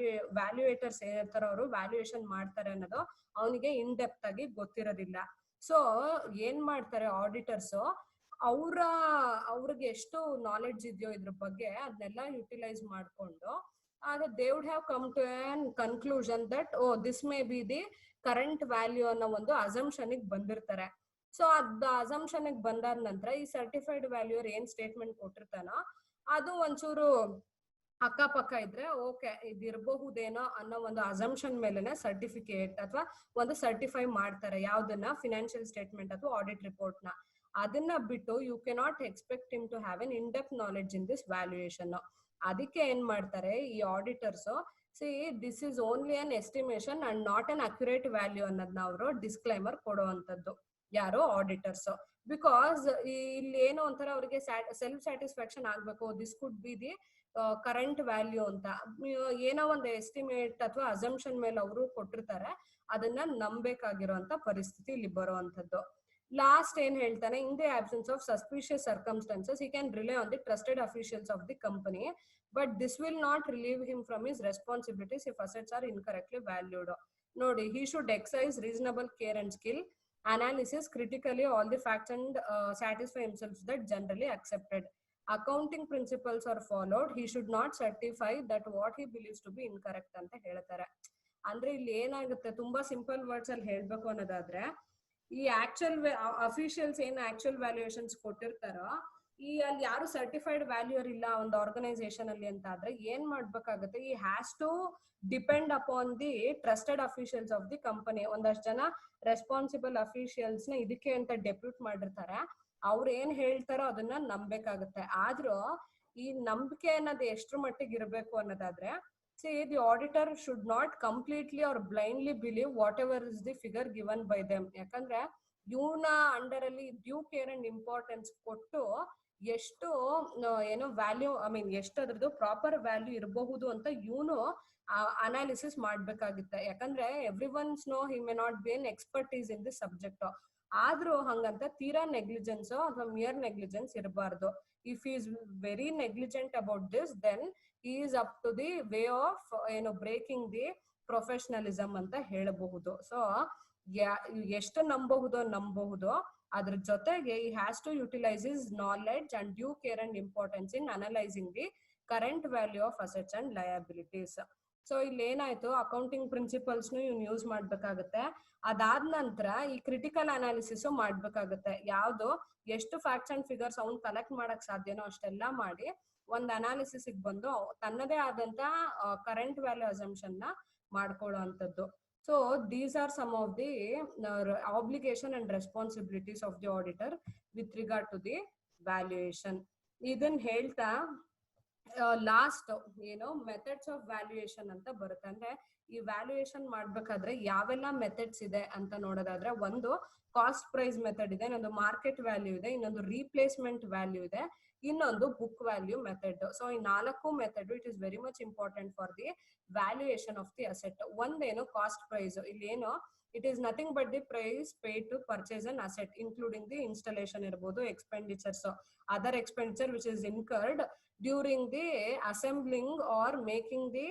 ವ್ಯಾಲ್ಯೂಯೇಟರ್ಸ್ ಏನಿರ್ತಾರೋ ಅವರು ವ್ಯಾಲ್ಯೂಯೇಷನ್ ಮಾಡ್ತಾರೆ ಅನ್ನೋದು ಅವನಿಗೆ ಇನ್ ಡೆಪ್ತ್ ಆಗಿ ಗೊತ್ತಿರೋದಿಲ್ಲ. ಸೊ ಏನ್ ಮಾಡ್ತಾರೆ ಆಡಿಟರ್ಸ್, ಅವ್ರಿಗೆ ಎಷ್ಟು ನಾಲೆಡ್ಜ್ ಇದೆಯೋ ಇದ್ರ ಬಗ್ಗೆ ಅದನ್ನೆಲ್ಲ ಯುಟಿಲೈಸ್ ಮಾಡ್ಕೊಂಡು they would have come to an conclusion that this may be the current value ಅನ್ನೋ ಒಂದು ಅಸಂಪ್ಷನ್ ಬಂದಿರ್ತಾರೆ. ಸೊ ಅದ್ ಅಸಂಪ್ಷನ್ ಬಂದಾದ ನಂತರ ಈ ಸರ್ಟಿಫೈಡ್ ವ್ಯಾಲ್ಯೂರ್ ಏನ್ ಸ್ಟೇಟ್ಮೆಂಟ್ ಕೊಟ್ಟಿರ್ತಾನೋ ಅದು ಒಂಚೂರು ಅಕ್ಕಪಕ್ಕ ಇದ್ರೆ ಓಕೆ ಇದಿರಬಹುದೇನೋ ಅನ್ನೋ ಒಂದು ಅಸಂಪ್ಷನ್ ಮೇಲೆನೆ ಸರ್ಟಿಫಿಕೇಟ್ ಅಥವಾ ಒಂದು ಸರ್ಟಿಫೈ ಮಾಡ್ತಾರೆ ಯಾವ್ದನ್ನ, ಫಿನಾನ್ಷಿಯಲ್ ಸ್ಟೇಟ್ಮೆಂಟ್ ಅಥವಾ ಆಡಿಟ್ ರಿಪೋರ್ಟ್ ನ. ಅದನ್ನ ಬಿಟ್ಟು you cannot expect him to have an in depth knowledge in this valuation. ಅದಕ್ಕೆ ಏನ್ ಮಾಡ್ತಾರೆ ಈ auditors, see this is only an estimation and not an accurate value ಅನ್ನೋದನ್ನ ಅವರು ಡಿಸ್ಕ್ಲೈಮರ್ ಕೊಡುವಂತದ್ದು ಯಾರು ಆಡಿಟರ್ಸ್. ಬಿಕಾಸ್ ಇಲ್ಲಿ ಏನೋ ಒಂಥರ ಅವ್ರಿಗೆ ಸೆಲ್ಫ್ ಸ್ಯಾಟಿಸ್ಫ್ಯಾಕ್ಷನ್ ಆಗ್ಬೇಕು, this could be the current value ಅಂತ. ಏನೋ ಒಂದು ಎಸ್ಟಿಮೇಟ್ ಅಥವಾ ಅಸಂಪ್ಷನ್ ಮೇಲೆ ಅವರು ಕೊಟ್ಟಿರ್ತಾರೆ, ಅದನ್ನ ನಂಬೇಕಾಗಿರುವಂತ ಪರಿಸ್ಥಿತಿ ಇಲ್ಲಿ ಬರುವಂತದ್ದು. ಲಾಸ್ಟ್ ಏನ್ ಹೇಳ್ತಾನೆ, in the absence of suspicious circumstances he can rely on the trusted officials of the company, but this will not relieve him from his responsibilities if assets are incorrectly valued. ನೋಡಿ, he should exercise reasonable care and skill analysis critically all the facts and satisfy himself that generally accepted accounting principles are followed. He should not certify that what he believes to be incorrect ಅಂತ ಹೇಳ್ತಾರೆ. ಅಂದ್ರೆ ಇಲ್ಲಿ ಏನಾಗುತ್ತೆ, ತುಂಬಾ simple words ಅಲ್ಲಿ ಹೇಳ್ಬೇಕು ಅನ್ನೋದಾದ್ರೆ, ಈ ಆಕ್ಚುಯಲ್ ಅಫಿಷಿಯಲ್ಸ್ ಏನ್ ಆಕ್ಚುಯಲ್ ವ್ಯಾಲ್ಯೂಯೇಷನ್ಸ್ ಕೊಟ್ಟಿರ್ತಾರೋ, ಈ ಅಲ್ಲಿ ಯಾರು ಸರ್ಟಿಫೈಡ್ ವ್ಯಾಲ್ಯೂಯರ್ ಇಲ್ಲ ಒಂದು ಆರ್ಗನೈಸೇಷನ್ ಅಲ್ಲಿ ಅಂತ ಆದ್ರೆ ಏನ್ ಮಾಡ್ಬೇಕಾಗುತ್ತೆ, he has to depend upon the trusted officials of the company. ಒಂದಷ್ಟು ಜನ ರೆಸ್ಪಾನ್ಸಿಬಲ್ ಅಫಿಷಿಯಲ್ಸ್ ನ ಇದಕ್ಕೆ ಅಂತ ಡೆಪ್ಯೂಟ್ ಮಾಡಿರ್ತಾರೆ, ಅವ್ರು ಏನ್ ಹೇಳ್ತಾರೋ ಅದನ್ನ ನಂಬೇಕಾಗುತ್ತೆ. ಆದ್ರೂ ಈ ನಂಬಿಕೆ ಅನ್ನೋದು ಎಷ್ಟ್ರ ಮಟ್ಟಿಗೆ ಇರಬೇಕು ಅನ್ನೋದಾದ್ರೆ, see the auditor should not completely or blindly believe whatever is the figure given by them. ಯಾಕಂದ್ರೆ ಇವನ ಅಂಡರ್ ಅಲ್ಲಿ ಡ್ಯೂ ಕೇರ್ ಅಂಡ್ ಇಂಪಾರ್ಟೆನ್ಸ್ ಕೊಟ್ಟು ಎಷ್ಟು ಏನೋ ವ್ಯಾಲ್ಯೂ ಎಷ್ಟು ಅದ್ರದ್ದು ಪ್ರಾಪರ್ ವ್ಯಾಲ್ಯೂ ಇರಬಹುದು ಅಂತ ಇವನು ಅನಾಲಿಸಿಸ್ ಮಾಡ್ಬೇಕಾಗುತ್ತೆ. ಯಾಕಂದ್ರೆ every ones know he may not be an expertise in this subject. ಆದ್ರೂ ಹಂಗಂತ ತೀರಾ ನೆಗ್ಲಿಜೆನ್ಸ್ ಅಥವಾ ಮಿಯರ್ ನೆಗ್ಲಿಜೆನ್ಸ್ ಇರಬಾರ್ದು. If is very negligent about this, then he is up to the way of breaking the professionalism ಅಂತ ಹೇಳಬಹುದು. So ಎಷ್ಟು ನಂಬಬಹುದು ಅದ್ರ ಜೊತೆಗೆ he has to utilize his knowledge and due care and importance in analyzing the current value of assets and liabilities. So ಇಲ್ಲಿ ಏನಾಯ್ತು, accounting principles ಇವ್ನು use ಮಾಡ್ಬೇಕಾಗತ್ತೆ. ಅದಾದ ನಂತರ ಈ ಕ್ರಿಟಿಕಲ್ ಅನಾಲಿಸಿಸ್ ಮಾಡ್ಬೇಕಾಗತ್ತೆ. ಯಾವ್ದು ಎಷ್ಟು ಫ್ಯಾಕ್ಟ್ಸ್ ಅಂಡ್ ಫಿಗರ್ಸ್ ಅವ್ನು ಕಲೆಕ್ಟ್ ಮಾಡಕ್ ಸಾಧ್ಯನೋ ಅಷ್ಟೆಲ್ಲಾ ಮಾಡಿ ಒಂದ್ ಅನಾಲಿಸಿಸ್ ಬಂದು ತನ್ನದೇ ಆದಂತ ಕರೆಂಟ್ ವ್ಯಾಲ್ಯೂ ಅಸಂಪ್ಷನ್ ನ ಮಾಡ್ಕೊಳ್ಳುವಂಥದ್ದು. So these are some of the obligation and responsibilities of the auditor with regard to the valuation. ಇದನ್ನ ಹೇಳ್ತಾ ಲಾಸ್ಟ್ ಮೆಥಡ್ಸ್ ಆಫ್ ವ್ಯಾಲ್ಯೂಯೇಷನ್ ಅಂತ ಬರುತ್ತೆ. ಅಂದ್ರೆ ಈ ವ್ಯಾಲ್ಯೂಯೇಷನ್ ಮಾಡ್ಬೇಕಾದ್ರೆ ಯಾವೆಲ್ಲ ಮೆಥಡ್ಸ್ ಇದೆ ಅಂತ ನೋಡೋದಾದ್ರೆ, ಒಂದು ಕಾಸ್ಟ್ ಪ್ರೈಸ್ ಮೆಥಡ್ ಇದೆ, ಇನ್ನೊಂದು ಮಾರ್ಕೆಟ್ ವ್ಯಾಲ್ಯೂ ಇದೆ, ಇನ್ನೊಂದು ರೀಪ್ಲೇಸ್ಮೆಂಟ್ ವ್ಯಾಲ್ಯೂ ಇದೆ, ಇನ್ನೊಂದು ಬುಕ್ ವ್ಯಾಲ್ಯೂ ಮೆಥಡ್. ಸೊ ಈ 4 method it is very much important for the valuation of the asset. ಒಂದೇನು ಕಾಸ್ಟ್ ಪ್ರೈಸ್, ಇಲ್ಲಿ ಏನು it is nothing but the price paid to purchase an asset including the installation ಇರ್ಬೋದು, expenditures, other expenditure which is incurred during the assembling or making the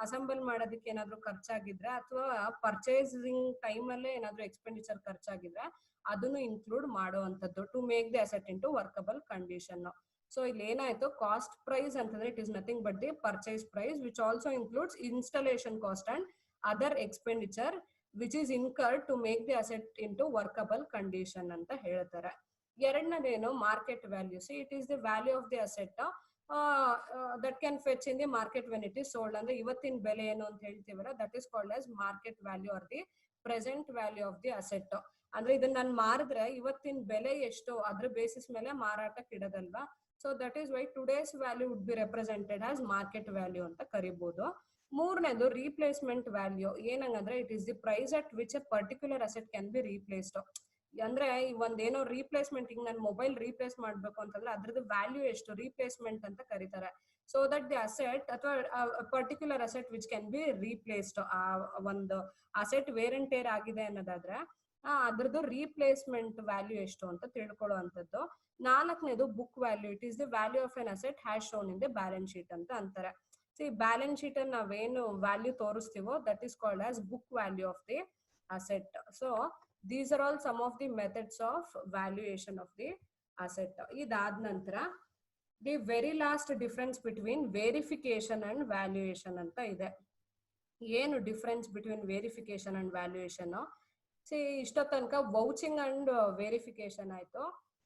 assemble ಮಾಡೋದಕ್ಕೆ ಏನಾದ್ರು ಖರ್ಚಾಗಿದ್ರೆ ಅಥವಾ purchasing time ಅಲ್ಲೇ ಏನಾದ್ರು expenditure ಖರ್ಚಾಗಿದ್ರೆ ಅದನ್ನು include ಮಾಡುವಂತದ್ದು to make the asset into workable condition. So ಇಲ್ಲಿ ಏನಾಯ್ತು, ಕಾಸ್ಟ್ ಪ್ರೈಸ್ ಅಂತಂದ್ರೆ it is nothing but the purchase price which also includes installation cost and other expenditure which is incurred to make the asset into workable condition ಅಂತ ಹೇಳ್ತಾರೆ. ಎರಡನೇದೇನು market value. See it is the value of the asset that can fetch in the market when it is sold. ಅಂದ್ರೆ ಇವತ್ತಿನ ಬೆಲೆ ಏನು ಅಂತ ಹೇಳ್ತೀವಲ್ಲ, that is called as market value R the present value of the asset. ಅಂದ್ರೆ ಇದನ್ನ ನಾನು ಮಾರಿದ್ರೆ ಇವತ್ತಿನ ಬೆಲೆ ಎಷ್ಟು ಅದ್ರ ಬೇಸಿಸ್ ಮೇಲೆ ಮಾರಾಟಕ್ಕೆ ಇಡೋದಲ್ವಾ. So that is why today's value would be represented as market value ಅಂತ ಕರಿಬಹುದು. ಮೂರನೇದು ರೀಪ್ಲೇಸ್ಮೆಂಟ್ ವ್ಯಾಲ್ಯೂ. ಏನಂಗಂದ್ರೆ it is the price at which a particular asset can be replaced. ಅಂದ್ರೆ ಒಂದೇನೋ ರೀಪ್ಲೇಸ್ಮೆಂಟ್, ಈಗ ನಾನು ಮೊಬೈಲ್ ರೀಪ್ಲೇಸ್ ಮಾಡ್ಬೇಕು ಅಂತಂದ್ರೆ ಅದ್ರದ್ದು ವ್ಯಾಲ್ಯೂ ಎಷ್ಟು ರೀಪ್ಲೇಸ್ಮೆಂಟ್ ಅಂತ ಕರೀತಾರೆ. ಸೊ ದಟ್ ದಿ ಅಸೆಟ್ ಅಥವಾ particular asset which can be replaced. ಒಂದು ಅಸೆಟ್ ವೇರ್ ಅಂಡ್ ಟೇರ್ ಆಗಿದೆ ಅನ್ನೋದಾದ್ರೆ ಅದ್ರದ್ದು ರೀಪ್ಲೇಸ್ಮೆಂಟ್ ವ್ಯಾಲ್ಯೂ ಎಷ್ಟು ಅಂತ ತಿಳ್ಕೊಳ್ಳುವಂಥದ್ದು. ನಾಲ್ಕನೇದು book value. It is the value of an asset has shown in the balance sheet ಅಂತ ಅಂತಾರೆ. ಸಿ ಬ್ಯಾಲೆನ್ಸ್ ಶೀಟ್ ಅಲ್ಲಿ ನಾವೇನು ವ್ಯಾಲ್ಯೂ ತೋರಿಸ್ತೀವೋ that is called as book value of the asset. So these are all some of the methods of valuation of the asset. ಇದಾದ ನಂತರ the very last difference between verification and valuation ಅಂತ ಇದೆ. ಏನು difference between verification and valuation? See ಇಷ್ಟೋ ತನಕ ವೌಚಿಂಗ್ and verification ಆಯ್ತು.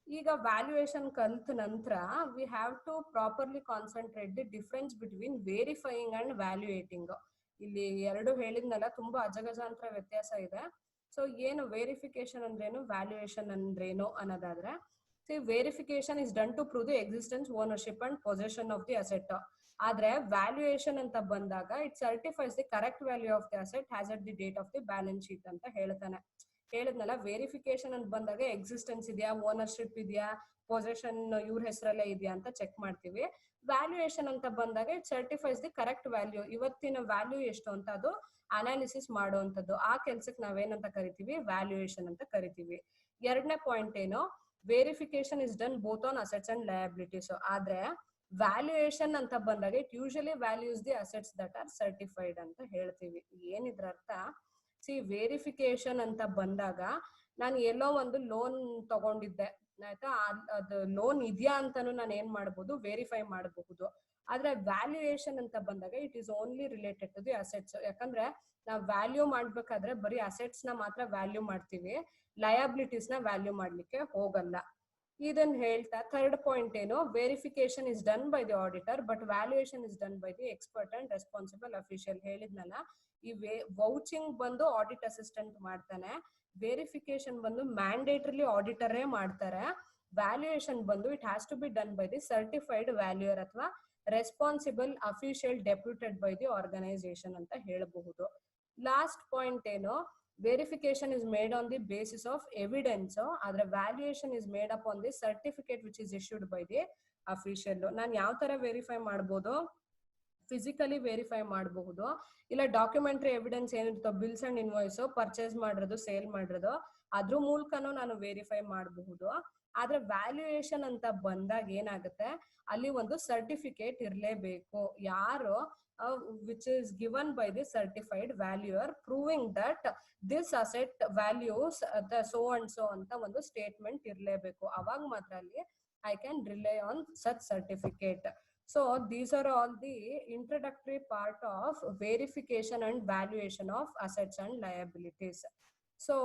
ಈಗ valuation ಕಲ್ತ ನಂತರ we have to properly concentrate the difference between verifying and valuating. ಇಲ್ಲಿ ಎರಡು ಹೇಳಿದ್ನಲ್ಲ, ತುಂಬಾ ಅಜಗಜಾಂತರ ವ್ಯತ್ಯಾಸ ಇದೆ. ಸೊ ಏನು ವೇರಿಫಿಕೇಶನ್ ಅಂದ್ರೇನು, ವ್ಯಾಲ್ಯೂಯೇಷನ್ ಅಂದ್ರೇನು ಅನ್ನೋದಾದ್ರೆ, see verification is done to prove the existence, ownership and possession of the asset. ಆದ್ರೆ ವ್ಯಾಲ್ಯೂಯೇಷನ್ ಅಂತ ಬಂದಾಗ it certifies the correct value of the asset has at the date of the balance sheet ಅಂತ ಹೇಳ್ತಾನೆ. ಹೇಳಿದ್ನಲ್ಲ, verification ಅಂತ ಬಂದಾಗ existence ಇದೆಯಾ, ownership ಇದೆಯಾ, ಪೊಸೆಷನ್ ಇವ್ರ ಹೆಸರಲ್ಲೇ ಇದೆಯಾ ಅಂತ ಚೆಕ್ ಮಾಡ್ತೀವಿ. ವ್ಯಾಲ್ಯೂಯೇಷನ್ ಅಂತ ಬಂದಾಗ it certifies the correct value, ಇವತ್ತಿನ ವ್ಯಾಲ್ಯೂ ಎಷ್ಟು ಅಂತ ಅದು ಅನಾಲಿಸಿಸ್ ಮಾಡುವಂಥದ್ದು. ಆ ಕೆಲ್ಸಕ್ಕೆ ನಾವೇನಂತ ಕರಿತೀವಿ, ವ್ಯಾಲ್ಯೂಯೇಷನ್ ಅಂತ ಕರಿತೀವಿ. ಎರಡನೇ ಪಾಯಿಂಟ್ ಏನು, verification is done both on assets and liabilities. ಆದ್ರೆ ವ್ಯಾಲ್ಯೂಯೇಷನ್ ಅಂತ ಬಂದಾಗ it usually values the assets that are certified ಅಂತ ಹೇಳ್ತೀವಿ. ಏನಿದ್ರ ಅರ್ಥ, ಸಿ ವೇರಿಫಿಕೇಶನ್ ಅಂತ ಬಂದಾಗ ನಾನು ಎಲ್ಲೋ ಒಂದು ಲೋನ್ ತಗೊಂಡಿದ್ದೆ ಆಯ್ತಾ, ಅದು ಲೋನ್ ಇದೆಯಾ ಅಂತಾನು ನಾನು ಏನ್ ಮಾಡಬಹುದು, ವೆರಿಫೈ ಮಾಡಬಹುದು. ಆದ್ರೆ ವ್ಯಾಲ್ಯೂಯೇಷನ್ ಅಂತ ಬಂದಾಗ it is only related to the assets. ಯಾಕಂದ್ರೆ ನಾವು ವ್ಯಾಲ್ಯೂ ಮಾಡ್ಬೇಕಾದ್ರೆ ಬರೀ ಅಸೆಟ್ಸ್ ನ ಮಾತ್ರ ವ್ಯಾಲ್ಯೂ ಮಾಡ್ತೀವಿ, ಲಯಬಿಲಿಟೀಸ್ ನ ವ್ಯಾಲ್ಯೂ ಮಾಡ್ಲಿಕ್ಕೆ ಹೋಗಲ್ಲ. ಇದನ್ನ ಹೇಳ್ತಾ ಥರ್ಡ್ ಪಾಯಿಂಟ್ ಏನು, verification is done by the auditor but valuation is done by the expert and responsible official. ಹೇಳಿದ್ನಲ್ಲ, ಈ ವೌಚಿಂಗ್ ಬಂದು ಆಡಿಟ್ ಅಸಿಸ್ಟೆಂಟ್ ಮಾಡ್ತಾನೆ, ವೆರಿಫಿಕೇಶನ್ ಬಂದು ಮ್ಯಾಂಡೇಟರಿಲಿ ಆಡಿಟರೇ ಮಾಡ್ತಾರೆ, ವ್ಯಾಲ್ಯೂಯೇಷನ್ ಬಂದು it has to be done by the certified valuer ಅಥವಾ responsible official deputed by the organisation ಅಂತ ಹೇಳಬಹುದು. ಲಾಸ್ಟ್ ಪಾಯಿಂಟ್ ಏನು, verification is made on the basis of evidence, adra valuation is made up on the certificate which is issued by the official. ನಾನು ಯಾವ ತರ verify ಮಾಡಬಹುದು, physically verify ಮಾಡಬಹುದು, ಇಲ್ಲ documentary evidence ಏನಿರುತ್ತೋ, ಬಿಲ್ಸ್ ಅಂಡ್ ಇನ್ವಾಯ್ಸ್, ಪರ್ಚೇಸ್ ಮಾಡಿರೋದು, sale ಮಾಡಿರೋದು, ಅದ್ರ ಮೂಲಕನೂ ನಾನು ವೆರಿಫೈ ಮಾಡಬಹುದು. ಆದ್ರೆ ವ್ಯಾಲ್ಯೂಯೇಷನ್ ಅಂತ ಬಂದಾಗ ಏನಾಗುತ್ತೆ, ಅಲ್ಲಿ ಒಂದು ಸರ್ಟಿಫಿಕೇಟ್ ಇರಲೇಬೇಕು, ಯಾರು which is given by the certified valuer proving that this asset values the so and so ಅಂತ ಒಂದು ಸ್ಟೇಟ್ಮೆಂಟ್ ಇರಲೇಬೇಕು. ಅವಾಗ ಮಾತ್ರ ಅಲ್ಲಿ I can rely on such certificate. So these are all the introductory part of verification and valuation of assets and liabilities. So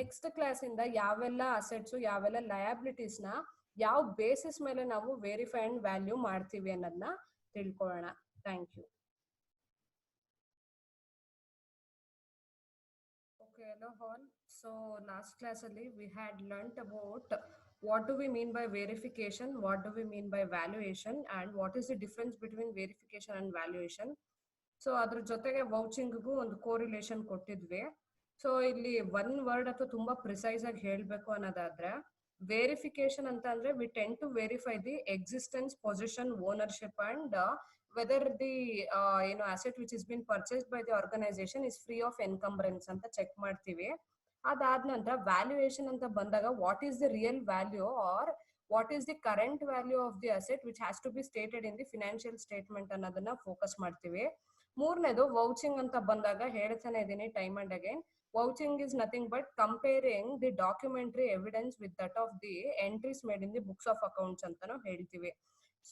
next class ಇಂದ ಯಾವೆಲ್ಲ assets ಯಾವೆಲ್ಲ liabilities ನ ಯಾವ ಬೇಸಿಸ್ ಮೇಲೆ ನಾವು ವೆರಿಫೈ ಅಂಡ್ ವ್ಯಾಲ್ಯೂ ಮಾಡ್ತೀವಿ ಅನ್ನೋದನ್ನ ತಿಳ್ಕೊಳ್ಳೋಣ. Thank you. Okay, hello all. So last class ali we had learnt about what do we mean by verification, what do we mean by valuation, and what is the difference between verification and valuation. So adra jotege vouching gu ಒಂದು correlation ಕೊಟ್ಟಿದ್ವಿ. So ಇಲ್ಲಿ one word ಅಥವಾ ತುಂಬಾ precise ಆಗಿ ಹೇಳ್ಬೇಕು ಅನ್ನೋದಾದ್ರೆ, verification ಅಂತ ಅಂದ್ರೆ we tend to verify the existence, position, ownership and whether the asset which has been purchased by the organization is free of encumbrance ಅಂತ ಚೆಕ್ ಮಾಡ್ತೀವಿ. ಅದಾದ ನಂತರ ವ್ಯಾಲ್ಯೂಯೇಷನ್ ಅಂತ ಬಂದಾಗ what is the real value or what is the current value of the asset which has to be stated in the financial statement ಅನ್ನೋದನ್ನ focus ಮಾಡ್ತೀವಿ. ಮೂರನೇದು vouching ಅಂತ ಬಂದಾಗ ಹೇಳ್ತಾನೆ ಇದೀನಿ time and again, vouching is nothing but comparing the documentary evidence with that of the entries made in the books of accounts antano heltivi.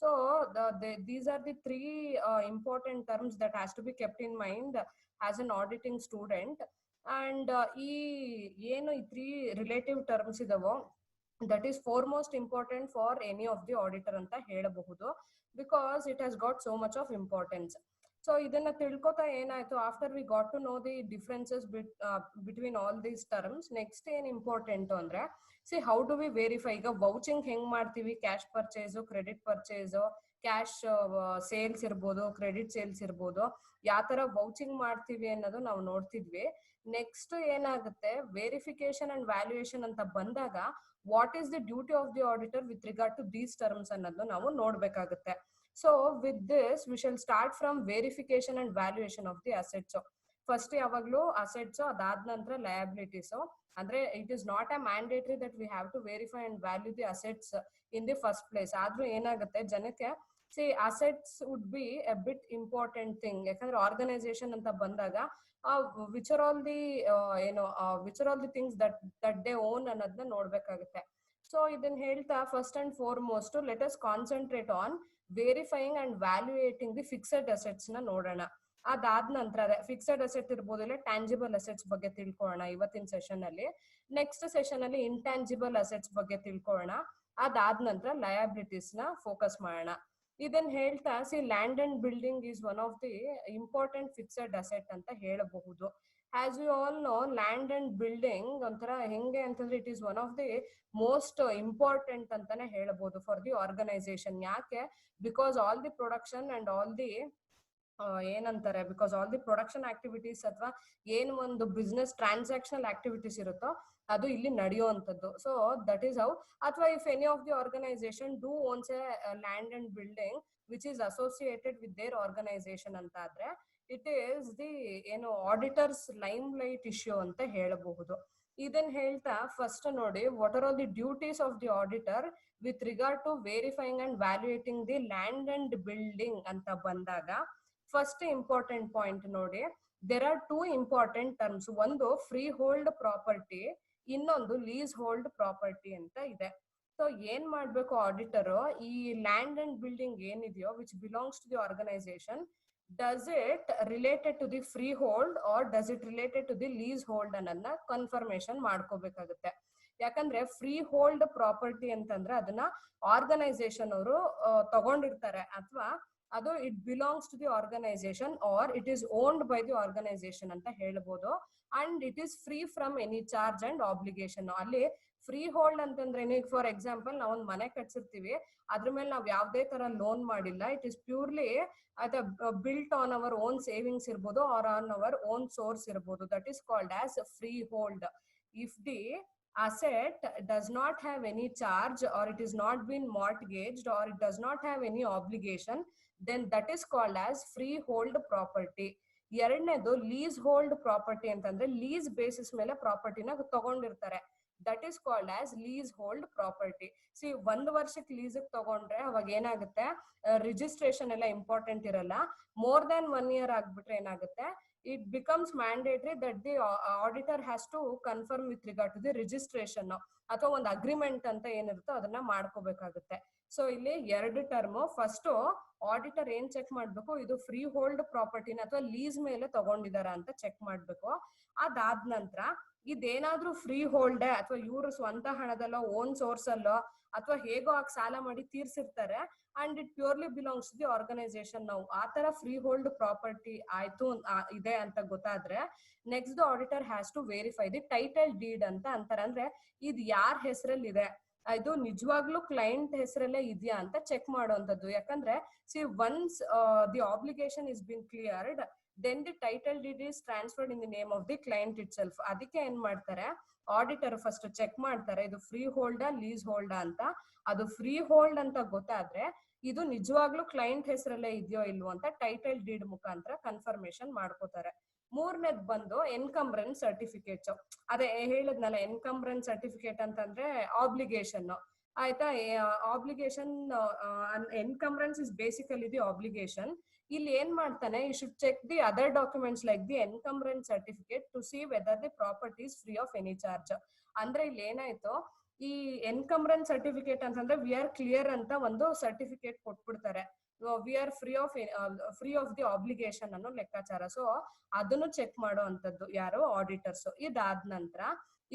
So these are the three important terms that has to be kept in mind as an auditing student. And ee three relative terms idavo, that is foremost important for any of the auditor anta helabahudu, because it has got so much of importance. So ಇದನ್ನ ತಿಳ್ಕೊತಾ ಏನಾಯ್ತು, after we got to know the differences between all these terms, next ಏನ್ important ಅಂದ್ರೆ, see how do we verify. ಈಗ vouching ಹೆಂಗ್ ಮಾಡ್ತೀವಿ, cash purchase, credit purchase, cash sales ಇರ್ಬೋದು, credit sales ಇರ್ಬೋದು, ಯಾವ ತರ ವೌಚಿಂಗ್ ಮಾಡ್ತೀವಿ ಅನ್ನೋದು ನಾವು ನೋಡ್ತಿದ್ವಿ. ನೆಕ್ಸ್ಟ್ ಏನಾಗುತ್ತೆ, ವೆರಿಫಿಕೇಶನ್ ಅಂಡ್ ವ್ಯಾಲ್ಯೂಯೇಷನ್ ಅಂತ ಬಂದಾಗ what is the duty of the auditor with regard to these terms ಅನ್ನೋದು ನಾವು ನೋಡ್ಬೇಕಾಗುತ್ತೆ. So with this we shall start from verification and valuation of the assets. First ಯಾವಾಗ್ಲೂ ಅಸೆಟ್ಸ್, ಅದಾದ ನಂತರ liabilities. ಅಂದ್ರೆ it is not a mandatory that we have to verify and value the assets in the first place. ಆದ್ರೂ ಏನಾಗುತ್ತೆ ಜನಕ್ಕೆ, see assets would be a bit important thing. ಯಾಕಂದ್ರೆ organisation ಅಂತ ಬಂದಾಗ which are all the which are all the things that they own ಅನ್ನೋದನ್ನ ನೋಡ್ಬೇಕಾಗುತ್ತೆ. So ಇದನ್ನ ಹೇಳ್ತಾ first and foremost let us concentrate on verifying and valuating the fixed assets ನ ನೋಡೋಣ. ಅದಾದ ನಂತರ ಅದೇ ಫಿಕ್ಸೆಡ್ ಅಸೆಟ್ ಇರ್ಬೋದು, ಇಲ್ಲ ಟ್ಯಾಂಜಿಬಲ್ ಅಸೆಟ್ಸ್ ಬಗ್ಗೆ ತಿಳ್ಕೊಳ್ಳೋಣ ಇವತ್ತಿನ ಸೆಷನ್ ಅಲ್ಲಿ. ನೆಕ್ಸ್ಟ್ ಸೆಷನ್ ಅಲ್ಲಿ ಇಂಟ್ಯಾಂಜಿಬಲ್ ಅಸೆಟ್ಸ್ ಬಗ್ಗೆ ತಿಳ್ಕೊಳ್ಳೋಣ. ಅದಾದ ನಂತರ ಲಯಬಿಲಿಟೀಸ್ ನ ಫೋಕಸ್ ಮಾಡೋಣ. ಇದನ್ನ ಹೇಳ್ತಾ see land and building is one of the important fixed asset ಅಂತ ಹೇಳಬಹುದು. As you all know, land and building ಒಂಥರ ಹೆಂಗೆ ಅಂತಂದ್ರೆ it is one of the most important ಅಂತಾನೆ ಹೇಳ್ಬೋದು ಫಾರ್ ದಿ ಆರ್ಗನೈಸೇಷನ್. ಯಾಕೆ? Because all the production and all the ಏನಂತಾರೆ, because all the production activities ಅಥವಾ ಏನು ಒಂದು ಬಿಸ್ನೆಸ್ ಟ್ರಾನ್ಸಾಕ್ಷನಲ್ ಆಕ್ಟಿವಿಟೀಸ್ ಇರುತ್ತೋ ಅದು ಇಲ್ಲಿ ನಡೆಯುವಂಥದ್ದು. So that is how. ಅಥವಾ if any of the organisation do owns a land and building which is associated with their organisation ಅಂತ ಆದ್ರೆ it is the auditors limelight issue ಅಂತ ಹೇಳಬಹುದು. ಇದನ್ನ ಹೇಳ್ತಾ ಫಸ್ಟ್ ನೋಡಿ, what are all the duties of the auditor with regard to verifying and valuating the land and building ಅಂತ ಬಂದಾಗ first important point ನೋಡಿ, there are two important terms. ಒಂದು freehold property, ಇನ್ನೊಂದು ಲೀಸ್ ಹೋಲ್ಡ್ ಪ್ರಾಪರ್ಟಿ ಅಂತ ಇದೆ. So ಏನ್ ಮಾಡ್ಬೇಕು auditor, ಈ ಲ್ಯಾಂಡ್ ಅಂಡ್ ಬಿಲ್ಡಿಂಗ್ ಏನಿದೆಯೋ which belongs to the organisation, does it related to the freehold or does it related to the leasehold ಅನ್ನೋದನ್ನ confirmation ಮಾಡ್ಕೋಬೇಕಾಗುತ್ತೆ. ಯಾಕಂದ್ರೆ ಫ್ರೀ ಹೋಲ್ಡ್ ಪ್ರಾಪರ್ಟಿ ಅಂತಂದ್ರೆ ಅದನ್ನ ಆರ್ಗನೈಸೇಷನ್ ಅವರು ತಗೊಂಡಿರ್ತಾರೆ, ಅಥವಾ ಅದು it belongs to the organisation or it is owned by the organisation ಅಂತ ಹೇಳ್ಬೋದು. And it is free from any charge and obligation. ಅಲ್ಲಿ ಫ್ರೀ ಹೋಲ್ಡ್ ಅಂತಂದ್ರೆ ಫಾರ್ ಎಕ್ಸಾಂಪಲ್ ನಾವು ಒಂದು ಮನೆ ಕಟ್ಸಿರ್ತೀವಿ, ಅದ್ರ ಮೇಲೆ ನಾವು ಯಾವ್ದೇ ತರ ಲೋನ್ ಮಾಡಿಲ್ಲ, it is purely built on our own savings ಇರ್ಬೋದು or on our own source ಇರ್ಬೋದು. That is called as freehold. If the asset does not have any charge or it is not been mortgaged or it does not have any obligation, then that is called as freehold property. ಎರಡನೇದು leasehold property ಅಂತಂದ್ರೆ lease basis ಮೇಲೆ ಪ್ರಾಪರ್ಟಿನ ತಗೊಂಡಿರ್ತಾರೆ, that is called as leasehold property. See 1 ವರ್ಷಕ್ಕೆ lease ತಗೊಂಡ್ರೆ ಅವಾಗ ಏನಾಗುತ್ತೆ, registration ಎಲ್ಲ ಇಂಪಾರ್ಟೆಂಟ್ ಇರಲ್ಲ. ಮೋರ್ ದನ್ 1 year ಆಗ್ಬಿಟ್ರೆ ಏನಾಗುತ್ತೆ, it becomes mandatory that the auditor has to confirm with regard to the registration ಅಥವಾ ಒಂದು ಅಗ್ರಿಮೆಂಟ್ ಅಂತ ಏನಿರುತ್ತೋ ಅದನ್ನ ಮಾಡ್ಕೋಬೇಕಾಗುತ್ತೆ. ಸೊ ಇಲ್ಲಿ 2 ಟರ್ಮ್. ಫಸ್ಟ್ ಆಡಿಟರ್ ಏನ್ ಚೆಕ್ ಮಾಡ್ಬೇಕು, ಇದು ಫ್ರೀ ಹೋಲ್ಡ್ ಪ್ರಾಪರ್ಟಿನ ಅಥವಾ ಲೀಸ್ ಮೇಲೆ ತಗೊಂಡಿದಾರ ಅಂತ ಚೆಕ್ ಮಾಡ್ಬೇಕು. ಅದಾದ ನಂತರ ಇದೇನಾದ್ರೂ ಫ್ರೀ ಹೋಲ್ಡ್ ಅಥವಾ ಇವರು ಸ್ವಂತ ಹಣದಲ್ಲೋ ಓನ್ ಸೋರ್ಸ್ ಅಲ್ಲೋ ಅಥವಾ ಹೇಗೋ ಆಗ ಸಾಲ ಮಾಡಿ ತೀರ್ಸಿರ್ತಾರೆ and it purely belongs to the organisation. ನಾವು ಆ ತರ ಫ್ರೀ ಹೋಲ್ಡ್ ಪ್ರಾಪರ್ಟಿ ಆಯ್ತು ಇದೆ ಅಂತ ಗೊತ್ತಾದ್ರೆ next the auditor has to verify the title deed ಅಂತ ಅಂತಾರೆ. ಅಂದ್ರೆ ಇದು ಯಾರ ಹೆಸರಲ್ಲಿ ಇದೆ, ಇದು ನಿಜವಾಗ್ಲೂ ಕ್ಲೈಂಟ್ ಹೆಸರಲ್ಲೇ ಇದೆಯಾ ಅಂತ ಚೆಕ್ ಮಾಡುವಂತದ್ದು. ಯಾಕಂದ್ರೆ C once the obligation is been cleared then the title deed is transferred in the name of the client itself. ಅದಕ್ಕೆ ಏನ್ ಮಾಡ್ತಾರೆ, ಆಡಿಟರ್ ಫಸ್ಟ್ ಚೆಕ್ ಮಾಡ್ತಾರೆ ಇದು ಫ್ರೀ ಹೋಲ್ಡಾ ಲೀಸ್ ಹೋಲ್ಡಾ ಅಂತ. ಅದು ಫ್ರೀ ಹೋಲ್ಡ್ ಅಂತ ಗೊತ್ತಾದ್ರೆ ಇದು ನಿಜವಾಗ್ಲೂ ಕ್ಲೈಂಟ್ ಹೆಸರಲ್ಲೇ ಇದೆಯೋ ಇಲ್ವೋ ಅಂತ ಟೈಟಲ್ ಡೀಡ್ ಮುಖಾಂತರ ಕನ್ಫರ್ಮೇಶನ್ ಮಾಡ್ಕೋತಾರೆ. ಮೂರನೇದ್ ಬಂದು ಎನ್ಕಂಬ್ರೆನ್ಸ್ ಸರ್ಟಿಫಿಕೇಟ್ಸ್. ಅದೇ ಹೇಳಿದ್ನಲ್ಲ, ಎನ್ಕಂಬ್ರೆನ್ಸ್ ಸರ್ಟಿಫಿಕೇಟ್ ಅಂತಂದ್ರೆ ಆಬ್ಲಿಗೇಷನ್ ಆಯ್ತಾ. Obligation encumbrance is basically the obligation. ಇಲ್ಲಿ ಏನ್ ಮಾಡ್ತಾನೆ, you should check the other documents like the encumbrance certificate to see whether the property is free of any charge. ಅಂದ್ರೆ ಇಲ್ಲಿ ಏನಾಯ್ತು, ಈ ಎನ್ಕಂಬ್ರೆನ್ಸ್ ಸರ್ಟಿಫಿಕೇಟ್ ಅಂತಂದ್ರೆ ವಿ ಆರ್ ಕ್ಲಿಯರ್ ಅಂತ ಒಂದು ಸರ್ಟಿಫಿಕೇಟ್ ಕೊಟ್ಬಿಡ್ತಾರೆ, we are free of the obligation ಅನ್ನೋ ಲೆಕ್ಕಾಚಾರ. ಸೊ ಅದನ್ನು ಚೆಕ್ ಮಾಡುವಂತದ್ದು ಯಾರು, ಆಡಿಟರ್ಸ್. ಇದಾದ ನಂತರ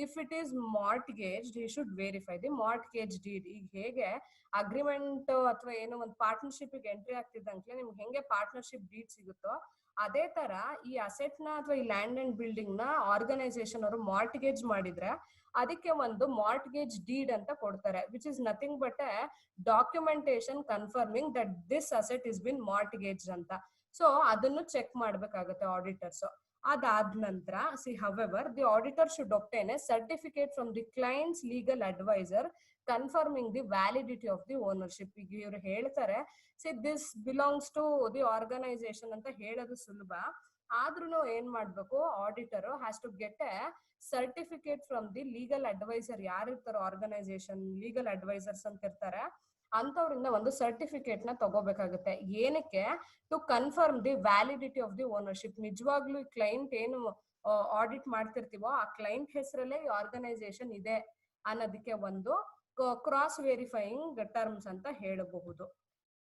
if it is mortgaged he should verify the mortgage deed. ಈಗ ಹೇಗೆ ಅಗ್ರಿಮೆಂಟ್ ಅಥವಾ ಏನೋ ಒಂದು ಪಾರ್ಟ್ನರ್ಶಿಪ್ ಎಂಟ್ರಿ ಆಗ್ತಿದ್ದಂಗೆ ನಿಮ್ಗೆ ಹೆಂಗೆ ಪಾರ್ಟ್ನರ್ಶಿಪ್ ಡೀಡ್ ಸಿಗುತ್ತೋ ಅದೇ ತರ ಈ ಅಸೆಟ್ ನ ಅಥವಾ ಈ ಲ್ಯಾಂಡ್ ಅಂಡ್ ಬಿಲ್ಡಿಂಗ್ ನ ಆರ್ಗನೈಸೇಷನ್ ಅವರು ಮಾರ್ಟ್ಗೇಜ್ ಮಾಡಿದ್ರೆ ಅದಕ್ಕೆ ಒಂದು ಮಾರ್ಟ್ಗೇಜ್ ಡೀಡ್ ಅಂತ ಕೊಡ್ತಾರೆ, which is nothing but A documentation confirming that this asset is been mortgage ಅಂತ. ಸೊ ಅದನ್ನು ಚೆಕ್ ಮಾಡ್ಬೇಕಾಗುತ್ತೆ ಆಡಿಟರ್ಸ್. ಅದಾದ ನಂತರ however the auditor should obtain a certificate from the client's legal advisor confirming the validity of the ownership. ಈಗ ಇವ್ರು ಹೇಳ್ತಾರೆ this belongs to the organization ಅಂತ ಹೇಳೋದು ಸುಲಭ, ಆದ್ರೂ ಏನ್ ಮಾಡ್ಬೇಕು, auditor has to get a certificate from the legal adviser. ಯಾರಿರ್ತಾರೋ ಆರ್ಗನೈಸೇಷನ್ ಲೀಗಲ್ ಅಡ್ವೈಸರ್ಸ್ ಅಂತ ಇರ್ತಾರೆ, ಅಂತವ್ರಿಂದ ಒಂದು ಸರ್ಟಿಫಿಕೇಟ್ ನ ತಗೋಬೇಕಾಗುತ್ತೆ. ಏನಕ್ಕೆ? To confirm the validity of the ownership. ನಿಜವಾಗ್ಲೂ ಕ್ಲೈಂಟ್ ಏನು ಆಡಿಟ್ ಮಾಡ್ತಿರ್ತೀವೋ ಆ ಕ್ಲೈಂಟ್ ಹೆಸರಲ್ಲೇ ಈ ಆರ್ಗನೈಸೇಷನ್ ಇದೆ ಅನ್ನೋದಕ್ಕೆ ಒಂದು ಕ್ರಾಸ್ ವೆರಿಫೈಯಿಂಗ್ ಟರ್ಮ್ಸ್ ಅಂತ ಹೇಳಬಹುದು.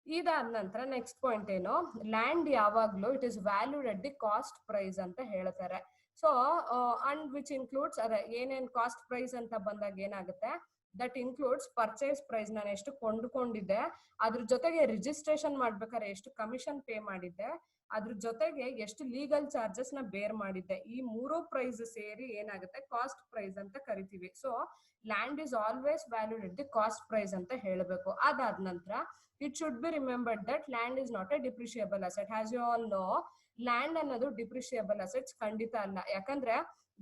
ಇದಾದ ನಂತರ ನೆಕ್ಸ್ಟ್ ಪಾಯಿಂಟ್ ಏನು, ಲ್ಯಾಂಡ್ ಯಾವಾಗ್ಲೂ it is valued at the cost price ಅಂತ ಹೇಳ್ತಾರೆ. ಸೊ ಅಂಡ್ ವಿಚ್ ಇನ್ಕ್ಲೂಡ್ಸ್ ಅದೇ ಏನೇನ್ ಕಾಸ್ಟ್ ಪ್ರೈಸ್ ಅಂತ ಬಂದಾಗ ಏನಾಗುತ್ತೆ, ದಟ್ ಇನ್ಕ್ಲೂಡ್ಸ್ ಪರ್ಚೇಸ್ ಪ್ರೈಸ್, ನಾನು ಎಷ್ಟು ಕೊಂಡ್ಕೊಂಡಿದ್ದೆ, ಅದ್ರ ಜೊತೆಗೆ ರಿಜಿಸ್ಟ್ರೇಷನ್ ಮಾಡ್ಬೇಕಾದ್ರೆ ಎಷ್ಟು ಕಮಿಷನ್ ಪೇ ಮಾಡಿದ್ದೆ, ಅದ್ರ ಜೊತೆಗೆ ಎಷ್ಟು ಲೀಗಲ್ ಚಾರ್ಜಸ್ ನ ಬೇರ್ ಮಾಡಿದ್ದೆ, ಈ ಮೂರು ಪ್ರೈಸ್ ಸೇರಿ ಏನಾಗುತ್ತೆ ಕಾಸ್ಟ್ ಪ್ರೈಸ್ ಅಂತ ಕರಿತೀವಿ. So land is always valued at the cost price ಅಂತ ಹೇಳಬೇಕು. ಅದಾದ ನಂತರ it should be remembered that land is not a depreciable asset. Has you all know, land ಅನ್ನೋದು ಡಿಪ್ರಿಷಿಯಬಲ್ ಅಸೆಟ್ಸ್ ಖಂಡಿತ ಅಲ್ಲ. ಯಾಕಂದ್ರೆ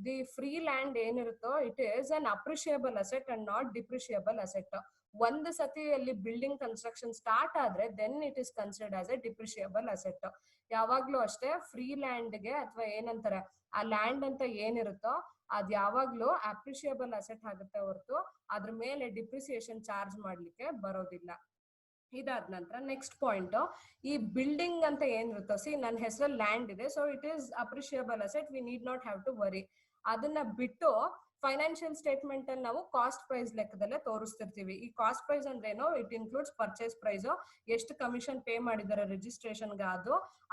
ದಿ ಫ್ರೀ ಲ್ಯಾಂಡ್ ಏನಿರುತ್ತೋ it is an appreciable asset and not depreciable asset. ಒಂದು ಸತಿಯಲ್ಲಿ ಬಿಲ್ಡಿಂಗ್ ಕನ್ಸ್ಟ್ರಕ್ಷನ್ ಸ್ಟಾರ್ಟ್ ಆದ್ರೆ then it is considered as a depreciable asset. ಯಾವಾಗ್ಲೂ ಅಷ್ಟೇ ಫ್ರೀ ಲ್ಯಾಂಡ್ಗೆ ಅಥವಾ ಏನಂತಾರೆ ಆ ಲ್ಯಾಂಡ್ ಅಂತ ಏನಿರುತ್ತೋ ಅದ್ ಯಾವಾಗ್ಲೂ ಅಪ್ರಿಷಿಯಬಲ್ ಅಸೆಟ್ ಆಗುತ್ತೆ ಹೊರತು ಅದ್ರ ಮೇಲೆ ಡಿಪ್ರಿಸಿಯೇಷನ್ ಚಾರ್ಜ್ ಮಾಡ್ಲಿಕ್ಕೆ ಬರೋದಿಲ್ಲ. ಇದಾದ ನಂತರ ನೆಕ್ಸ್ಟ್ ಪಾಯಿಂಟ್, ಈ ಬಿಲ್ಡಿಂಗ್ ಅಂತ ಏನಿರುತ್ತೋ, ನನ್ನ ಹೆಸರಲ್ಲಿ ಲ್ಯಾಂಡ್ ಇದೆ, so it is appreciable asset, we need not have to worry. ಅದನ್ನ ಬಿಟ್ಟು ಫೈನಾನ್ಷಿಯಲ್ ಸ್ಟೇಟ್ಮೆಂಟ್ ಅಲ್ಲಿ ನಾವು ಕಾಸ್ಟ್ ಪ್ರೈಸ್ ಲೆಕ್ಕದಲ್ಲೇ ತೋರಿಸ್ತಿರ್ತೀವಿ. ಈ ಕಾಸ್ಟ್ ಪ್ರೈಸ್ ಅಂದ್ರೆ ಏನು, ಇಟ್ ಇನ್ಕ್ಲೂಡ್ಸ್ ಪರ್ಚೇಸ್ ಪ್ರೈಸ್, ಎಷ್ಟು ಕಮಿಷನ್ ಪೇ ಮಾಡಿದ್ದಾರೆ ರಿಜಿಸ್ಟ್ರೇಷನ್ಗೆ,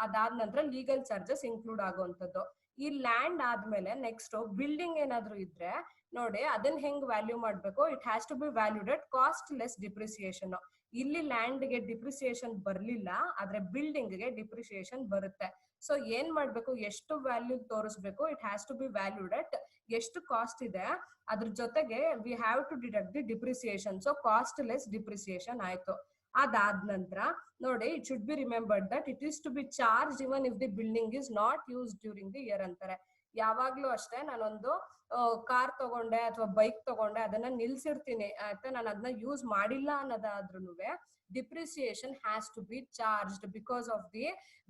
ಅದಾದ ನಂತರ ಲೀಗಲ್ ಚಾರ್ಜಸ್ ಇನ್ಕ್ಲೂಡ್ ಆಗುವಂಥದ್ದು. ಈ ಲ್ಯಾಂಡ್ ಆದ್ಮೇಲೆ ನೆಕ್ಸ್ಟ್ ಬಿಲ್ಡಿಂಗ್ ಏನಾದ್ರು ಇದ್ರೆ ನೋಡಿ ಅದನ್ನ ಹೆಂಗ್ ವ್ಯಾಲ್ಯೂ ಮಾಡ್ಬೇಕು, it has to be valued at cost less depreciation. ಇಲ್ಲಿ ಲ್ಯಾಂಡ್ ಗೆ ಡಿಪ್ರಿಸಿಯೇಷನ್ ಬರ್ಲಿಲ್ಲ, ಆದ್ರೆ ಬಿಲ್ಡಿಂಗ್ ಗೆ ಡಿಪ್ರಿಸಿಯೇಷನ್ ಬರುತ್ತೆ. ಸೊ ಏನ್ ಮಾಡ್ಬೇಕು, ಎಷ್ಟು ವ್ಯಾಲ್ಯೂ ತೋರಿಸ್ಬೇಕು, it has to be valued at ಎಷ್ಟು ಕಾಸ್ಟ್ ಇದೆ ಅದ್ರ ಜೊತೆಗೆ we have to deduct the depreciation. So cost less depreciation ಆಯ್ತು. ಅದಾದ ನಂತರ ನೋಡಿ it should be remembered that it is to be charge even if the building is not use during the year ಅಂತಾರೆ. ಯಾವಾಗ್ಲೂ ಅಷ್ಟೇ, ನಾನೊಂದು ಕಾರ್ ತಗೊಂಡೆ ಅಥವಾ ಬೈಕ್ ತಗೊಂಡೆ, ಅದನ್ನ ನಿಲ್ಸಿರ್ತೀನಿ ಆಯ್ತಾ, ನಾನು ಅದನ್ನ ಯೂಸ್ ಮಾಡಿಲ್ಲ ಅನ್ನೋದಾದ್ರೂ depreciation has to be charged because of the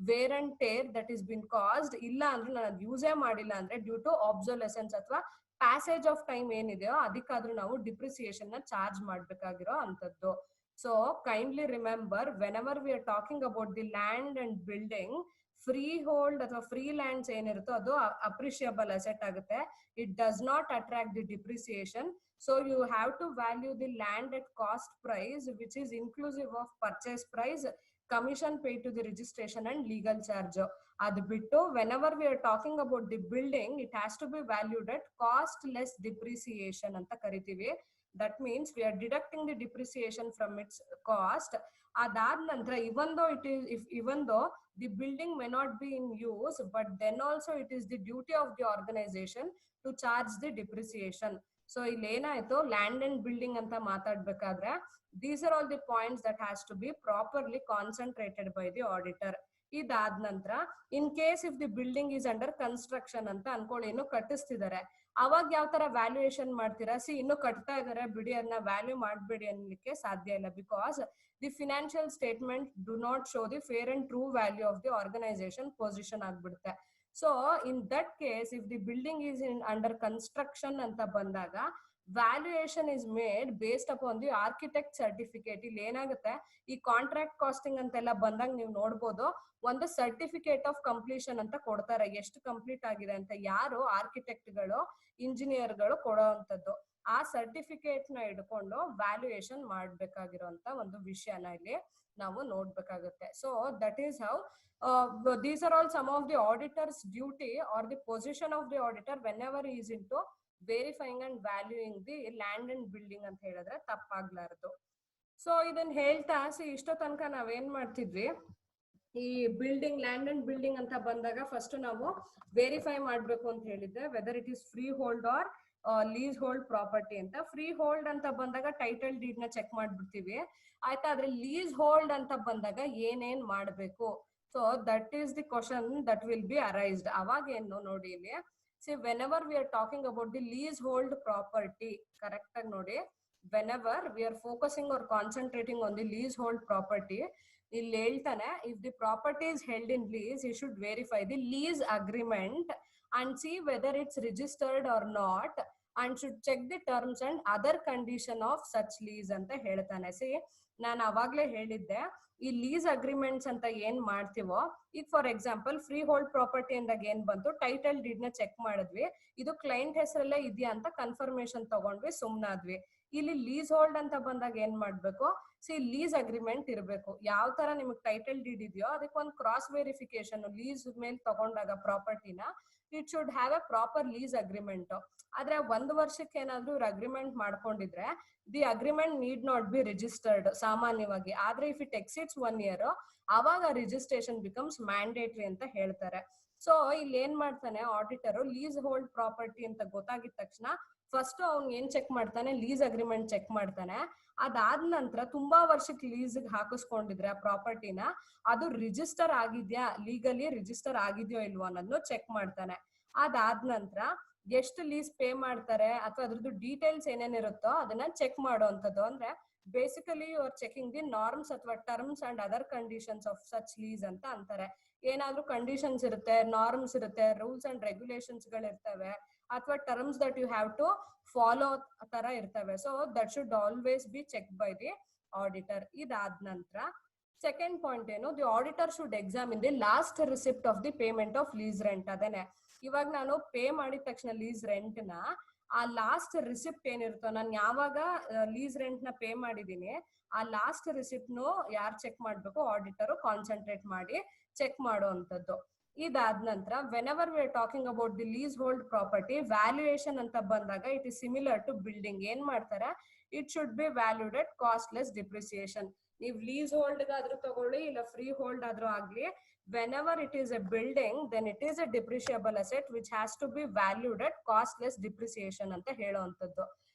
wear and tear that is been caused. ಇಲ್ಲ ಅಂದ್ರೆ ನಾನು ಅದು ಯೂಸೇ ಮಾಡಿಲ್ಲ ಅಂದ್ರೆ ಡ್ಯೂ ಟು ಆಬ್ಸೊಲೆಸೆನ್ಸ್ ಅಥವಾ ಪ್ಯಾಸೇಜ್ ಆಫ್ ಟೈಮ್ ಏನಿದೆಯೋ ಅದಕ್ಕಾದ್ರೂ ನಾವು ಡಿಪ್ರಿಸಿಯೇಷನ್ ನ ಚಾರ್ಜ್ ಮಾಡ್ಬೇಕಾಗಿರೋ ಅಂತದ್ದು. So kindly remember, whenever we are talking about the land and building, freehold ಅಥವಾ ಫ್ರೀ ಲ್ಯಾಂಡ್ಸ್ ಏನಿರುತ್ತೋ ಅದು ಅಪ್ರಿಷಿಯಬಲ್ ಅಸೆಟ್ ಆಗುತ್ತೆ. It does not attract the depreciation. So you have to value the land at cost price which is inclusive of purchase price, commission pay to the registration and legal charge. ಅದು ಬಿಟ್ಟು whenever we are talking about the building it has to be valued at cost less depreciation ಅಂತ ಕರಿತೀವಿ. That means we are deducting the depreciation from its cost. Adad nantra even though the building may not be in use, but then also it is the duty of the organization to charge the depreciation. So ಇಲ್ಲಿ ಏನಾಯ್ತು, land and building ಅಂತ ಮಾತಾಡ್ಬೇಕಾದ್ರೆ these are all the points that has to be properly concentrated by the auditor. ಇದಾದ ನಂತರ in case if the building is under construction ಅಂತ ಅನ್ಕೊಳ್ಳಿ, ಇನ್ನು ಕಟ್ಟಿಸ್ತಿದ್ದಾರೆ, ಅವಾಗ ಯಾವ ತರ ವ್ಯಾಲ್ಯೂಯೇಷನ್ ಮಾಡ್ತೀರಾ? ಇನ್ನು ಕಟ್ತಾ ಇದಾರೆ ಬಿಡಿ, ಅದನ್ನ ವ್ಯಾಲ್ಯೂ ಮಾಡ್ಬೇಡಿ ಅನ್ಲಿಕ್ಕೆ ಸಾಧ್ಯ ಇಲ್ಲ. Because the financial statement do not show the fair and true value of the organisation position ಆಗ್ಬಿಡುತ್ತೆ. So in that case if the building is in under construction ಅಂತ ಬಂದಾಗ valuation is made based upon the architect certificate. ಇಲ್ಲಿ ಏನಾಗುತ್ತೆ, ಈ contract casting ಅಂತೆಲ್ಲ ಬಂದಾಗ ನೀವು ನೋಡ್ಬೋದು, ಒಂದು ಸರ್ಟಿಫಿಕೇಟ್ ಆಫ್ ಕಂಪ್ಲೀಷನ್ ಅಂತ ಕೊಡ್ತಾರೆ, ಎಷ್ಟು ಕಂಪ್ಲೀಟ್ ಆಗಿದೆ ಅಂತ. ಯಾರು ಆರ್ಕಿಟೆಕ್ಟ್ ಗಳು ಇಂಜಿನಿಯರ್ ಗಳು ಕೊಡೋವಂಥದ್ದು. ಆ ಸರ್ಟಿಫಿಕೇಟ್ ನ ಇಟ್ಕೊಂಡು ವ್ಯಾಲ್ಯೂಯೇಷನ್ ಮಾಡ್ಬೇಕಾಗಿರುವಂತ ಒಂದು ವಿಷಯನ ಇಲ್ಲಿ ನಾವು ನೋಡ್ಬೇಕಾಗುತ್ತೆ. So that is how these are all some of the auditor's duty or the position of the auditor whenever he is into verifying and valuing the land and building ಅಂತ ಹೇಳಿದ್ರೆ ತಪ್ಪಾಗ್ಲಾರ್ದು. So ಇದನ್ನ ಹೇಳ್ತಾ ಇಷ್ಟೋ ತನಕ ನಾವೇನ್ ಮಾಡ್ತಿದ್ವಿ, ಈ ಬಿಲ್ಡಿಂಗ್ ಲ್ಯಾಂಡ್ ಅಂಡ್ ಬಿಲ್ಡಿಂಗ್ ಅಂತ ಬಂದಾಗ ಫಸ್ಟ್ ನಾವು ವೆರಿಫೈ ಮಾಡ್ಬೇಕು ಅಂತ ಹೇಳಿದ್ದೆ, whether it is freehold or leasehold property ಅಂತ. ಫ್ರೀ ಹೋಲ್ಡ್ ಅಂತ ಬಂದಾಗ ಟೈಟಲ್ ಡೀಡ್ ನ ಚೆಕ್ ಮಾಡ್ಬಿಡ್ತೀವಿ ಆಯ್ತಾ. ಆದ್ರೆ ಲೀಸ್ ಹೋಲ್ಡ್ ಅಂತ ಬಂದಾಗ ಏನೇನ್ ಮಾಡ್ಬೇಕು, so that is the question that will be arised. ಅವಾಗ ಏನು ನೋಡಿ ಇಲ್ಲಿ, see whenever we are talking about the leasehold property, correct ಆಗಿ ನೋಡಿ, whenever we are focusing or concentrating on the leasehold property, ಇಲ್ಲಿ ಹೇಳ್ತಾನೆ if the property is held in lease you should verify the lease agreement and see whether it's registered or not and should check the terms and other condition of such lease ಅಂತ ಹೇಳ್ತಾನೆ. C ನಾನು ಅವಾಗ್ಲೇ ಹೇಳಿದ್ದೆ, ಈ lease agreements ಅಂತ ಏನ್ ಮಾಡ್ತೀವೋ, ಈಗ for example free hold property ಅಂದಾಗ ಏನ್ ಬಂತು, ಟೈಟಲ್ ಡೀಡ್ ನ ಚೆಕ್ ಮಾಡಿದ್ವಿ, ಇದು ಕ್ಲೈಂಟ್ ಹೆಸರಲ್ಲೇ ಇದೆಯಾ ಅಂತ ಕನ್ಫರ್ಮೇಶನ್ ತಗೊಂಡ್ವಿ, ಸುಮ್ನಾದ್ವಿ. ಇಲ್ಲಿ ಲೀಸ್ ಹೋಲ್ಡ್ ಅಂತ ಬಂದಾಗ ಏನ್ ಮಾಡ್ಬೇಕು, ಸಿ ಲೀಸ್ ಅಗ್ರಿಮೆಂಟ್ ಇರಬೇಕು. ಯಾವ ತರ ನಿಮಗೆ ಟೈಟಲ್ ಡೀಡ್ ಇದೆಯೋ ಅದಕ್ಕೆ ಒಂದು ಕ್ರಾಸ್ ವೆರಿಫಿಕೇಶನ್, ಲೀಸ್ ಮೇಲೆ ತಗೊಂಡಾಗ ಪ್ರಾಪರ್ಟಿನ it should have a proper lease agreement. ಆದ್ರೆ 1 ವರ್ಷಕ್ಕೆ ಏನಾದ್ರೂ ಇವ್ರು ಅಗ್ರಿಮೆಂಟ್ ಮಾಡ್ಕೊಂಡಿದ್ರೆ the agreement need not be registered ಸಾಮಾನ್ಯವಾಗಿ. ಆದ್ರೆ ಇಫ್ ಇಟ್ ಎಕ್ಸಿಟ್ಸ್ 1 year ಅವಾಗ ರಿಜಿಸ್ಟ್ರೇಷನ್ ಬಿಕಮ್ಸ್ ಮ್ಯಾಂಡೇಟರಿ ಅಂತ ಹೇಳ್ತಾರೆ. ಸೊ ಇಲ್ಲಿ ಏನ್ ಮಾಡ್ತಾನೆ ಆಡಿಟರ್, ಲೀಸ್ ಹೋಲ್ಡ್ ಪ್ರಾಪರ್ಟಿ ಅಂತ ಗೊತ್ತಾಗಿದ ತಕ್ಷಣ ಫಸ್ಟ್ ಅವ್ನು ಏನ್ ಚೆಕ್ ಮಾಡ್ತಾನೆ, ಲೀಸ್ ಅಗ್ರಿಮೆಂಟ್ ಚೆಕ್ ಮಾಡ್ತಾನೆ. ಅದಾದ ನಂತರ ತುಂಬಾ ವರ್ಷಕ್ಕೆ ಲೀಸ್ ಹಾಕಿಸ್ಕೊಂಡಿದ್ರೆ ಆ ಪ್ರಾಪರ್ಟಿನ, ಅದು ರಿಜಿಸ್ಟರ್ ಆಗಿದ್ಯಾ, ಲೀಗಲಿ ರಿಜಿಸ್ಟರ್ ಆಗಿದ್ಯೋ ಇಲ್ವೋ ಅನ್ನೋದನ್ನು ಚೆಕ್ ಮಾಡ್ತಾನೆ. ಅದಾದ ನಂತರ ಎಷ್ಟು ಲೀಸ್ ಪೇ ಮಾಡ್ತಾರೆ ಅಥವಾ ಅದ್ರದ್ದು ಡೀಟೇಲ್ಸ್ ಏನೇನಿರುತ್ತೋ ಅದನ್ನ ಚೆಕ್ ಮಾಡುವಂಥದ್ದು. ಅಂದ್ರೆ basically you are checking the norms ಅಥವಾ terms and other conditions of such lease ಅಂತ ಅಂತಾರೆ. ಏನಾದ್ರೂ ಕಂಡೀಷನ್ಸ್ ಇರುತ್ತೆ, ನಾರ್ಮ್ಸ್ ಇರುತ್ತೆ, ರೂಲ್ಸ್ ಅಂಡ್ ರೆಗ್ಯುಲೇಷನ್ಸ್ ಗಳಿರ್ತವೆ, ಅಥವಾ terms that you have to follow ತರ ಇರ್ತವೆ. So that should always be check by the auditor. ಇದಾದ ನಂತರ ಸೆಕೆಂಡ್ ಪಾಯಿಂಟ್ ಏನು, the auditor should examine the last receipt of the payment of lease rent. ಅದೇನೆ ಇವಾಗ ನಾನು ಪೇ ಮಾಡಿದ ತಕ್ಷಣ ಲೀಸ್ ರೆಂಟ್ ನ ಆ ಲಾಸ್ಟ್ ರಿಸಿಪ್ಟ್ ಏನಿರುತ್ತೋ, ನಾನು ಯಾವಾಗ ಲೀಸ್ ರೆಂಟ್ ನ ಪೇ ಮಾಡಿದೀನಿ ಆ ಲಾಸ್ಟ್ ರಿಸಿಪ್ಟ್ ನು ಯಾರು ಚೆಕ್ ಮಾಡ್ಬೇಕು, ಆಡಿಟರ್ ಕಾನ್ಸಂಟ್ರೇಟ್ ಮಾಡಿ ಚೆಕ್ ಮಾಡುವಂತದ್ದು. ಇದಾದ ನಂತರ whenever we are talking about the leasehold property, valuation ಅಂತ ಬಂದಾಗ it is similar to building. ಏನ್ ಮಾಡ್ತಾರೆ, it should be valued at cost less depreciation. ನೀವು ಲೀಸ್ ಹೋಲ್ಡ್ ಆದ್ರೂ ತಗೊಳ್ಳಿ ಇಲ್ಲ ಫ್ರೀ ಹೋಲ್ಡ್ ಆದ್ರೂ ಆಗ್ಲಿ, whenever it is a building then it is a depreciable asset which has to be valued at costless depreciation ಅಂತ ಹೇಳುವಂಥದ್ದು.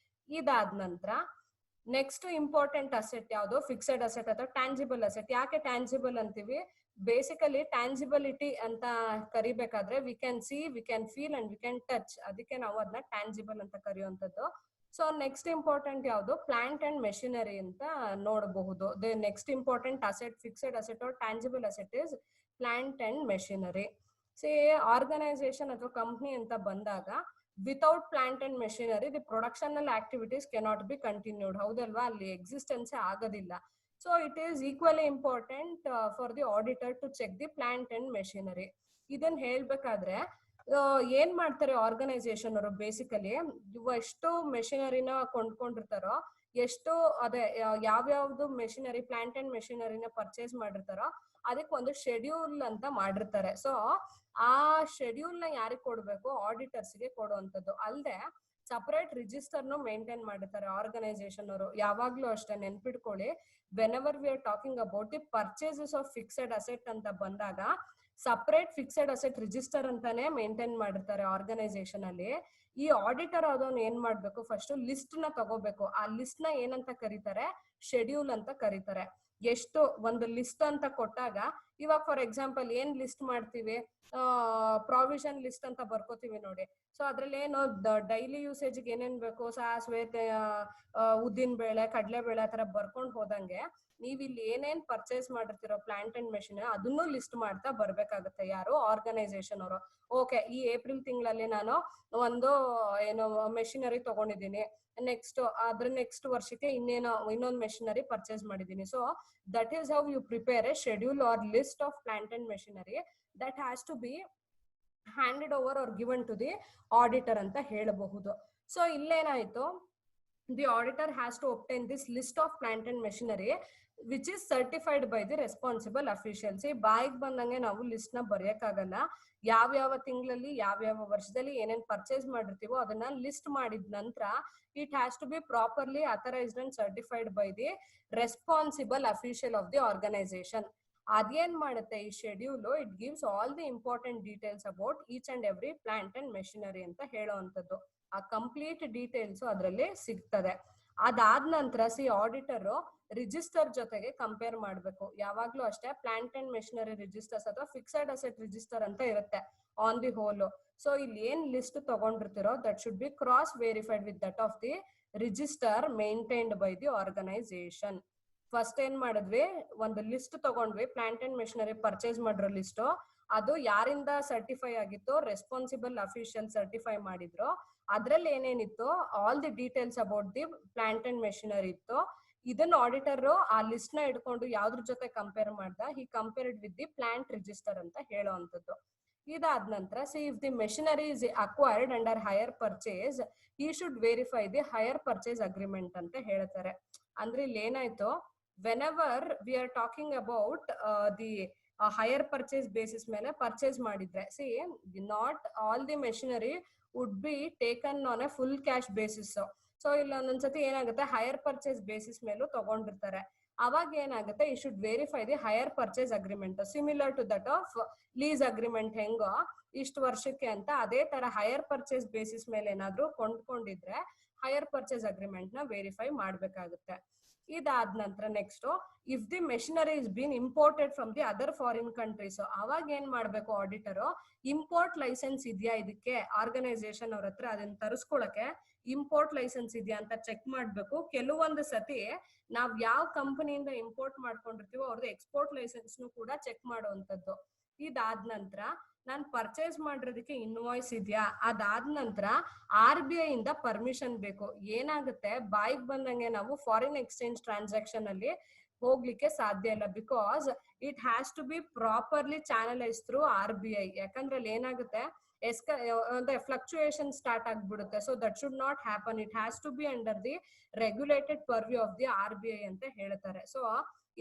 ಇದಾದ ನಂತರ ನೆಕ್ಸ್ಟ್ ಇಂಪಾರ್ಟೆಂಟ್ ಅಸೆಟ್ ಯಾವುದು, ಫಿಕ್ಸೆಡ್ ಅಸೆಟ್ ಅಥವಾ ಟ್ಯಾಂಜಿಬಲ್ ಅಸೆಟ್. ಯಾಕೆ ಟ್ಯಾಂಜಿಬಲ್ ಅಂತೀವಿ, ಬೇಸಿಕಲಿ ಟ್ಯಾಂಜಿಬಿಲಿಟಿ ಅಂತ ಕರಿಬೇಕಾದ್ರೆ we can see, we can feel and we can touch, ಅದಕ್ಕೆ ನಾವು ಅದನ್ನ ಟ್ಯಾಂಜಿಬಲ್ ಅಂತ ಕರೆಯುವಂಥದ್ದು. ಸೊ ನೆಕ್ಸ್ಟ್ ಇಂಪಾರ್ಟೆಂಟ್ ಯಾವುದು, ಪ್ಲಾಂಟ್ ಅಂಡ್ ಮೆಷಿನರಿ ಅಂತ ನೋಡಬಹುದು. The next important asset, fixed asset or tangible asset is plant and machinery. Say organisation ಅಥವಾ company ಅಂತ ಬಂದಾಗ without plant and machinery the ಪ್ರೊಡಕ್ಷನಲ್ activities cannot be continued. ಹೌದಲ್ವಾ, ಅಲ್ಲಿ existence ಆಗೋದಿಲ್ಲ. So it is equally important for the auditor to check the plant and machinery. ಇದನ್ನ ಹೇಳ್ಬೇಕಾದ್ರೆ ಏನ್ ಮಾಡ್ತಾರೆ ಆರ್ಗನೈಸೇಷನ್ ಅವರು, ಬೇಸಿಕಲಿ ಎಷ್ಟು ಮೆಷಿನರಿನ ಕೊಂಡ್ಕೊಂಡಿರ್ತಾರೋ, ಎಷ್ಟು ಅದೇ ಯಾವ್ಯಾವ್ದು ಮೆಷಿನರಿ ಪ್ಲಾಂಟ್ ಅಂಡ್ ಮೆಷಿನರಿನ ಪರ್ಚೇಸ್ ಮಾಡಿರ್ತಾರೋ ಅದಕ್ಕೆ ಒಂದು ಶೆಡ್ಯೂಲ್ ಅಂತ ಮಾಡಿರ್ತಾರೆ. ಸೊ ಆ ಶೆಡ್ಯೂಲ್ ನ ಯಾರಿಗೆ ಕೊಡ್ಬೇಕು, ಆಡಿಟರ್ಸ್ಗೆ ಕೊಡುವಂಥದ್ದು. ಅಲ್ಲದೆ ಸಪರೇಟ್ ರಿಜಿಸ್ಟರ್ನು ಮೇಂಟೈನ್ ಮಾಡಿರ್ತಾರೆ ಆರ್ಗನೈಸೇಷನ್ ಅವರು. ಯಾವಾಗ್ಲೂ ಅಷ್ಟೇ ನೆನ್ಪಿಟ್ಕೊಳ್ಳಿ, whenever we are talking about the purchases of fixed asset ಅಂತ ಬಂದಾಗ ಸಪರೇಟ್ ಫಿಕ್ಸೆಡ್ ಅಸೆಟ್ ರಿಜಿಸ್ಟರ್ ಅಂತಾನೆ ಮೇಂಟೈನ್ ಮಾಡಿರ್ತಾರೆ ಆರ್ಗನೈಸೇಷನ್ ಅಲ್ಲಿ. ಈ ಆಡಿಟರ್ ಆದವನು ಏನ್ ಮಾಡ್ಬೇಕು, ಫಸ್ಟ್ ಲಿಸ್ಟ್ ನ ತಗೋಬೇಕು. ಆ ಲಿಸ್ಟ್ ನ ಏನಂತ ಕರೀತಾರೆ, ಶೆಡ್ಯೂಲ್ ಅಂತ ಕರೀತಾರೆ. ಎಷ್ಟು ಒಂದು ಲಿಸ್ಟ್ ಅಂತ ಕೊಟ್ಟಾಗ, ಇವಾಗ ಫಾರ್ ಎಕ್ಸಾಂಪಲ್ ಏನ್ ಲಿಸ್ಟ್ ಮಾಡ್ತೀವಿ, ಪ್ರಾವಿಷನ್ ಲಿಸ್ಟ್ ಅಂತ ಬರ್ಕೋತೀವಿ ನೋಡಿ. ಸೊ ಅದ್ರಲ್ಲಿ ಏನು ಡೈಲಿ ಯೂಸೇಜ್ಗೆ ಏನೇನ್ ಬೇಕು, ಸಾಸಿವೆ, ಉದ್ದಿನ ಬೇಳೆ, ಕಡಲೆ ಬೇಳೆ ಆ ತರ ಬರ್ಕೊಂಡ್ ಹೋದಂಗೆ ನೀವ್ ಇಲ್ಲಿ ಏನೇನ್ ಪರ್ಚೇಸ್ ಮಾಡಿರ್ತಿರೋ ಪ್ಲಾಂಟ್ ಅಂಡ್ ಮೆಷಿನ್ ಅದನ್ನು ಲಿಸ್ಟ್ ಮಾಡ್ತಾ ಬರ್ಬೇಕಾಗುತ್ತೆ. ಯಾರು, ಆರ್ಗನೈಸೇಷನ್ ಅವರು. ಓಕೆ, ಈ ಏಪ್ರಿಲ್ ತಿಂಗಳಲ್ಲಿ ನಾನು ಒಂದು ಏನೋ ಮೆಷಿನರಿ ತಗೊಂಡಿದ್ದೀನಿ, ನೆಕ್ಸ್ಟ್ ಅದ್ರ ನೆಕ್ಸ್ಟ್ ವರ್ಷಕ್ಕೆ ಇನ್ನೊಂದು ಮೆಷಿನರಿ ಪರ್ಚೇಸ್ ಮಾಡಿದ್ದೀನಿ. So that is how you prepare a schedule or list of plant and machinery that has to be handed over or given to the auditor ಅಂತ ಹೇಳಬಹುದು. ಸೊ ಇಲ್ಲೇನಾಯ್ತು, the auditor has to obtain this list of plant and machinery which is certified by the responsible officials. ಬಾಯಿಗೆ ಬಂದಂಗೆ ನಾವು list ನ ಬರೆಯಕ್ಕಾಗಲ್ಲ. ಯಾವ್ಯಾವ ತಿಂಗಳಲ್ಲಿ ಯಾವ್ಯಾವ ವರ್ಷದಲ್ಲಿ ಏನೇನ್ ಪರ್ಚೇಸ್ ಮಾಡಿರ್ತೀವೋ ಅದನ್ನ ಲಿಸ್ಟ್ ಮಾಡಿದ ನಂತರ it has to be properly authorised and certified by the responsible official of the organisation. ಅದೇನ್ ಮಾಡುತ್ತೆ ಈ schedule, it gives all the important details about each and every plant and machinery ಅಂತ ಹೇಳುವಂಥದ್ದು. ಆ complete details ಅದರಲ್ಲಿ ಸಿಗ್ತದೆ. ಅದಾದ ನಂತರ ಸಿ ಆಡಿಟರ್ ರಿಜಿಸ್ಟರ್ ಜೊತೆಗೆ ಕಂಪೇರ್ ಮಾಡಬೇಕು. ಯಾವಾಗ್ಲೂ ಅಷ್ಟೇ ಪ್ಲಾಂಟ್ ಅಂಡ್ ಮೆಷಿನರಿ ರಿಜಿಸ್ಟರ್ಸ್ ಅಥವಾ ಫಿಕ್ಸೆಡ್ ಅಸೆಟ್ ರಿಜಿಸ್ಟರ್ ಅಂತ ಇರುತ್ತೆ ಆನ್ ದಿ ಹೋಲ್. ಸೊ ಇಲ್ಲಿ ಏನ್ list ತಗೊಂಡಿರ್ತಿರೋ that should be cross verified with that of the register maintained by the organisation. First ಏನ್ ಮಾಡಿದ್ವಿ, ಒಂದು ಲಿಸ್ಟ್ ತಗೊಂಡ್ವಿ, ಪ್ಲಾಂಟ್ ಅಂಡ್ ಮೆಷಿನರಿ ಪರ್ಚೇಸ್ ಮಾಡಿರೋ ಲಿಸ್ಟ್. ಅದು ಯಾರಿಂದ ಸರ್ಟಿಫೈ ಆಗಿತ್ತು, ರೆಸ್ಪಾನ್ಸಿಬಲ್ ಅಫಿಷಿಯಲ್ ಸರ್ಟಿಫೈ ಮಾಡಿದ್ರು. ಅದ್ರಲ್ಲಿ ಏನೇನಿತ್ತು, all the details about the plant and machinery ಇತ್ತು. ಇದನ್ನ ಆಡಿಟರ್ ಆ ಲಿಸ್ಟ್ ನ ಇಟ್ಕೊಂಡು ಯಾವ್ದ್ರ ಜೊತೆ ಕಂಪೇರ್ ಮಾಡ್ದ, he compared with the plant register ಅಂತ ಹೇಳುವಂಥದ್ದು. ಇದಾದ ನಂತರ see if the machinery is acquired under hire purchase he should verify the hire purchase agreement ಅಂತ ಹೇಳ್ತಾರೆ. ಅಂದ್ರೆ ಇಲ್ಲಿ ಏನಾಯ್ತು, whenever we are talking about the hire purchase basis ಮೇಲೆ ಪರ್ಚೇಸ್ ಮಾಡಿದ್ರೆ, see not all the machinery would be taken on a full cash basis. So ಇಲ್ಲ ಒಂದೊಂದ್ಸತಿ ಏನಾಗುತ್ತೆ, ಹೈಯರ್ ಪರ್ಚೇಸ್ ಬೇಸಿಸ್ ಮೇಲೂ ತಗೊಂಡಿರ್ತಾರೆ. ಅವಾಗ ಏನಾಗುತ್ತೆ, he should verify the hire purchase agreement similar to that of lease agreement. ಹೆಂಗೋ ಇಷ್ಟು ವರ್ಷಕ್ಕೆ ಅಂತ, ಅದೇ ತರ ಹೈಯರ್ ಪರ್ಚೇಸ್ ಬೇಸಿಸ್ ಮೇಲೆ ಏನಾದ್ರು ಕೊಂಡ್ಕೊಂಡಿದ್ರೆ ಹೈಯರ್ ಪರ್ಚೇಸ್ ಅಗ್ರಿಮೆಂಟ್ ನ ವೆರಿಫೈ ಮಾಡ್ಬೇಕಾಗುತ್ತೆ. ಇದಾದ ನಂತರ next, if the machinery is been imported from the other foreign countries, ಅವಾಗ ಏನ್ ಮಾಡ್ಬೇಕು ಆಡಿಟರ್, ಇಂಪೋರ್ಟ್ ಲೈಸೆನ್ಸ್ ಇದೆಯಾ ಇದಕ್ಕೆ ಆರ್ಗನೈಸೇಷನ್ ಅವ್ರ ಹತ್ರ, ಅದನ್ನ ತರಿಸ್ಕೊಳಕ್ಕೆ ಇಂಪೋರ್ಟ್ ಲೈಸೆನ್ಸ್ ಇದೆಯಾ ಅಂತ ಚೆಕ್ ಮಾಡ್ಬೇಕು. ಕೆಲವೊಂದು ಸತಿ ನಾವ್ ಯಾವ ಕಂಪನಿಯಿಂದ ಇಂಪೋರ್ಟ್ ಮಾಡ್ಕೊಂಡಿರ್ತೀವೋ ಅವ್ರದ್ದು ಎಕ್ಸ್ಪೋರ್ಟ್ ಲೈಸೆನ್ಸ್ ಕೂಡ ಚೆಕ್ ಮಾಡುವಂತದ್ದು. ಇದಾದ ನಂತರ ನಾನು ಪರ್ಚೇಸ್ ಮಾಡಿರೋದಕ್ಕೆ ಇನ್ವಾಯ್ಸ್ ಇದೆಯಾ, ಅದಾದ ನಂತರ RBI ಇಂದ ಪರ್ಮಿಷನ್ ಬೇಕು. ಏನಾಗುತ್ತೆ, ಬಾಯಿಗೆ ಬಂದಂಗೆ ನಾವು ಫಾರಿನ್ ಎಕ್ಸ್ಚೇಂಜ್ ಟ್ರಾನ್ಸಾಕ್ಷನ್ ಅಲ್ಲಿ ಹೋಗ್ಲಿಕ್ಕೆ ಸಾಧ್ಯ ಇಲ್ಲ, because it has to be properly channelise through RBI. ಯಾಕಂದ್ರೆ ಅಲ್ಲಿ ಏನಾಗುತ್ತೆ, ಫ್ಲಕ್ಚುಯೇಷನ್ ಸ್ಟಾರ್ಟ್ ಆಗ್ಬಿಡುತ್ತೆ. So that should not happen, it has to be under the regulated purview of the RBI ಅಂತ ಹೇಳ್ತಾರೆ. ಸೊ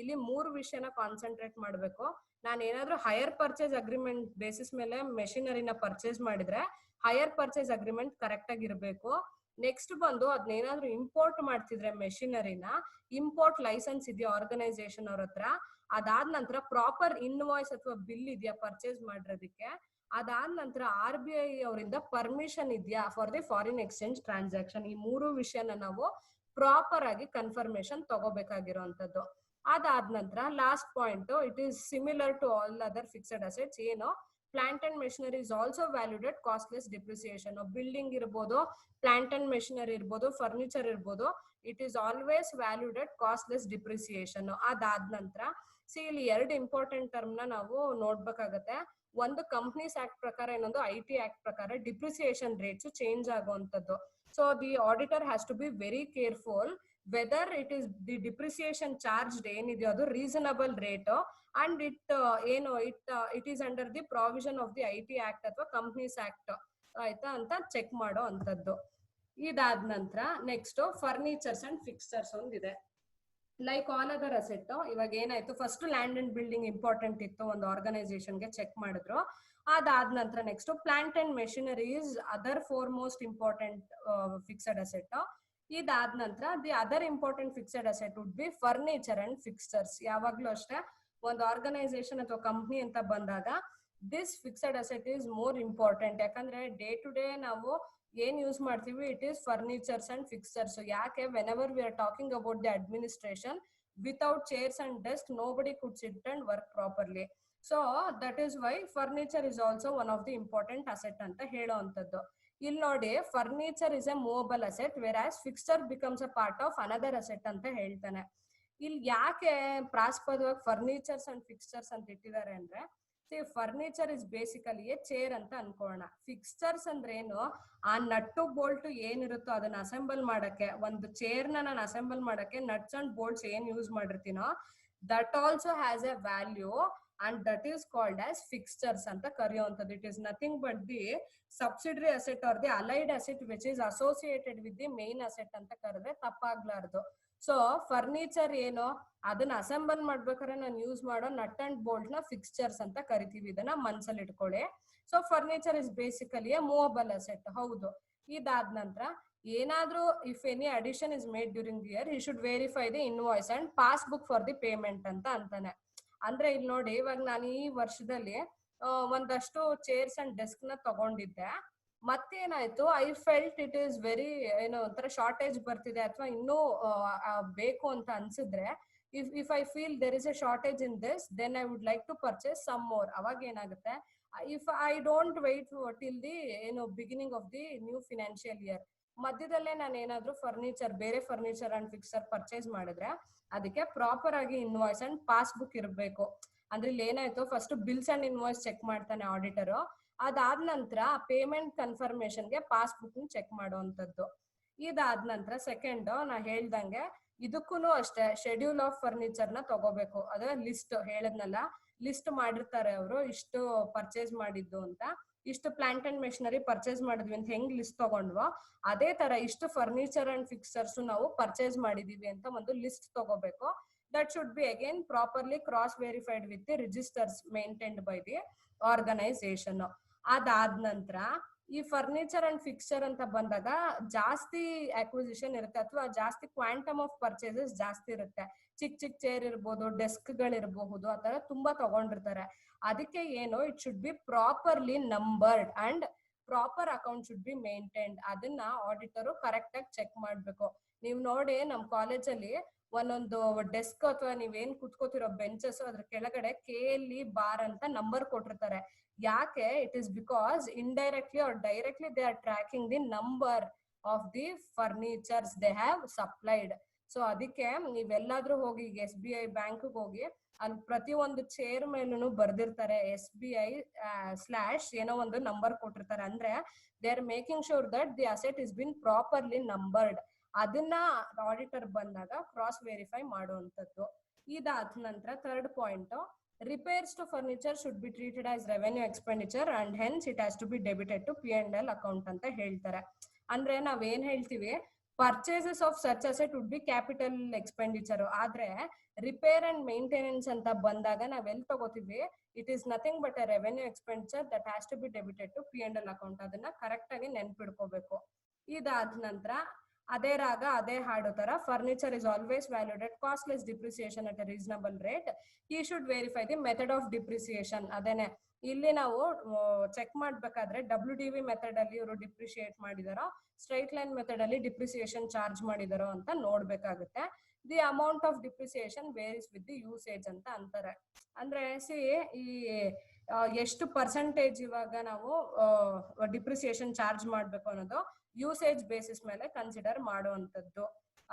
ಇಲ್ಲಿ 3 ವಿಷಯನ ಕಾನ್ಸಂಟ್ರೇಟ್ ಮಾಡ್ಬೇಕು. ನಾನು ಏನಾದ್ರೂ ಹೈಯರ್ ಪರ್ಚೇಸ್ ಅಗ್ರಿಮೆಂಟ್ ಬೇಸಿಸ್ ಮೇಲೆ ಮೆಷಿನರಿನ ಪರ್ಚೇಸ್ ಮಾಡಿದ್ರೆ ಹೈಯರ್ ಪರ್ಚೇಸ್ ಅಗ್ರಿಮೆಂಟ್ ಕರೆಕ್ಟ್ ಆಗಿರ್ಬೇಕು. ನೆಕ್ಸ್ಟ್ ಬಂದು ಅದನ್ನೇನಾದ್ರೂ ಇಂಪೋರ್ಟ್ ಮಾಡ್ತಿದ್ರೆ ಮೆಷಿನರಿನ, ಇಂಪೋರ್ಟ್ ಲೈಸೆನ್ಸ್ ಇದೆಯಾ ಆರ್ಗನೈಸೇಷನ್ ಅವ್ರ ಹತ್ರ, ಅದಾದ ನಂತರ ಪ್ರಾಪರ್ ಇನ್ವಾಯ್ಸ್ ಅಥವಾ ಬಿಲ್ ಇದೆಯಾ ಪರ್ಚೇಸ್ ಮಾಡಿರೋದಕ್ಕೆ, ಅದಾದ ನಂತರ RBI ಅವರಿಂದ ಪರ್ಮಿಷನ್ ಇದೆಯಾ for the foreign exchange transaction. ಈ 3 ವಿಷಯನ ನಾವು ಪ್ರಾಪರ್ ಆಗಿ ಕನ್ಫರ್ಮೇಶನ್ ತಗೋಬೇಕಾಗಿರುವಂತದ್ದು. ಅದಾದ ನಂತರ last point, it is similar to all other fixed assets. ಏನು, plant and machinery is also valued at cost less depreciation. Building ಇರ್ಬೋದು, ಪ್ಲಾಂಟ್ ಅಂಡ್ ಮೆಷಿನರಿ ಇರ್ಬೋದು, ಫರ್ನಿಚರ್ ಇರ್ಬೋದು, it is always valued at cost less depreciation. ಅದಾದ ನಂತರ ಇಲ್ಲಿ 2 important term ನ ನಾವು ನೋಡ್ಬೇಕಾಗತ್ತೆ. ಒಂದು ಕಂಪ್ನೀಸ್ ಆಕ್ಟ್ ಪ್ರಕಾರ, ಇನ್ನೊಂದು IT ಆಕ್ಟ್ ಪ್ರಕಾರ ಡಿಪ್ರಿಸಿಯೇಷನ್ ರೇಟ್ಸ್ ಚೇಂಜ್ ಆಗುವಂತದ್ದು. So the auditor has to be very careful whether it is the depreciation charge ಏನಿದೆಯೋ ಅದು reasonable rate and it is under the provision of the IT act ಅಥವಾ companies act ಆಯ್ತಾ ಅಂತ check ಮಾಡೋ ಅಂತದ್ದು. ಇದಾದ ನಂತರ ನೆಕ್ಸ್ಟ್ ಫರ್ನಿಚರ್ಸ್ ಅಂಡ್ ಫಿಕ್ಸ್ಚರ್ಸ್ ಒಂದಿದೆ. ಲೈಕ್ ಆಲ್ ಅದರ್ ಅಸೆಟ್, ಇವಾಗ ಏನಾಯ್ತು, first land and building important ಇತ್ತು ಒಂದು ಆರ್ಗನೈಸೇಷನ್ಗೆ, ಚೆಕ್ ಮಾಡಿದ್ರು. ಅದಾದ ನಂತರ next plant and machineries other foremost important fixed asset. ಇದಾದ ನಂತರ the other important fixed asset would be furniture and fixtures. ಯಾವಾಗ್ಲೂ ಅಷ್ಟೇ ಒಂದು ಆರ್ಗನೈಸೇಷನ್ ಅಥವಾ ಕಂಪ್ನಿ ಅಂತ ಬಂದಾಗ this fixed asset is more important. ಯಾಕಂದ್ರೆ ಡೇ ಟು ಡೇ ನಾವು ಏನ್ ಯೂಸ್ ಮಾಡ್ತೀವಿ, it is furnitures and fixtures. ಯಾಕೆ, whenever we are talking about the administration, without chairs and desk nobody could sit and work properly. So that is why furniture is also one of the important asset ಅಂತ ಹೇಳುವಂತದ್ದು. ಇಲ್ಲಿ ನೋಡಿ, furniture is a movable asset whereas fixture becomes a part of another asset ಅಂತ ಹೇಳ್ತಾನೆ. ಇಲ್ಲಿ ಯಾಕೆ ಪ್ರಾಸ್ಪದವಾಗಿ furnitures and fixtures ಅಂತ ಇಟ್ಟಿದ್ದಾರೆ ಅಂದ್ರೆ, furniture is basically A chair ಅಂತ ಅನ್ಕೋಣ. ಫಿಕ್ಸ್ಚರ್ಸ್ ಅಂದ್ರೆ ಏನು, ಆ ನಟ್ಟು ಬೋಲ್ಟ್ ಏನಿರುತ್ತೋ ಅದನ್ನ ಅಸೆಂಬಲ್ ಮಾಡಕ್ಕೆ, ಒಂದು ಚೇರ್ ನಾನು ಅಸೆಂಬಲ್ ಮಾಡಕ್ಕೆ ನಟ್ಸ್ ಅಂಡ್ ಬೋಲ್ಟ್ಸ್ ಏನ್ ಯೂಸ್ ಮಾಡಿರ್ತೀನೋ that also has a value and that is called as fixtures ಅಂತ ಕರೆಯುವಂಥದ್ದು. It is nothing but the subsidiary asset or the allied asset which is associated with the main asset ಅಂತ ಕರೆದ್ರೆ ತಪ್ಪಾಗ್ಲಾರ್ದು. So furniture ಏನು, ಅದನ್ನ assemble ಮಾಡ್ಬೇಕಾದ್ರೆ ನಾನು use ಮಾಡೋ nut and bolt ನ ಫಿಕ್ಸ್ಚರ್ಸ್ ಅಂತ ಕರಿತೀವಿ. ಇದನ್ನ ಮನ್ಸಲ್ಲಿ ಇಟ್ಕೊಳ್ಳಿ. So furniture is basically a movable asset. ಹೌದು. ಇದಾದ ನಂತರ ಏನಾದ್ರೂ if any addition is made during the year, you should verify the invoice and passbook for the payment ಅಂತ ಅಂತಾನೆ. ಅಂದ್ರೆ ಇಲ್ಲಿ ನೋಡಿ, ಇವಾಗ ನಾನು ಈ ವರ್ಷದಲ್ಲಿ ಒಂದಷ್ಟು ಚೇರ್ಸ್ ಅಂಡ್ ಡೆಸ್ಕ್ ನ ತಗೊಂಡಿದ್ದೆ. ಮತ್ತೇನಾಯ್ತು, I felt it is very ಏನೋ ಒಂಥರ ಶಾರ್ಟೇಜ್ ಬರ್ತಿದೆ ಅಥವಾ ಇನ್ನೂ ಬೇಕು ಅಂತ ಅನ್ಸಿದ್ರೆ, if I feel there is a shortage in this, then I would like to purchase some more. ಅವಾಗ ಏನಾಗುತ್ತೆ, if I don't wait till the beginning of the new financial year, ಮಧ್ಯದಲ್ಲೇ ನಾನು ಏನಾದ್ರೂ ಬೇರೆ ಫರ್ನಿಚರ್ ಅಂಡ್ ಫಿಕ್ಸರ್ ಪರ್ಚೇಸ್ ಮಾಡಿದ್ರೆ ಅದಕ್ಕೆ proper ಆಗಿ invoice and passbook ಇರಬೇಕು. ಅಂದ್ರೆ ಇಲ್ಲಿ ಏನಾಯ್ತು, first bills and invoice check ಮಾಡ್ತಾನೆ ಆಡಿಟರ್. ಅದಾದ ನಂತರ ಪೇಮೆಂಟ್ ಕನ್ಫರ್ಮೇಶನ್ಗೆ ಪಾಸ್ಬುಕ್ ಚೆಕ್ ಮಾಡುವಂತದ್ದು. ಇದಾದ ನಂತರ ಸೆಕೆಂಡ್ ನಾ ಹೇಳ್ದಂಗೆ ಇದಕ್ಕೂ ಅಷ್ಟೇ ಶೆಡ್ಯೂಲ್ ಆಫ್ ಫರ್ನಿಚರ್ ನ ತಗೋಬೇಕು. ಅದ ಲಿಸ್ಟ್ ಹೇಳದ್ನಲ್ಲ, ಲಿಸ್ಟ್ ಮಾಡಿರ್ತಾರೆ ಅವರು, ಇಷ್ಟು ಪರ್ಚೇಸ್ ಮಾಡಿದ್ದು ಅಂತ, ಇಷ್ಟು ಪ್ಲಾಂಟ್ ಅಂಡ್ ಮೆಷಿನರಿ ಪರ್ಚೇಸ್ ಮಾಡಿದ್ವಿ ಅಂತ ಹೆಂಗ್ ಲಿಸ್ಟ್ ತಗೊಂಡ್ವೋ ಅದೇ ತರ ಇಷ್ಟು ಫರ್ನಿಚರ್ ಅಂಡ್ ಫಿಕ್ಸರ್ಸ್ ನಾವು ಪರ್ಚೇಸ್ ಮಾಡಿದೀವಿ ಅಂತ ಒಂದು ಲಿಸ್ಟ್ ತಗೋಬೇಕು. That should be again properly cross verified with the registers maintained by the organisation. ಅದಾದ ನಂತರ ಈ ಫರ್ನಿಚರ್ ಅಂಡ್ ಫಿಕ್ಸ್ಚರ್ ಅಂತ ಬಂದಾಗ ಜಾಸ್ತಿ ಅಕ್ವಿಸಿಷನ್ ಇರುತ್ತೆ ಅಥವಾ ಜಾಸ್ತಿ ಕ್ವಾಂಟಮ್ ಆಫ್ ಪರ್ಚೇಸಸ್ ಜಾಸ್ತಿ ಇರುತ್ತೆ. ಚಿಕ್ಕ ಚಿಕ್ಕ ಚೇರ್ ಇರ್ಬೋದು, ಡೆಸ್ಕ್ ಗಳಿರಬಹುದು, ಆ ತರ ತುಂಬಾ ತಗೊಂಡಿರ್ತಾರೆ. ಅದಕ್ಕೆ ಏನು, it should be properly numbered and proper account should be maintained. ಅದನ್ನ ಆಡಿಟರು ಕರೆಕ್ಟ್ ಆಗಿ ಚೆಕ್ ಮಾಡ್ಬೇಕು. ನೀವ್ ನೋಡಿ ನಮ್ ಕಾಲೇಜಲ್ಲಿ ಒಂದೊಂದು ಡೆಸ್ಕ್ ಅಥವಾ ನೀವೇನ್ ಕುತ್ಕೋತಿರೋ ಬೆಂಚಸ್ ಅದ್ರ ಕೆಳಗಡೆ KLE ಬಾರ್ ಅಂತ ನಂಬರ್ ಕೊಟ್ಟಿರ್ತಾರೆ. ಯಾಕೆ? It is because indirectly R directly they are tracking the number of the furnitures they have supplied. So ಅದಕ್ಕೆ ನೀವೆಲ್ಲಾದ್ರೂ ಹೋಗಿ SBI ಬ್ಯಾಂಕ್ ಹೋಗಿ ಅಲ್ಲಿ ಪ್ರತಿಯೊಂದು ಚೇರ್ ಮೇಲೂ ಬರ್ದಿರ್ತಾರೆ SBI / ಏನೋ ಒಂದು ನಂಬರ್ ಕೊಟ್ಟಿರ್ತಾರೆ. ಅಂದ್ರೆ they are making sure that the asset is been properly numbered. ಅದನ್ನ ಆಡಿಟರ್ ಬಂದಾಗ ಕ್ರಾಸ್ ವೆರಿಫೈ ಮಾಡುವಂತದ್ದು. ಇದಾದ ನಂತರ third point, repairs to furniture should be treated as revenue expenditure and hence it has to be debited to P&L account ಅಂತ ಹೇಳ್ತಾರೆ. ಅಂದ್ರೆ ನಾವೇನ್ ಹೇಳ್ತೀವಿ, purchases of such asset would be capital expenditure. ಆದ್ರೆ repair and maintenance ಅಂತ ಬಂದಾಗ ನಾವೆಲ್ಲಿ ತಗೋತೀವಿ, it is nothing but a revenue expenditure that has to be debited to P&L account. ಅದನ್ನ ಕರೆಕ್ಟ್ ಆಗಿ ನೆನ್ಪಿಡ್ಕೋಬೇಕು. ಇದಾದ ನಂತರ ಅದೇ ರಾಗ ಅದೇ ಹಾಡೋ ತರ, furniture is always valued at cost less depreciation at a reasonable rate. He should verify the method of depreciation. ಅದೇನೆ ಇಲ್ಲಿ ನಾವು ಚೆಕ್ ಮಾಡ್ಬೇಕಾದ್ರೆ WDV ಮೆಥಡ್ ಅಲ್ಲಿ ಇವರು ಡಿಪ್ರಿಶಿಯೇಟ್ ಮಾಡಿದಾರೋ, ಸ್ಟ್ರೈಟ್ ಲೈನ್ ಮೆಥಡ್ ಅಲ್ಲಿ ಡಿಪ್ರಿಸಿಯೇಷನ್ ಚಾರ್ಜ್ ಮಾಡಿದಾರೋ ಅಂತ ನೋಡ್ಬೇಕಾಗುತ್ತೆ. The amount of depreciation varies with the usage ಅಂತ ಅಂತಾರೆ. ಅಂದ್ರೆ ಈ ಎಷ್ಟು ಪರ್ಸೆಂಟೇಜ್ ಇವಾಗ ನಾವು ಡಿಪ್ರಿಸಿಯೇಷನ್ ಚಾರ್ಜ್ ಮಾಡ್ಬೇಕು ಅನ್ನೋದು ಯೂಸೇಜ್ ಬೇಸಿಸ್ ಮೇಲೆ ಕನ್ಸಿಡರ್ ಮಾಡುವಂತದ್ದು.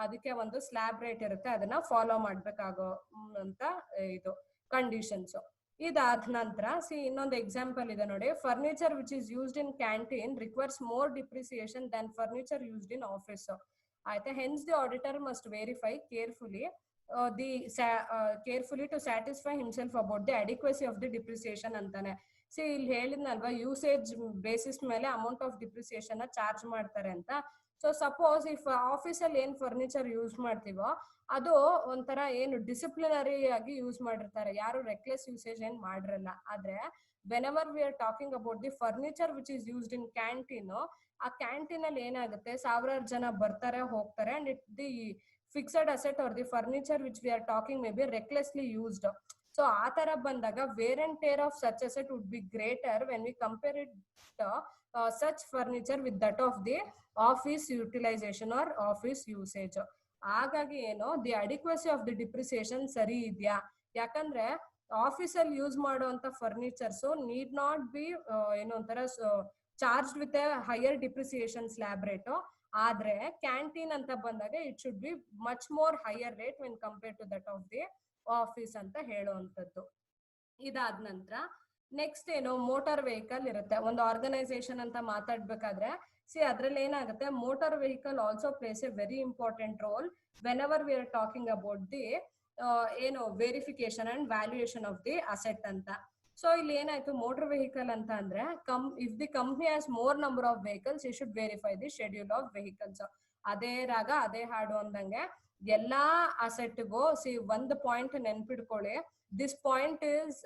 ಅದಕ್ಕೆ ಒಂದು ಸ್ಲ್ಯಾಬ್ ರೇಟ್ ಇರುತ್ತೆ, ಅದನ್ನ ಫಾಲೋ ಮಾಡ್ಬೇಕಾಗೋ ಅಂತ ಇದು ಕಂಡೀಷನ್ಸ್. ಇದಾದ ನಂತರ ಇನ್ನೊಂದು ಎಕ್ಸಾಂಪಲ್ ಇದೆ ನೋಡಿ, furniture which is used in canteen requires more depreciation than furniture used in office. ಆಯ್ತಾ? Hence the auditor must verify carefully to satisfy himself about the adequacy of the depreciation ಅಂತಾನೆ. ಇಲ್ಲಿ ಹೇಳಿದ್ನಲ್ವಾ, usage basis ಮೇಲೆ amount of depreciation charge ಮಾಡ್ತಾರೆ ಅಂತ. So suppose if ಆಫೀಸಲ್ಲಿ ಏನ್ furniture use ಮಾಡ್ತೀವೋ ಅದು ಒಂಥರ ಏನು ಡಿಸಿಪ್ಲಿನರಿ ಆಗಿ ಯೂಸ್ ಮಾಡಿರ್ತಾರೆ, ಯಾರು ರೆಕ್ಲೆಸ್ ಯೂಸೇಜ್ ಏನ್ ಮಾಡಿರಲ್ಲ. ಆದ್ರೆ whenever we are talking about the furniture which is used in canteen, ಆ ಕ್ಯಾಂಟೀನ್ ಅಲ್ಲಿ ಏನಾಗುತ್ತೆ, ಸಾವಿರಾರು ಜನ ಬರ್ತಾರೆ ಹೋಗ್ತಾರೆ, and it the fixed asset or the furniture which we are talking may be recklessly used. So ಆ ತರ ಬಂದಾಗ wear and tear of such asset would be greater when we compare it such furniture with that of the office utilisation or office usage. ಹಾಗಾಗಿ ಏನು, the adequacy of the depreciation ಸರಿ ಇದೆಯಾ? ಯಾಕಂದ್ರೆ ಆಫೀಸಲ್ಲಿ use ಮಾಡುವಂತ ಫರ್ನಿಚರ್ಸ್ ನೀಡ್ ನಾಟ್ ಬಿ ಏನೋ ಒಂಥರ charge with a higher depreciation slab rate. ಆದ್ರೆ ಕ್ಯಾಂಟೀನ್ ಅಂತ ಬಂದಾಗ it should be much more higher rate when compare to that of the office ಅಂತ ಹೇಳುವಂಥದ್ದು. ಇದಾದ ನಂತರ ನೆಕ್ಸ್ಟ್ ಏನು, ಮೋಟಾರ್ ವೆಹಿಕಲ್ ಇರುತ್ತೆ. ಒಂದು ಆರ್ಗನೈಸೇಷನ್ ಅಂತ ಮಾತಾಡ್ಬೇಕಾದ್ರೆ ಅದ್ರಲ್ಲಿ ಏನಾಗುತ್ತೆ, motor vehicle also plays a very important role whenever we are talking about the ಏನು verification and valuation of the asset ಅಂತ. ಸೊ ಇಲ್ಲಿ ಏನಾಯ್ತು, ಮೋಟರ್ ವೆಹಿಕಲ್ ಅಂತ ಅಂದ್ರೆ if the company has more number of vehicles you should verify the schedule of vehicles. ಅದೇ ರಾಗ ಅದೇ ಹಾಡು ಅಂದಂಗೆ ಎಲ್ಲಾ ಅಸೆಟ್ಗೂ ಒಂದು ಪಾಯಿಂಟ್ ನೆನ್ಪಿಡ್ಕೊಳ್ಳಿ, this point is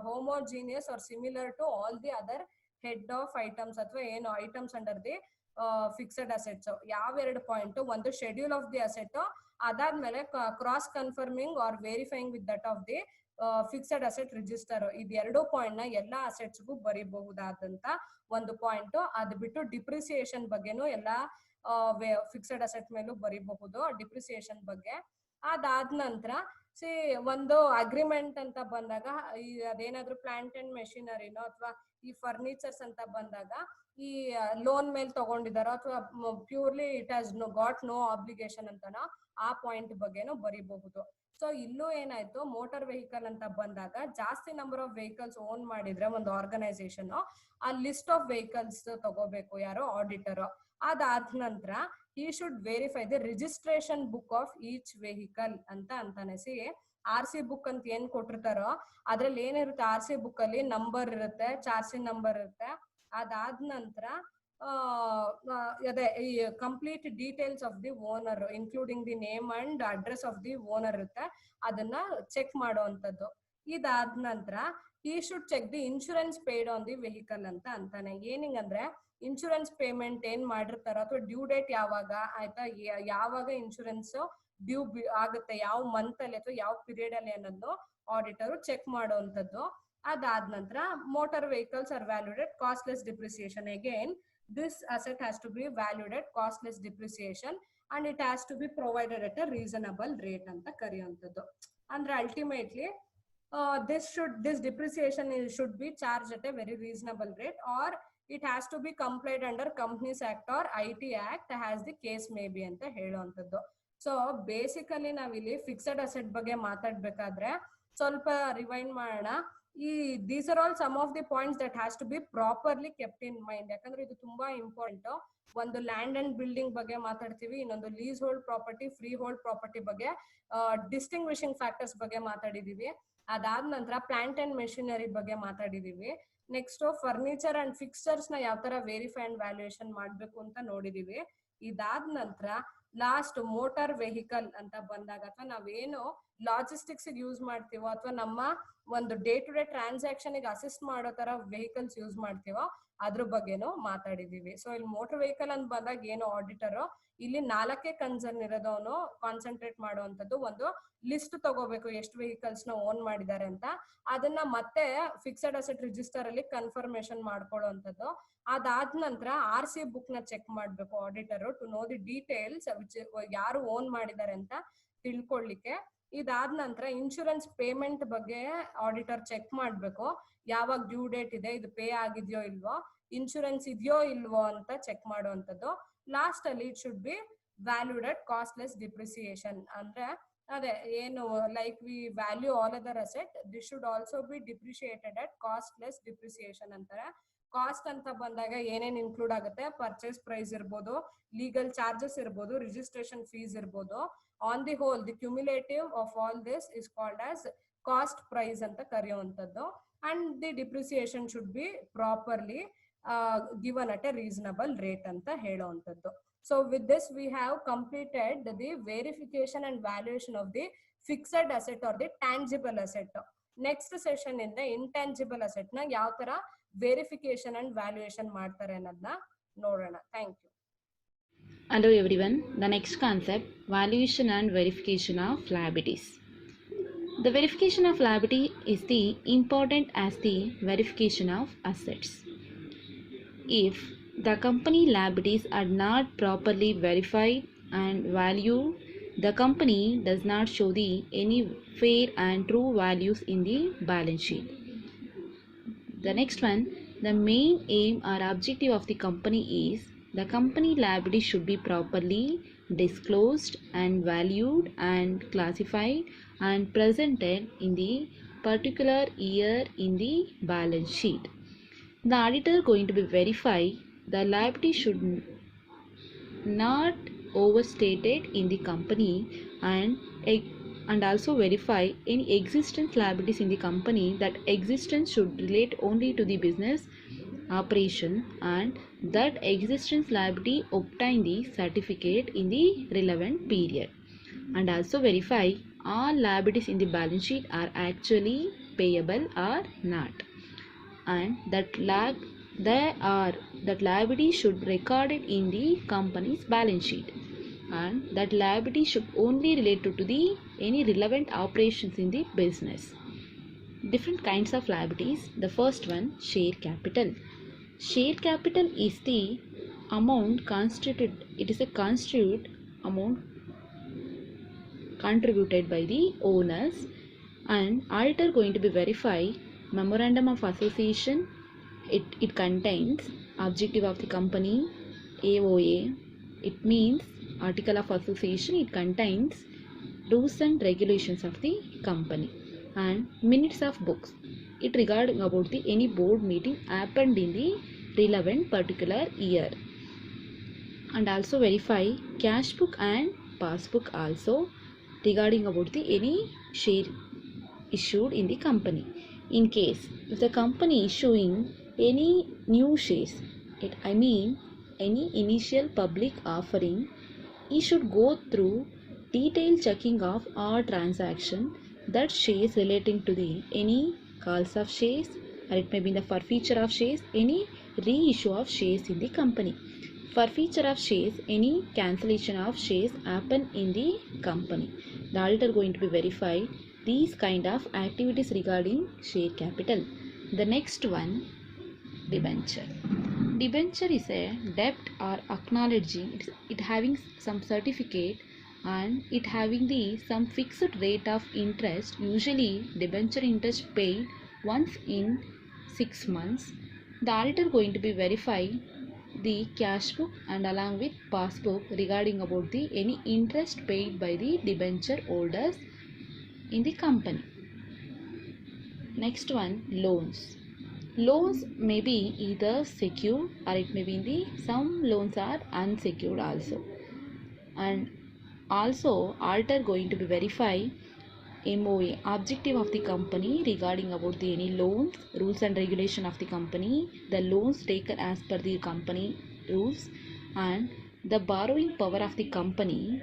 homogeneous or similar to all the other head of items ಅಥವಾ ಏನು items under the fixed assets. ಯಾವೆರಡು ಪಾಯಿಂಟ್, ಒಂದು ಶೆಡ್ಯೂಲ್ ಆಫ್ ದಿ ಅಸೆಟ್, ಅದಾದ್ಮೇಲೆ cross confirming or verifying with that of the fixed asset register. ಇದೆರಡು point ನ ಎಲ್ಲಾ ಅಸೆಟ್ಸ್ಗೂ ಬರೀಬಹುದಾದಂತ ಒಂದು point. ಅದು ಬಿಟ್ಟು ಡಿಪ್ರಿಸಿಯೇಷನ್ ಬಗ್ಗೆನೂ ಎಲ್ಲಾ ಫಿಕ್ಸೆಡ್ ಅಸೆಟ್ ಮೇಲೂ ಬರೀಬಹುದು ಡಿಪ್ರಿಸಿಯೇಷನ್ ಬಗ್ಗೆ. ಅದಾದ ನಂತರ ಒಂದು ಅಗ್ರಿಮೆಂಟ್ ಅಂತ ಬಂದಾಗ ಅದೇನಾದ್ರೂ ಪ್ಲಾಂಟ್ ಅಂಡ್ ಮೆಷಿನರಿನೋ ಅಥವಾ ಈ ಫರ್ನಿಚರ್ಸ್ ಅಂತ ಬಂದಾಗ ಈ ಲೋನ್ ಮೇಲೆ ತಗೊಂಡಿದಾರೋ ಅಥವಾ purely it has got no obligation ಅಂತನೋ ಆ ಪಾಯಿಂಟ್ ಬಗ್ಗೆನೂ ಬರೀಬಹುದು. ಸೊ ಇಲ್ಲೂ ಏನಾಯ್ತು, ಮೋಟಾರ್ ವೆಹಿಕಲ್ ಅಂತ ಬಂದಾಗ ಜಾಸ್ತಿ ನಂಬರ್ ಆಫ್ ವೆಹಿಕಲ್ಸ್ ಓನ್ ಮಾಡಿದ್ರೆ ಒಂದು ಆರ್ಗನೈಸೇಷನ್ ಆ ಲಿಸ್ಟ್ ಆಫ್ ವೆಹಿಕಲ್ಸ್ ತಗೋಬೇಕು ಯಾರೋ ಆಡಿಟರ್. ಅದಾದ ನಂತರ he should verify the registration book of each vehicle ಅಂತ ಅಂತಾನೆ. RC ಬುಕ್ ಅಂತ ಏನ್ ಕೊಟ್ಟಿರ್ತಾರೋ ಅದ್ರಲ್ಲಿ ಏನಿರುತ್ತೆ, RC ಬುಕ್ ಅಲ್ಲಿ ನಂಬರ್ ಇರುತ್ತೆ, ಚಾರ್ಸಿ ನಂಬರ್ ಇರುತ್ತೆ. ಅದಾದ ನಂತರ ಅದೇ ಈ complete details of the owner including the name and address of the owner ಇರುತ್ತೆ, ಅದನ್ನ ಚೆಕ್ ಮಾಡುವಂತದ್ದು. ಇದಾದ ನಂತರ he should check the insurance paid on the vehicle ಅಂತ ಅಂತಾನೆ. ಏನಿಂಗಂದ್ರೆ ಇನ್ಶೂರೆನ್ಸ್ ಪೇಮೆಂಟ್ ಏನ್ ಮಾಡಿರ್ತಾರೋ ಅಥವಾ ಡ್ಯೂ ಡೇಟ್ ಯಾವಾಗ ಆಯ್ತಾ, ಯಾವಾಗ ಇನ್ಶೂರೆನ್ಸ್ ಡ್ಯೂ ಆಗುತ್ತೆ, ಯಾವ ಮಂತ್ ಅಲ್ಲಿ ಅಥವಾ ಯಾವ ಪೀರಿಯಡ್ ಅಲ್ಲಿ ಅನ್ನೋದು ಆಡಿಟರ್ ಚೆಕ್ ಮಾಡುವಂತದ್ದು. ಅದಾದ ನಂತರ motor vehicles are valued at cost less depreciation. Again this asset has to be valued at cost less depreciation and it has to be provided at a reasonable rate ಅಂತ ಕರೆಯುವಂಥದ್ದು. ಅಂದ್ರೆ ultimately this depreciation should be charged at a very reasonable rate, or it has to be complied under Companies Act or IT Act as the case may be ಅಂತ ಹೇಳುವಂಥದ್ದು. So basically ನಾವಿಲ್ಲಿ fixed asset ಬಗ್ಗೆ ಮಾತಾಡ್ಬೇಕಾದ್ರೆ ಸ್ವಲ್ಪ rewind ಮಾಡೋಣ. These are all some of the points that has to be properly kept in mind. ಯಾಕಂದ್ರೆ ಇದು ತುಂಬಾ ಇಂಪಾರ್ಟೆಂಟ್. ಒಂದು ಲ್ಯಾಂಡ್ ಅಂಡ್ ಬಿಲ್ಡಿಂಗ್ ಬಗ್ಗೆ ಮಾತಾಡ್ತೀವಿ, ಇನ್ನೊಂದು leasehold property, free hold property ಬಗ್ಗೆ ಡಿಸ್ಟಿಂಗ್ವಿಶಿಂಗ್ ಫ್ಯಾಕ್ಟರ್ಸ್ ಬಗ್ಗೆ ಮಾತಾಡಿದೀವಿ. ಅದಾದ ನಂತರ ಪ್ಲಾಂಟ್ ಅಂಡ್ ಮೆಷಿನರಿ ಬಗ್ಗೆ ಮಾತಾಡಿದೀವಿ. ನೆಕ್ಸ್ಟ್ ಫರ್ನಿಚರ್ ಅಂಡ್ ಫಿಕ್ಸ್ಚರ್ಸ್ ನ ಯಾವ ತರ ವೆರಿಫೈ ಅಂಡ್ ವ್ಯಾಲ್ಯೂಯೇಷನ್ ಮಾಡ್ಬೇಕು ಅಂತ ನೋಡಿದೀವಿ. ಇದಾದ ನಂತರ ಲಾಸ್ಟ್ ಮೋಟಾರ್ ವೆಹಿಕಲ್ ಅಂತ ಬಂದಾಗ ಅಥವಾ ನಾವೇನು ಲಾಜಿಸ್ಟಿಕ್ಸ್ ಯೂಸ್ ಮಾಡ್ತೀವೋ ಅಥವಾ ನಮ್ಮ ಒಂದು day to day transaction assist ಮಾಡೋ ತರ ವೆಹಿಕಲ್ಸ್ ಯೂಸ್ ಮಾಡ್ತೀವೋ ಅದ್ರ ಬಗ್ಗೆನೂ ಮಾತಾಡಿದೀವಿ. ಸೊ ಇಲ್ಲಿ ಮೋಟರ್ ವೆಹಿಕಲ್ ಅಂತ ಬಂದಾಗ ಏನು ಆಡಿಟರ್ ಇಲ್ಲಿ 4 ಕನ್ಸರ್ನ್ ಇರೋದವನು ಕಾನ್ಸಂಟ್ರೇಟ್ ಮಾಡುವಂತದ್ದು. ಒಂದು ಲಿಸ್ಟ್ ತಗೋಬೇಕು ಎಷ್ಟು ವೆಹಿಕಲ್ಸ್ ನ ಓನ್ ಮಾಡಿದ್ದಾರೆ ಅಂತ, ಅದನ್ನ ಮತ್ತೆ ಫಿಕ್ಸೆಡ್ ಅಸೆಟ್ ರಿಜಿಸ್ಟರ್ ಅಲ್ಲಿ ಕನ್ಫರ್ಮೇಶನ್ ಮಾಡ್ಕೊಳ್ಳುವಂಥದ್ದು. ಅದಾದ ನಂತರ RC ಬುಕ್ ನ ಚೆಕ್ ಮಾಡ್ಬೇಕು auditor to know the details ಯಾರು ಓನ್ ಮಾಡಿದ್ದಾರೆ ಅಂತ ತಿಳ್ಕೊಳ್ಳಿಕ್ಕೆ. ಇದಾದ ನಂತರ ಇನ್ಶೂರೆನ್ಸ್ ಪೇಮೆಂಟ್ ಬಗ್ಗೆ ಆಡಿಟರ್ ಚೆಕ್ ಮಾಡ್ಬೇಕು, ಯಾವಾಗ ಡ್ಯೂ ಡೇಟ್ ಇದೆ, ಇದು ಪೇ ಆಗಿದೆಯೋ ಇಲ್ವೋ, ಇನ್ಶೂರೆನ್ಸ್ ಇದೆಯೋ ಇಲ್ವೋ ಅಂತ ಚೆಕ್ ಮಾಡುವಂಥದ್ದು. ಲಾಸ್ಟ್ ಅಲ್ಲಿ it should be valued at cost less depreciation. ಅಂದ್ರೆ ಅದೇ ಏನು like we value all other asset, this should also be depreciated at cost less depreciation ಅಂತಾರೆ. ಕಾಸ್ಟ್ ಅಂತ ಬಂದಾಗ ಏನೇನ್ ಇನ್ಕ್ಲೂಡ್ ಆಗುತ್ತೆ, ಪರ್ಚೇಸ್ ಪ್ರೈಸ್ ಇರ್ಬೋದು, ಲೀಗಲ್ ಚಾರ್ಜಸ್ ಇರ್ಬೋದು, ರಿಜಿಸ್ಟ್ರೇಷನ್ ಫೀಸ್ ಇರ್ಬೋದು. On the whole the cumulative of all this is called as cost price ಅಂತ ಕರೆಯುವಂಥದ್ದು. And the depreciation should be properly given at a reasonable rate ಅಂತ ಹೇಳುವಂಥದ್ದು. So with this we have completed the verification and valuation of the fixed asset or the tangible asset. Next session ಇಂದ intangible asset ನ ಯಾವ ತರ verification and valuation ಮಾಡ್ತಾರೆ ಅನ್ನೋದನ್ನ ನೋಡೋಣ. Thank you. Hello everyone. The next concept, valuation and verification of liabilities. The verification of liability is the important as the verification of assets. If the company liabilities are not properly verified and valued, the company does not show any fair and true values in the balance sheet. The next one, the main aim or objective of the company is the company liability should be properly disclosed and valued and classified and presented in the particular year in the balance sheet. The auditor going to be verify the liability should not overstated in the company and also verify any existence liabilities in the company that existence should relate only to the business operation and that existence liability obtain the certificate in the relevant period, and also verify all liabilities in the balance sheet are actually payable or not, and that liability should be recorded in the company's balance sheet, and that liability should only relate to the any relevant operations in the business, Different kinds of liabilities. The first one, share capital. Share capital is the amount constituted, it is a constitute amount contributed by the owners, and auditor going to be verify memorandum of association. It contains objective of the company, AOA. It means article of association. It contains rules and regulations of the company, and minutes of books. It regarding about the any board meeting happened in the relevant particular year. And also verify cash book and passbook also regarding about the any share issued in the company. In case if the company issuing any new shares, I mean any initial public offering, you should go through detailed checking of all transaction that shares relating to the any calls of shares, or it may be the forfeiture of shares, any reissue of shares in the company. Forfeiture of shares, any cancellation of shares happen in the company. The auditor going to be verify these kind of activities regarding share capital. The next one, debenture. Debenture is a debt or acknowledging it having some certificate, and it having the some fixed rate of interest, usually debenture interest paid once in 6 months. The auditor going to be verify the cash book and along with passbook regarding about the any interest paid by the debenture holders in the company. Next one, loans. Loans may be either secured or it may be in the some loans are unsecured also. And also auditor going to be verify MOA, objective of the company regarding about the any loans, rules and regulation of the company, the loans taken as per the company rules, and the borrowing power of the company,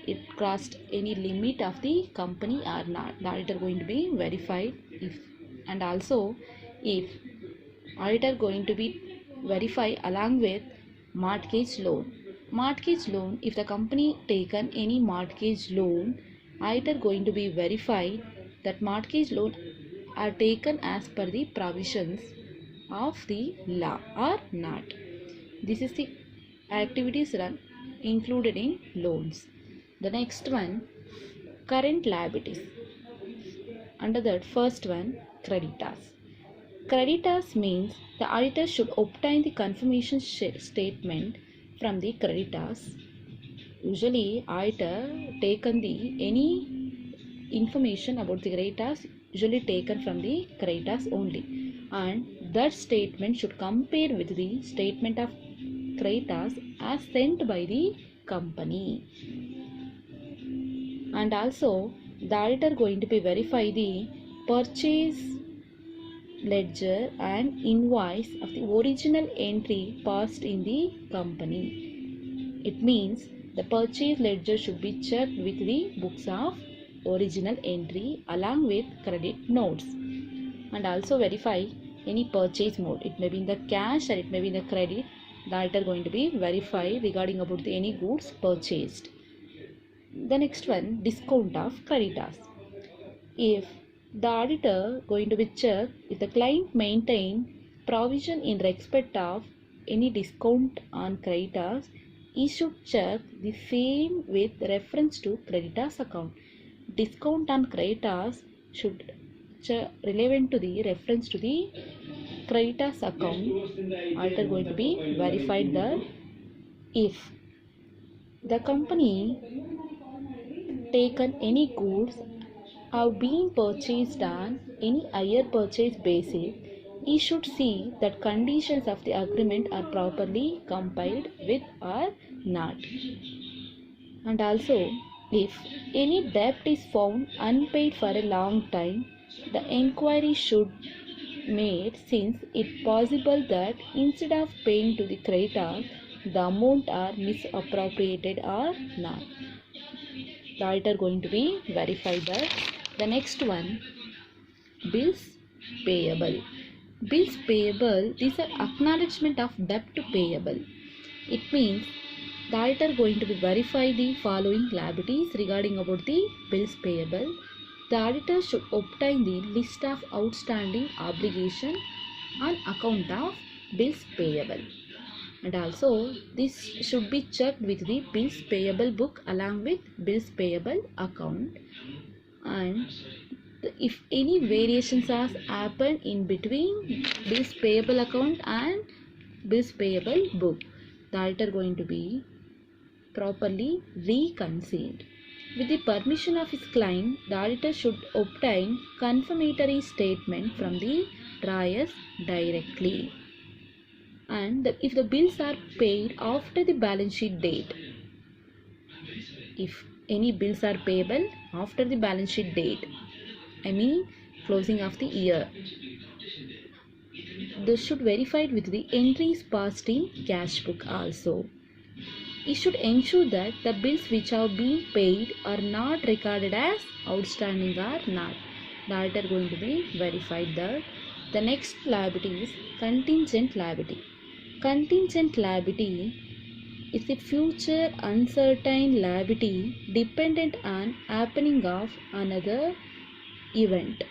it crossed any limit of the company or not. The auditor going to be verified if, and also if auditor going to be verify along with mortgage loan. Mortgage loan, if the company taken any mortgage loan, auditor going to be verified that mortgage loan are taken as per the provisions of the law or not. This is the activities run included in loans. The next one, current liabilities. Under that first one, creditors. Creditors means the auditor should obtain the confirmation statement from the creditors. Usually auditor taken the any information about the creditors usually taken from the creditors only, and that statement should compare with the statement of creditors as sent by the company. And also the auditor going to be verify the purchase ledger and invoice of the original entry passed in the company. It means the purchase ledger should be checked with the books of original entry along with credit notes. And also verify any purchase mode. It may be in the cash or it may be in the credit. The auditor going to be verify regarding about the any goods purchased. The next one, discount of creditors. If the auditor going to be check if the client maintain provision in respect of any discount on creditors, he should check the same with reference to creditors account. Discount on creditors should check relevant to the reference to the creditors account. Auditor going to be verified that if the company taken any goods have been purchased on any higher purchase basis, he should see that conditions of the agreement are properly complied with or not. And also, if any debt is found unpaid for a long time, the inquiry should made, since it possible that instead of paying to the creditor, the amount are misappropriated or not. The auditor going to be verify that. The next one, bills payable. Bills payable is an acknowledgement of debt payable. It means the auditor going to be verify the following liabilities regarding about the bills payable. The auditor should obtain the list of outstanding obligation on account of bills payable. And also this should be checked with the bills payable book along with bills payable account. And if any variations are happened in between bills payable account and bills payable book, the auditor going to be properly reconciled. With the permission of his client, the auditor should obtain confirmatory statement from the drawers directly. And if the bills are paid after the balance sheet date, if any bills are payable after the balance sheet date, I mean closing of the year, this should verified with the entries passed in cash book also. It should ensure that the bills which have been paid are not recorded as outstanding or not. The auditor going to be verified that. The next liability is contingent liability. Contingent liability is a future uncertain liability dependent on happening of another event.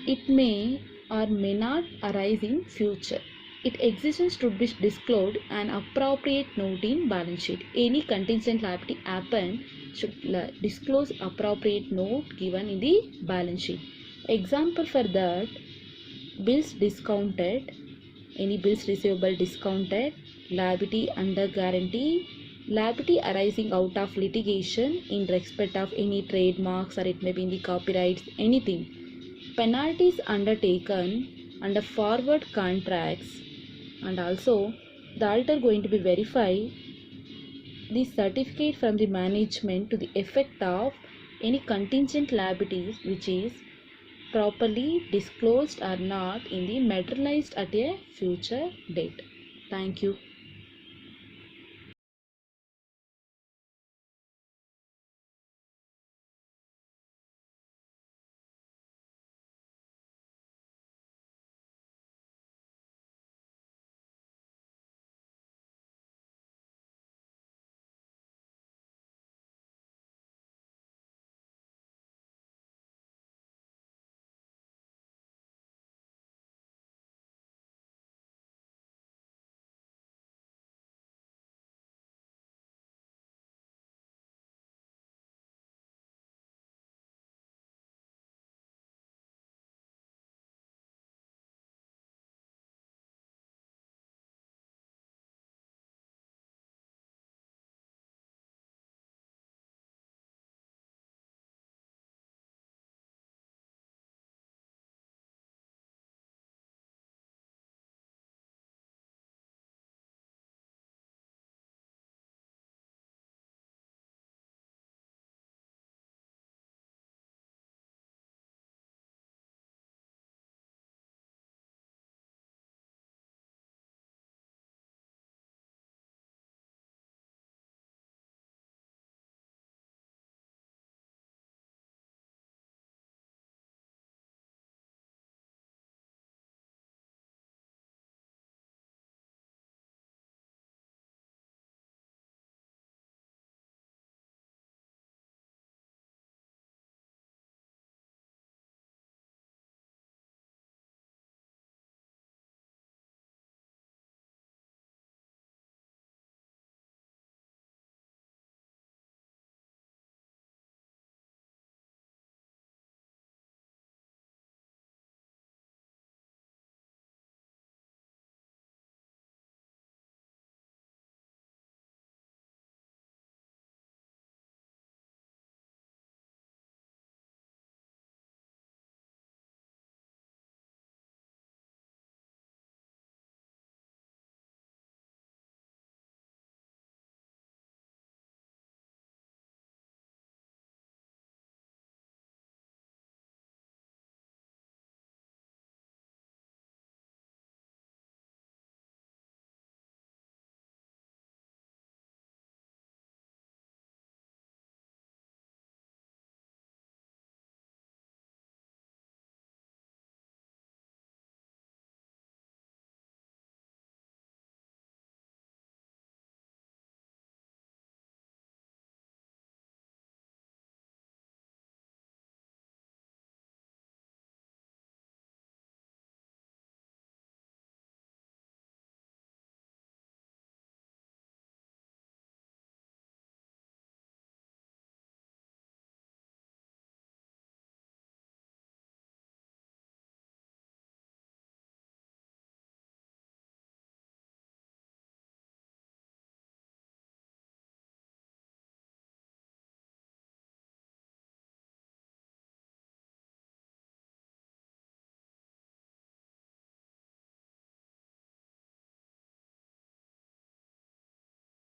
It may or may not arise in future. Its existence should be disclosed an appropriate note in balance sheet. Any contingent liability happen should disclose appropriate note given in the balance sheet. Example for that, bills discounted, any bills receivable discounted, liability under guarantee, liability arising out of litigation in respect of any trademarks, or it may be in the copyrights, anything. Penalties undertaken under forward contracts. And also the auditor going to be verify the certificate from the management to the effect of any contingent liabilities which is properly disclosed or not in the materialized at a future date. Thank you.